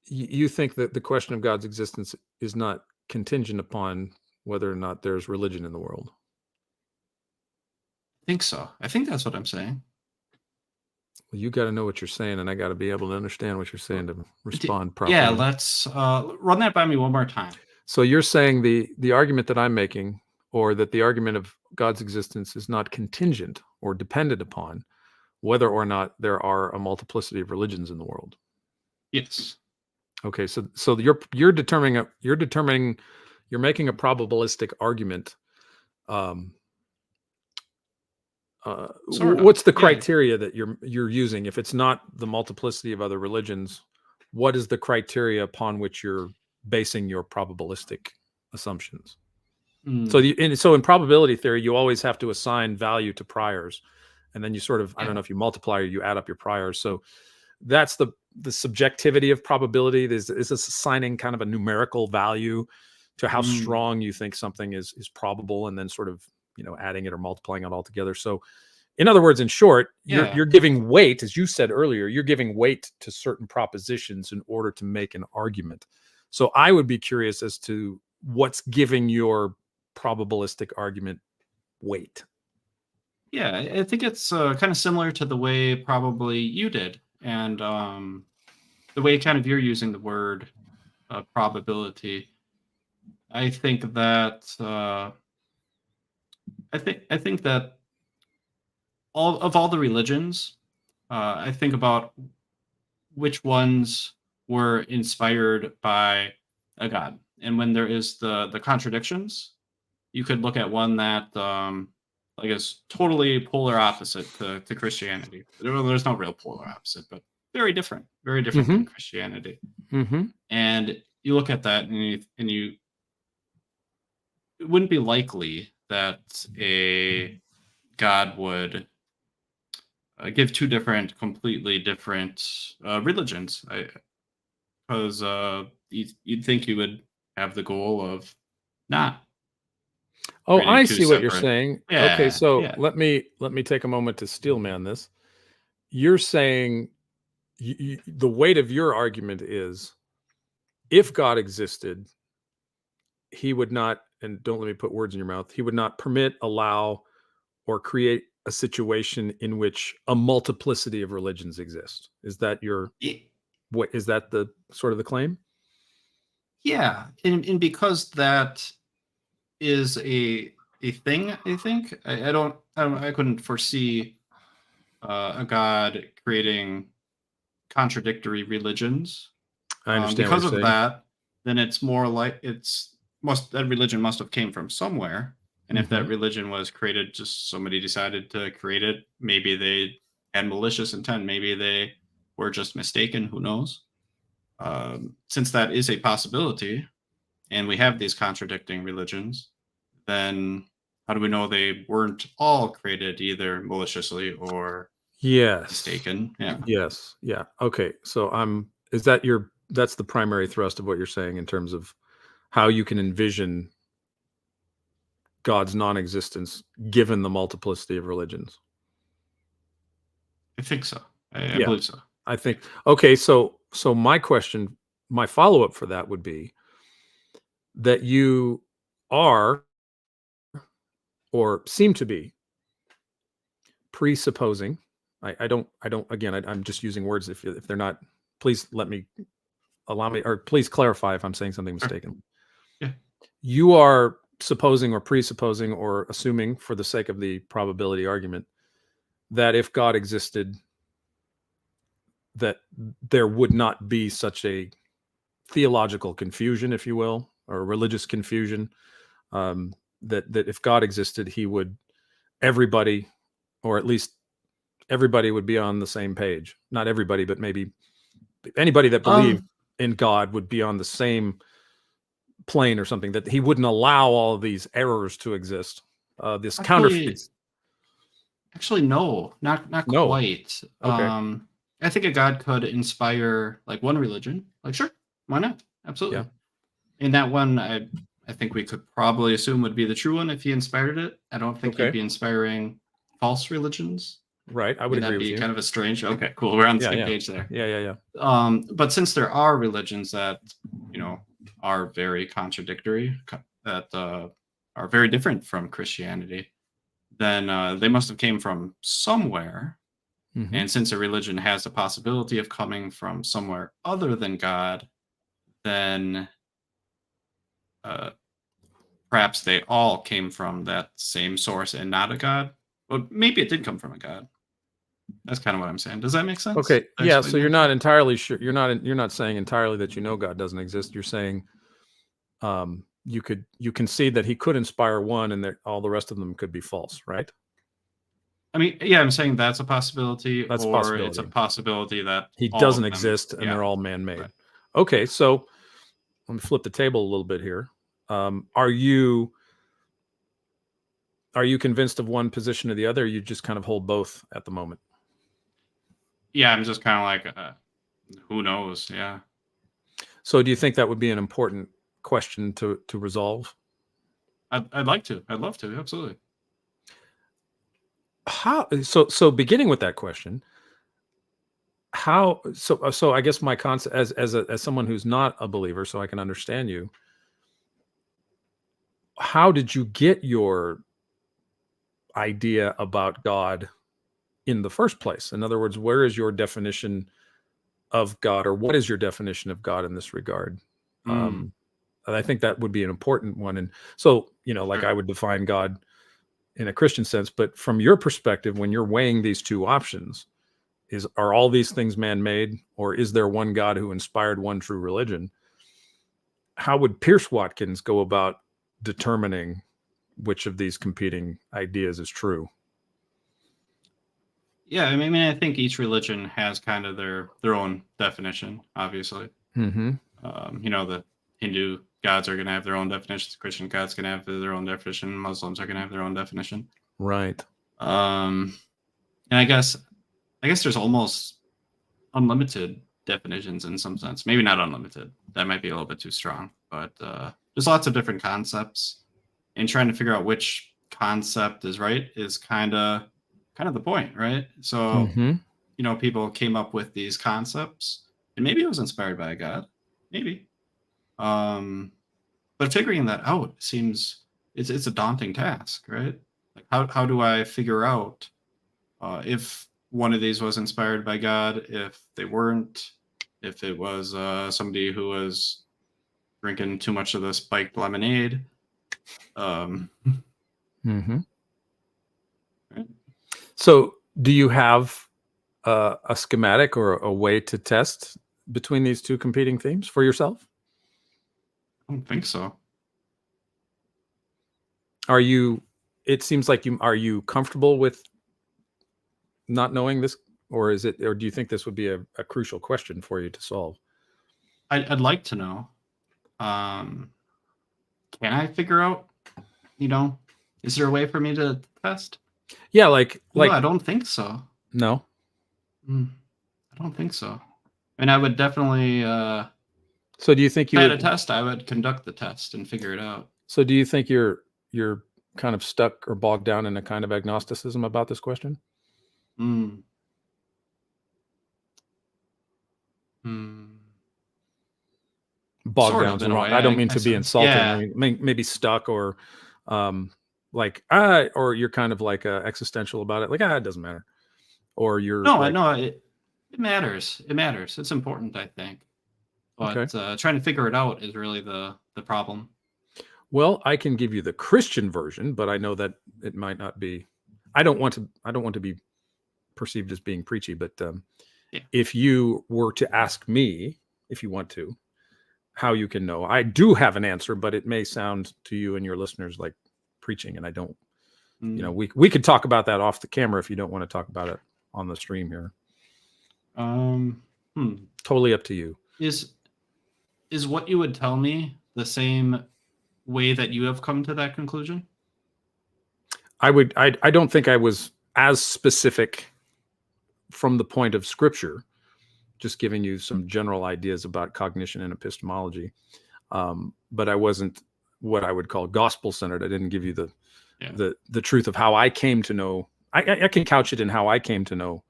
Speaker 4: you think that the question of God's existence is not contingent upon whether or not there's religion in the world?
Speaker 5: I think so. I think that's what I'm saying.
Speaker 4: Well, you got to know what you're saying, and I got to be able to understand what you're saying to respond properly.
Speaker 5: Yeah, let's run that by me one more time.
Speaker 4: So you're saying the argument that I'm making, or that the argument of God's existence is not contingent or dependent upon whether or not there are a multiplicity of religions in the world.
Speaker 5: Yes.
Speaker 4: Okay, so you're making a probabilistic argument.
Speaker 5: Sort of,
Speaker 4: What's the
Speaker 5: yeah.
Speaker 4: criteria that you're using? If it's not the multiplicity of other religions, what is the criteria upon which you're basing your probabilistic assumptions? So in probability theory, you always have to assign value to priors, and then you sort of, I don't know if you multiply or you add up your priors. So that's the subjectivity of probability. Is this assigning kind of a numerical value to how strong you think something is probable, and then sort of, adding it or multiplying it all together. So in other words, in short, you're giving weight, as you said earlier, you're giving weight to certain propositions in order to make an argument. So I would be curious as to what's giving your probabilistic argument weight.
Speaker 5: Yeah, I think it's kind of similar to the way probably you did, and the way kind of you're using the word probability. I think that I think that all the religions, I think about which ones were inspired by a god, and when there is the contradictions, you could look at one that is totally polar opposite to Christianity. There's no real polar opposite, but very different than Christianity. And you look at that, and you it wouldn't be likely that a god would give two completely different religions, because you'd think he would have the goal of not.
Speaker 4: Oh, I see what you're saying.
Speaker 5: Yeah,
Speaker 4: okay, so
Speaker 5: yeah.
Speaker 4: let me take a moment to steelman this. You're saying the weight of your argument is, if God existed, he would not, and don't let me put words in your mouth, he would not permit, allow, or create a situation in which a multiplicity of religions exist. Is that is that the sort of the claim?
Speaker 5: Yeah, and because that is a thing, I think I couldn't foresee a god creating contradictory religions.
Speaker 4: I understand
Speaker 5: because
Speaker 4: what you're
Speaker 5: of
Speaker 4: saying.
Speaker 5: that, then it's more like that religion must have came from somewhere. And if that religion was created, just somebody decided to create it, maybe they had malicious intent, maybe they were just mistaken, who knows? Since that is a possibility, and we have these contradicting religions, then how do we know they weren't all created either maliciously or mistaken? Yeah.
Speaker 4: Yes. Yeah. Okay. So that's the primary thrust of what you're saying in terms of how you can envision God's non-existence given the multiplicity of religions.
Speaker 5: I think so. I believe so.
Speaker 4: I think, okay, so my question, my follow-up for that would be that you are, or seem to be, presupposing, I don't, again, I'm just using words. If they're not, please allow me, or please clarify if I'm saying something mistaken.
Speaker 5: Yeah.
Speaker 4: You are supposing or presupposing or assuming, for the sake of the probability argument, that if God existed, that there would not be such a theological confusion, if you will, or religious confusion, that if God existed, everybody, or at least everybody, would be on the same page. Not everybody, but maybe anybody that believed in God would be on the same plane or something, that he wouldn't allow all of these errors to exist. This counterfeit.
Speaker 5: Actually, no, not quite.
Speaker 4: Okay.
Speaker 5: I think a god could inspire like one religion. Like, sure, why not? Absolutely.
Speaker 4: Yeah.
Speaker 5: In that one, I I think we could probably assume would be the true one if he inspired it. I don't think
Speaker 4: Okay.
Speaker 5: he'd be inspiring false religions.
Speaker 4: Right. I would agree
Speaker 5: That'd
Speaker 4: with
Speaker 5: be
Speaker 4: you.
Speaker 5: kind of a strange. Okay, cool. We're on the
Speaker 4: Yeah,
Speaker 5: same
Speaker 4: yeah.
Speaker 5: page there.
Speaker 4: Yeah.
Speaker 5: But since there are religions that, are very contradictory, that are very different from Christianity, then they must have came from somewhere.
Speaker 4: Mhm.
Speaker 5: And since a religion has the possibility of coming from somewhere other than God, then perhaps they all came from that same source and not a God. Well, maybe it did come from a God. That's kind of what I'm saying. Does that make sense?
Speaker 4: Okay.
Speaker 5: Did I
Speaker 4: Yeah.
Speaker 5: explain
Speaker 4: So
Speaker 5: that?
Speaker 4: you're not entirely sure. You're not saying entirely that God doesn't exist. You're saying you can see that he could inspire one, and that all the rest of them could be false, right?
Speaker 5: I mean, yeah, I'm saying that's a possibility,
Speaker 4: That's a
Speaker 5: or
Speaker 4: possibility.
Speaker 5: it's a possibility that
Speaker 4: He
Speaker 5: all
Speaker 4: doesn't
Speaker 5: of them-
Speaker 4: exist, and
Speaker 5: yeah.
Speaker 4: they're all man-made.
Speaker 5: Right.
Speaker 4: Okay. So let me flip the table a little bit here. Are you convinced of one position or the other? Or you just kind of hold both at the moment?
Speaker 5: Yeah, I'm just kind of like, who knows? Yeah.
Speaker 4: So do you think that would be an important question to resolve?
Speaker 5: I'd like to. I'd love to. Absolutely.
Speaker 4: How so beginning with that question, so I guess my concept as someone who's not a believer, so I can understand you, how did you get your idea about God in the first place? In other words, where is your definition of God, or what is your definition of God in this regard? And I think that would be an important one. And so, like
Speaker 5: Sure.
Speaker 4: I would define God in a Christian sense, but from your perspective, when you're weighing these two options, are all these things man-made, or is there one God who inspired one true religion? How would Pierce Watkins go about determining which of these competing ideas is true?
Speaker 5: Yeah, I mean, I think each religion has kind of their own definition, obviously.
Speaker 4: Mm-hmm.
Speaker 5: The Hindu gods are going to have their own definition. The Christian gods going to have their own definition. Muslims are going to have their own definition.
Speaker 4: Right.
Speaker 5: And I guess there's almost unlimited definitions in some sense. Maybe not unlimited. That might be a little bit too strong. But there's lots of different concepts, and trying to figure out which concept is right is kind of the point, right? So people came up with these concepts, and maybe it was inspired by a god, maybe. But figuring that out seems it's a daunting task, right? Like how do I figure out if one of these was inspired by God, if they weren't, if it was somebody who was drinking too much of the spiked lemonade?
Speaker 4: Mm-hmm.
Speaker 5: Right?
Speaker 4: So do you have a schematic or a way to test between these two competing themes for yourself?
Speaker 5: I don't think so.
Speaker 4: It seems like are you comfortable with not knowing this, or do you think this would be a crucial question for you to solve?
Speaker 5: I'd like to know. Can I figure out, is there a way for me to test?
Speaker 4: Yeah, like
Speaker 5: No, I don't think so.
Speaker 4: No.
Speaker 5: I don't think so. And I would definitely
Speaker 4: so do you think
Speaker 5: if I had a test, I would conduct the test and figure it out.
Speaker 4: So do you think you're kind of stuck or bogged down in a kind of agnosticism about this question?
Speaker 5: Bogged
Speaker 4: down is wrong. I don't mean to be insulting.
Speaker 5: Yeah.
Speaker 4: I mean, maybe stuck, or or you're kind of like existential about it. Like, it doesn't matter. Or you're
Speaker 5: it matters. It matters. It's important, I think. But trying to figure it out is really the problem.
Speaker 4: Well, I can give you the Christian version, but I know that it might not be. I don't want to be perceived as being preachy, but if you were to ask me, if you want to, how you can know, I do have an answer, but it may sound to you and your listeners like preaching, and I don't. We could talk about that off the camera if you don't want to talk about it on the stream here. Totally up to you.
Speaker 5: Is what you would tell me the same way that you have come to that conclusion?
Speaker 4: I don't think I was as specific from the point of scripture, just giving you some general ideas about cognition and epistemology. But I wasn't what I would call gospel centered. I didn't give you the truth of how I came to know. I can couch it in how I came to know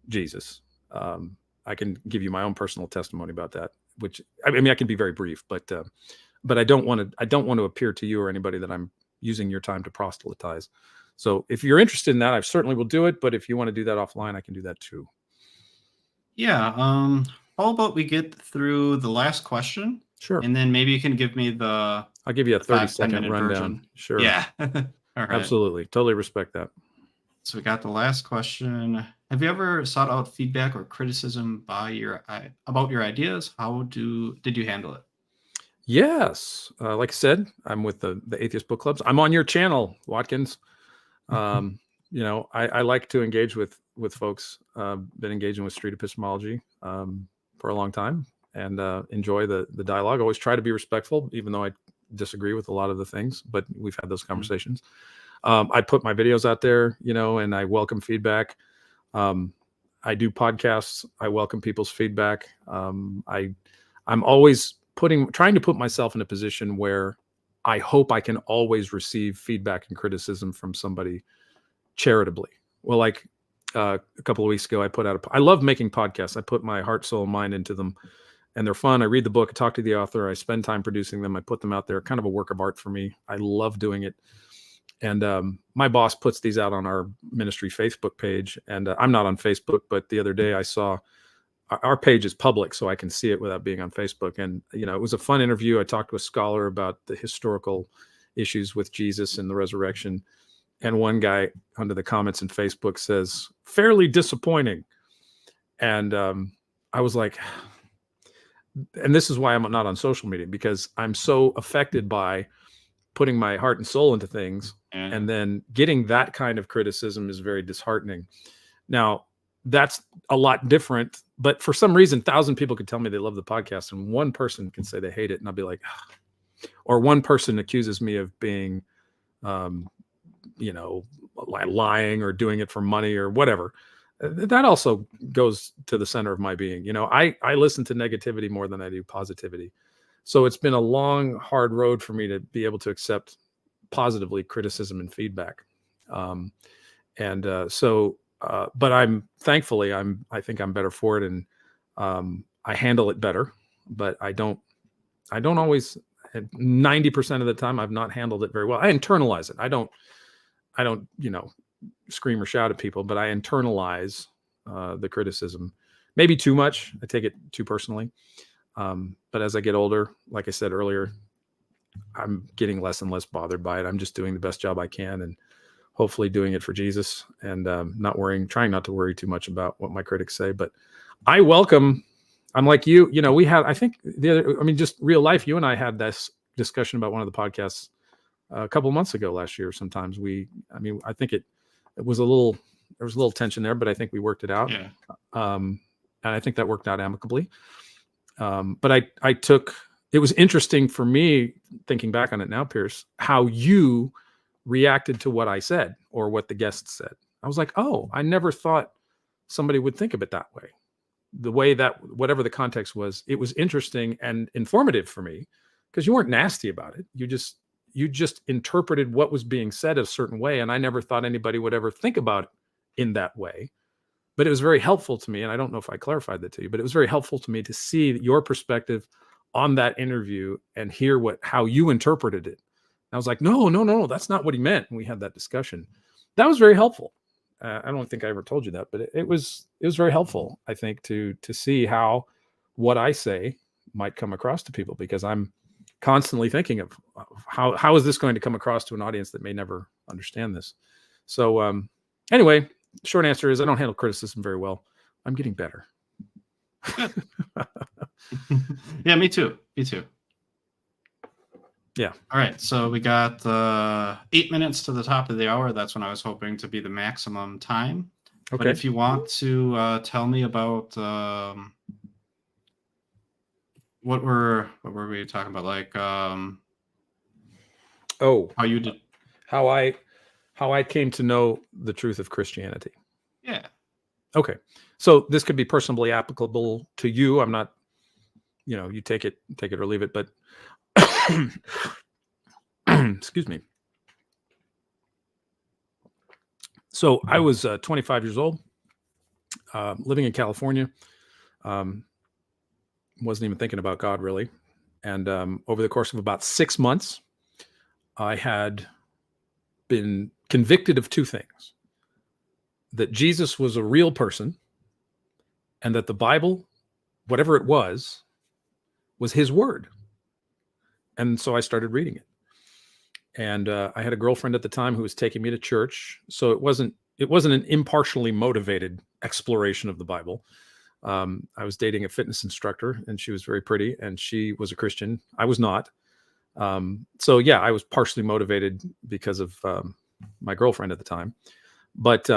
Speaker 4: Jesus. I can give you my own personal testimony about that, which I mean I can be very brief, but I don't want to appear to you or anybody that I'm using your time to proselytize. So if you're interested in that, I certainly will do it. But if you want to do that offline, I can do that too.
Speaker 5: Yeah. How about we get through the last question?
Speaker 4: Sure.
Speaker 5: And then maybe you can give me I'll
Speaker 4: give you a 30-second rundown.
Speaker 5: Version.
Speaker 4: Sure.
Speaker 5: Yeah. All right.
Speaker 4: Absolutely. Totally respect that.
Speaker 5: So we got the last question. Have you ever sought out feedback or criticism about your ideas? How did you handle it?
Speaker 4: Yes. Like I said, I'm with the Atheist Book Clubs. I'm on your channel, Watkins. I like to engage with folks. Been engaging with Street Epistemology for a long time, and enjoy the dialogue. Always try to be respectful, even though I disagree with a lot of the things. But we've had those conversations. I put my videos out there, and I welcome feedback. I do podcasts. I welcome people's feedback. I'm always trying to put myself in a position where I hope I can always receive feedback and criticism from somebody charitably. Well, like a couple of weeks ago, I love making podcasts. I put my heart, soul, and mind into them, and they're fun. I read the book, I talk to the author, I spend time producing them. I put them out there, kind of a work of art for me. I love doing it. And my boss puts these out on our ministry Facebook page. And I'm not on Facebook, but the other day I saw our page is public, so I can see it without being on Facebook. And, it was a fun interview. I talked to a scholar about the historical issues with Jesus and the resurrection. And one guy under the comments in Facebook says, fairly disappointing. And I was like, and this is why I'm not on social media, because I'm so affected by putting my heart and soul into things. And then getting that kind of criticism is very disheartening. Now, that's a lot different, but for some reason, 1,000 people could tell me they love the podcast, and one person can say they hate it, and I'll be like, or one person accuses me of being, lying or doing it for money or whatever. That also goes to the center of my being. I listen to negativity more than I do positivity. So it's been a long, hard road for me to be able to accept positively criticism and feedback. But I think I'm better for it. And I handle it better, but I don't always, 90% of the time, I've not handled it very well. I internalize it. I don't, scream or shout at people, but I internalize the criticism, maybe too much. I take it too personally. But as I get older, like I said earlier, I'm getting less and less bothered by it. I'm just doing the best job I can, and hopefully doing it for Jesus, and trying not to worry too much about what my critics say. But I welcome, I'm like you, we had, I think just real life, you and I had this discussion about one of the podcasts a couple of months ago last year. Sometimes I think it was there was a little tension there, but I think we worked it out.
Speaker 5: Yeah.
Speaker 4: And I think that worked out amicably. But it was interesting for me, thinking back on it now, Pierce, how you reacted to what I said or what the guest said. I was like, oh, I never thought somebody would think of it that way. The way that, whatever the context was, it was interesting and informative for me, because you weren't nasty about it. You just interpreted what was being said a certain way. And I never thought anybody would ever think about it in that way. But it was very helpful to me. And I don't know if I clarified that to you, but it was very helpful to me to see your perspective on that interview and hear how you interpreted it. And I was like, no, that's not what he meant. And we had that discussion. That was very helpful. I don't think I ever told you that, but it was very helpful, I think, to see how what I say might come across to people, because I'm constantly thinking of how is this going to come across to an audience that may never understand this. So anyway, short answer is I don't handle criticism very well. I'm getting better.
Speaker 5: Yeah, me too.
Speaker 4: Yeah.
Speaker 5: All right. So we got 8 minutes to the top of the hour. That's when I was hoping to be the maximum time. Okay. But if you want to tell me about what were we talking about? Like how you did,
Speaker 4: how I came to know the truth of Christianity.
Speaker 5: Yeah.
Speaker 4: Okay. So this could be personally applicable to you. I'm not, you take it or leave it, but Excuse me. So I was 25 years old, living in California. Wasn't even thinking about God really. And over the course of about 6 months, I had been convicted of two things: that Jesus was a real person, and that the Bible, whatever it was his word. And so I started reading it. And I had a girlfriend at the time who was taking me to church. So it wasn't an impartially motivated exploration of the Bible. I was dating a fitness instructor, and she was very pretty, and she was a Christian. I was not. So yeah, I was partially motivated because of my girlfriend at the time. But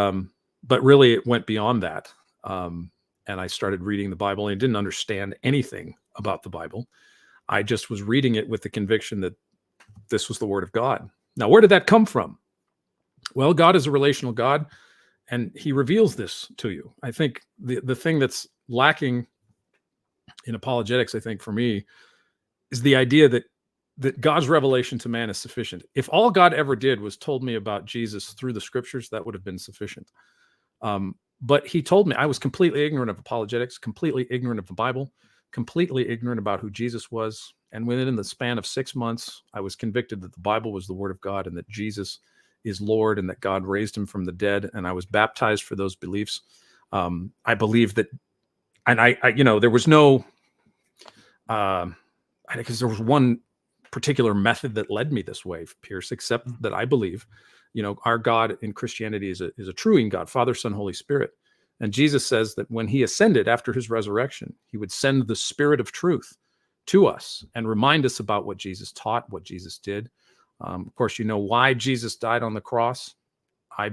Speaker 4: really it went beyond that. And I started reading the Bible, and I didn't understand anything about the Bible. I just was reading it with the conviction that this was the word of God. Now, where did that come from? Well, God is a relational God, and he reveals this to you. I think the thing that's lacking in apologetics, I think for me, is the idea that God's revelation to man is sufficient. If all God ever did was told me about Jesus through the scriptures, that would have been sufficient. But he told me, I was completely ignorant of apologetics, completely ignorant of the Bible, completely ignorant about who Jesus was. And within the span of 6 months, I was convicted that the Bible was the word of God, and that Jesus is Lord, and that God raised him from the dead. And I was baptized for those beliefs. I believe that, and I there was no, because there was one particular method that led me this way, Pierce, except that I believe, our God in Christianity is a truing God, Father, Son, Holy Spirit. And Jesus says that when he ascended after his resurrection, he would send the Spirit of truth to us and remind us about what Jesus taught, what Jesus did. Of course, why Jesus died on the cross. I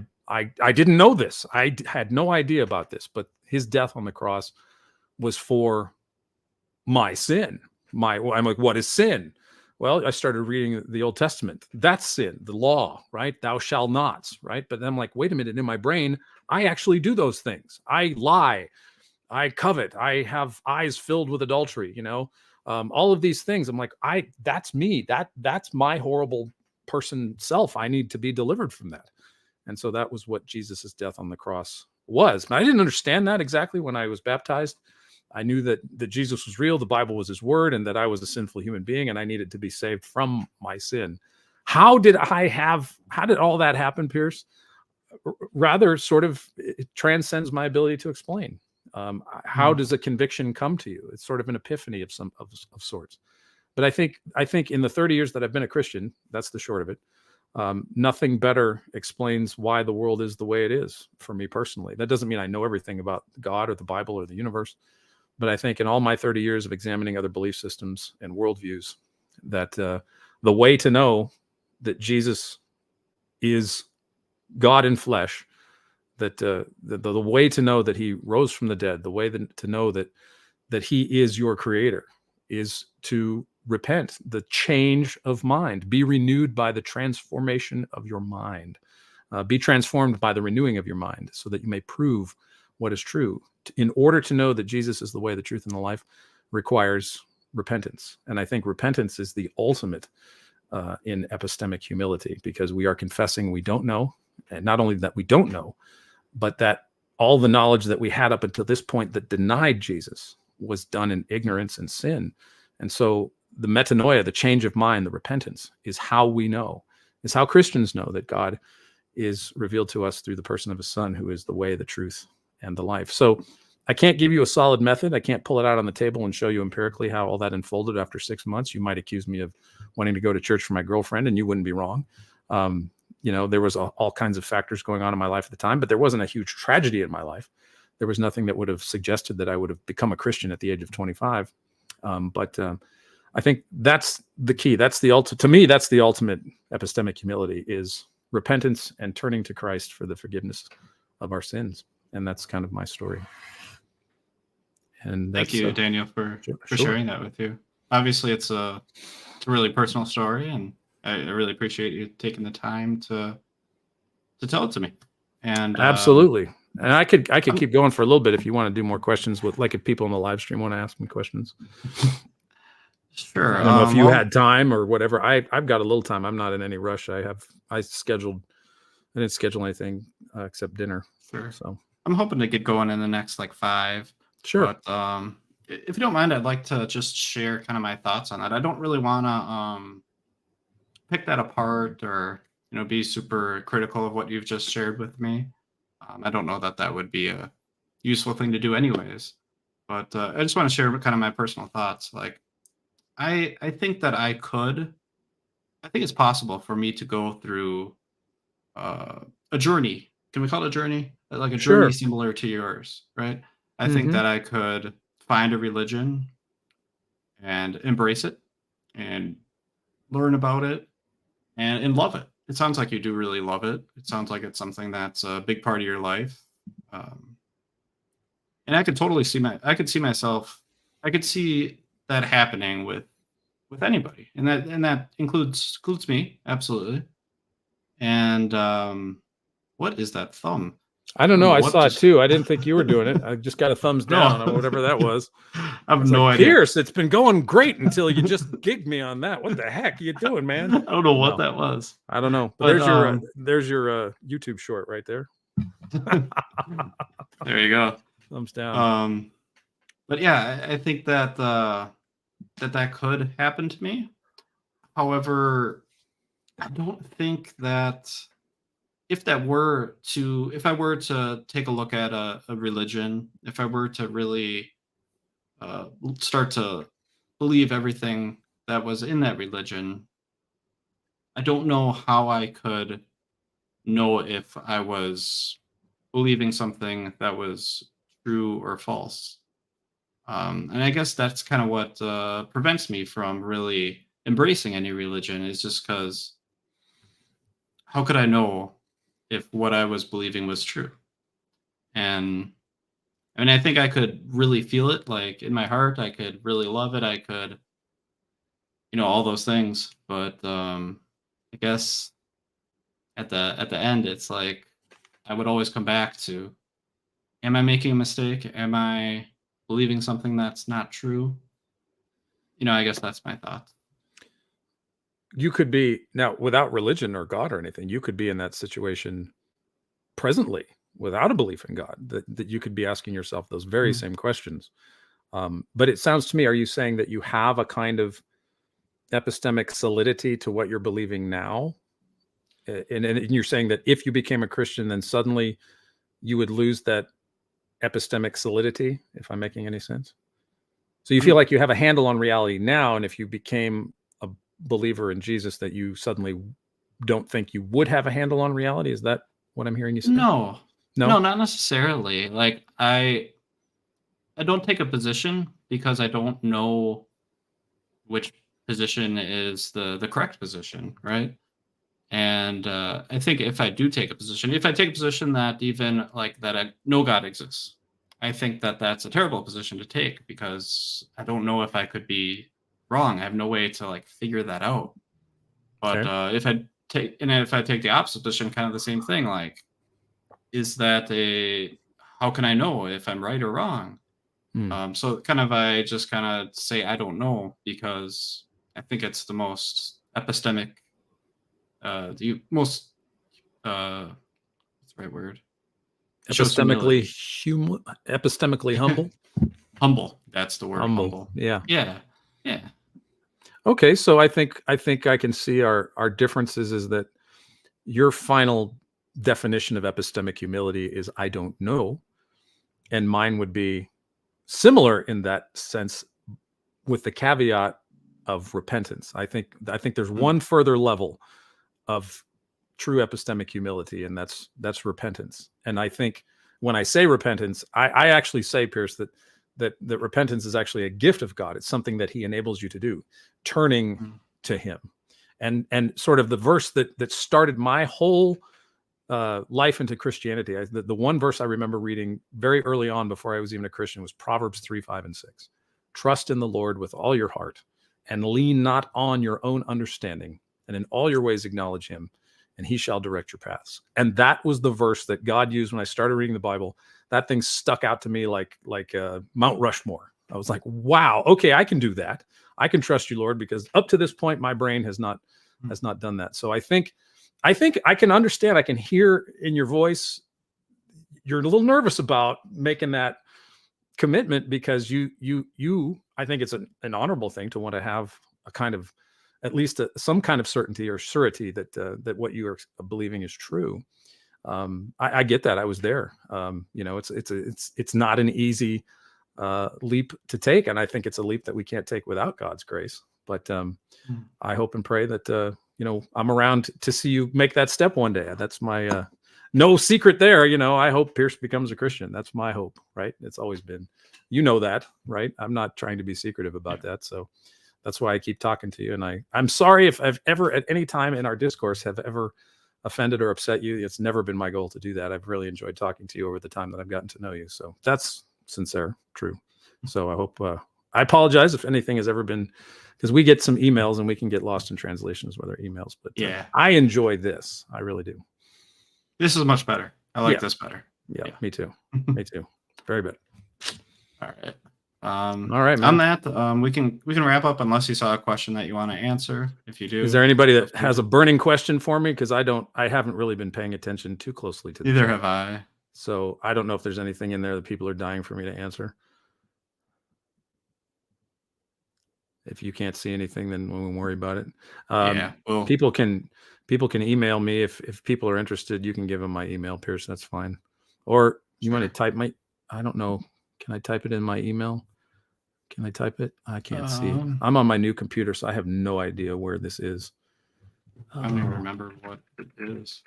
Speaker 4: didn't know this. I had no idea about this, but his death on the cross was for my sin. I'm like, what is sin? Well, I started reading the Old Testament. That's sin, the law, right? Thou shalt nots, right? But then I'm like, wait a minute, in my brain, I actually do those things. I lie, I covet, I have eyes filled with adultery, all of these things. I'm like, that's me. That's my horrible person self. I need to be delivered from that. And so that was what Jesus's death on the cross was. But I didn't understand that exactly when I was baptized. I knew that Jesus was real, the Bible was his word, and that I was a sinful human being, and I needed to be saved from my sin. How did all that happen, Pierce? Rather, sort of, it transcends my ability to explain. How does a conviction come to you? It's sort of an epiphany of sorts. But I think in the 30 years that I've been a Christian, that's the short of it. Nothing better explains why the world is the way it is for me personally. That doesn't mean I know everything about God or the Bible or the universe. But I think in all my 30 years of examining other belief systems and worldviews, that the way to know that Jesus is God in flesh, that the way to know that he rose from the dead, the way to know that he is your creator, is to repent, the change of mind, be renewed by the transformation of your mind, be transformed by the renewing of your mind, so that you may prove what is true. In order to know that Jesus is the way, the truth, and the life, requires repentance. And I think repentance is the ultimate in epistemic humility, because we are confessing we don't know, and not only that we don't know, but that all the knowledge that we had up until this point that denied Jesus was done in ignorance and sin. And so the metanoia, the change of mind, the repentance, is how we know, is how Christians know that God is revealed to us through the person of his Son, who is the way, the truth, and the life. So I can't give you a solid method. I can't pull it out on the table and show you empirically how all that unfolded after 6 months. You might accuse me of wanting to go to church for my girlfriend, and you wouldn't be wrong. There was all kinds of factors going on in my life at the time, but there wasn't a huge tragedy in my life. There was nothing that would have suggested that I would have become a Christian at the age of 25. But I think that's the key. To me, that's the ultimate epistemic humility, is repentance and turning to Christ for the forgiveness of our sins. And that's kind of my story. And
Speaker 5: thank you, Daniel, for sharing that with you. Obviously, it's a really personal story, and I really appreciate you taking the time to tell it to me. And
Speaker 4: absolutely. And I could keep going for a little bit if you want to do more questions if people in the live stream want to ask me questions.
Speaker 5: Sure.
Speaker 4: I don't know if you
Speaker 5: well,
Speaker 4: had time or whatever. I've got a little time. I'm not in any rush. I didn't schedule anything except dinner.
Speaker 5: Sure.
Speaker 4: So
Speaker 5: I'm hoping to get going in the next like 5.
Speaker 4: sure.
Speaker 5: But if you don't mind, I'd like to just share kind of my thoughts on that. I don't really want to pick that apart or be super critical of what you've just shared with me. I don't know that would be a useful thing to do anyways. But I just want to share kind of my personal thoughts. Like I think that I think it's possible for me to go through a journey. Can we call it a journey? Like a
Speaker 4: Sure.
Speaker 5: journey similar to yours, right? I think
Speaker 4: Mhm.
Speaker 5: that I could find a religion and embrace it and learn about it and love it. It sounds like you do really love it. It sounds like it's something that's a big part of your life. And I could totally I could see that happening with anybody. And that includes me, absolutely. And what is that thumb?
Speaker 4: I don't know. I
Speaker 5: what
Speaker 4: saw it
Speaker 5: just-
Speaker 4: too. I didn't think you were doing it. I just got a thumbs down
Speaker 5: No.
Speaker 4: or whatever that was.
Speaker 5: I have
Speaker 4: It's
Speaker 5: no
Speaker 4: like,
Speaker 5: idea.
Speaker 4: Pierce, it's been going great until you just gigged me on that. What the heck are you doing, man?
Speaker 5: I don't know what
Speaker 4: No.
Speaker 5: that was.
Speaker 4: I don't know. But
Speaker 5: But,
Speaker 4: there's your YouTube short right there.
Speaker 5: There you go.
Speaker 4: Thumbs down.
Speaker 5: But yeah, I think that that could happen to me. However, I don't think that if I were to take a look at a religion, if I were to really start to believe everything that was in that religion, I don't know how I could know if I was believing something that was true or false. And I guess that's kind of what prevents me from really embracing any religion, is just because how could I know if what I was believing was true? And I mean, I think I could really feel it, like in my heart. I could really love it. I could, all those things. But I guess at the end, it's like I would always come back to: am I making a mistake? Am I believing something that's not true? I guess that's my thought.
Speaker 4: You could be now without religion or God or anything. You could be in that situation presently without a belief in God. That you could be asking yourself those very same questions. But it sounds to me, are you saying that you have a kind of epistemic solidity to what you're believing now? And you're saying that if you became a Christian, then suddenly you would lose that epistemic solidity, if I'm making any sense? So you feel like you have a handle on reality now, and if you became a believer in Jesus, that you suddenly don't think you would have a handle on reality? Is that what I'm hearing you say?
Speaker 5: No,
Speaker 4: No?
Speaker 5: not necessarily. Like I don't take a position because I don't know which position is the correct position, right? And I think if I take a position that even like that I know God exists, I think that that's a terrible position to take, because I don't know if I could be wrong. I have no way to like figure that out. But
Speaker 4: Okay.
Speaker 5: if I take the opposite position, kind of the same thing, like, is that how can I know if I'm right or wrong? So I just kind of say I don't know, because I think it's the most epistemic, the most what's the right word? It shows humility.
Speaker 4: Epistemically humble.
Speaker 5: Humble. That's the word. Humble.
Speaker 4: Yeah.
Speaker 5: Yeah.
Speaker 4: Okay, so I think I can see our differences is that your final definition of epistemic humility is I don't know, and mine would be similar in that sense, with the caveat of repentance. I think there's one further level of true epistemic humility, and that's repentance. And I think when I say repentance, I actually say, Pierce, that repentance is actually a gift of God. It's something that He enables you to do, turning to Him. And sort of the verse that started my whole life into Christianity. The one verse I remember reading very early on before I was even a Christian was Proverbs 3, 5, and 6. Trust in the Lord with all your heart, and lean not on your own understanding, and in all your ways acknowledge Him, and He shall direct your paths. And that was the verse that God used when I started reading the Bible. That thing stuck out to me like Mount Rushmore. I was like, wow, okay, I can do that. I can trust you, Lord, because up to this point, my brain has not done that. So I think I can understand. I can hear in your voice, you're a little nervous about making that commitment because you I think it's an honorable thing to want to have a kind of, at least some kind of certainty or surety that what you are believing is true. I get that. I was there. It's not an easy leap to take, and I think it's a leap that we can't take without God's grace. But I hope and pray that I'm around to see you make that step one day. That's my no secret there. I hope Pierce becomes a Christian. That's my hope, right? It's always been. That, right? I'm not trying to be secretive about that. So that's why I keep talking to you. And I'm sorry if I've ever at any time in our discourse have ever offended or upset you. It's never been my goal to do that. I've really enjoyed talking to you over the time that I've gotten to know you. So that's sincere, true. So I hope, I apologize if anything has ever been, because we get some emails and we can get lost in translations with our emails, but I enjoy this. I really do.
Speaker 5: This is much better. I like this better.
Speaker 4: Yeah, me too. Me too. Very good.
Speaker 5: All right.
Speaker 4: All right, man.
Speaker 5: On that, we can wrap up unless you saw a question that you want to answer. If you do,
Speaker 4: is there anybody that has a burning question for me? Because I haven't really been paying attention too closely to.
Speaker 5: Neither have I.
Speaker 4: So I don't know if there's anything in there that people are dying for me to answer. If you can't see anything, then we won't worry about it.
Speaker 5: Well,
Speaker 4: people can email me if people are interested. You can give them my email, Pierce. That's fine. Or you want to type my? I don't know. Can I type it in my email? Can I type it? I can't see. I'm on my new computer, so I have no idea where this is.
Speaker 5: I don't even remember what it is.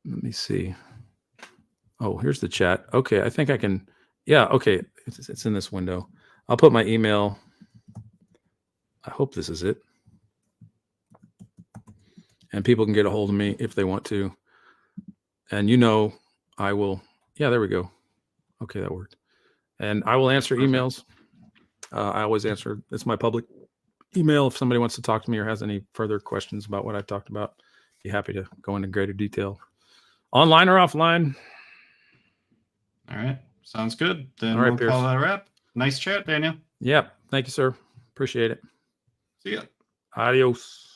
Speaker 4: Let me see. Oh, here's the chat. Okay, I think I can. Yeah, okay. It's in this window. I'll put my email. I hope this is it. And people can get a hold of me if they want to. And I will. Yeah, there we go. Okay, that worked. And I will answer emails. I always answer. It's my public email. If somebody wants to talk to me or has any further questions about what I've talked about, be happy to go into greater detail. Online or offline.
Speaker 5: All right. Sounds good. Then
Speaker 4: all right,
Speaker 5: we'll
Speaker 4: Pierce.
Speaker 5: call that a wrap. Nice chat, Daniel.
Speaker 4: Yep. Thank you, sir. Appreciate it.
Speaker 5: See ya.
Speaker 4: Adios.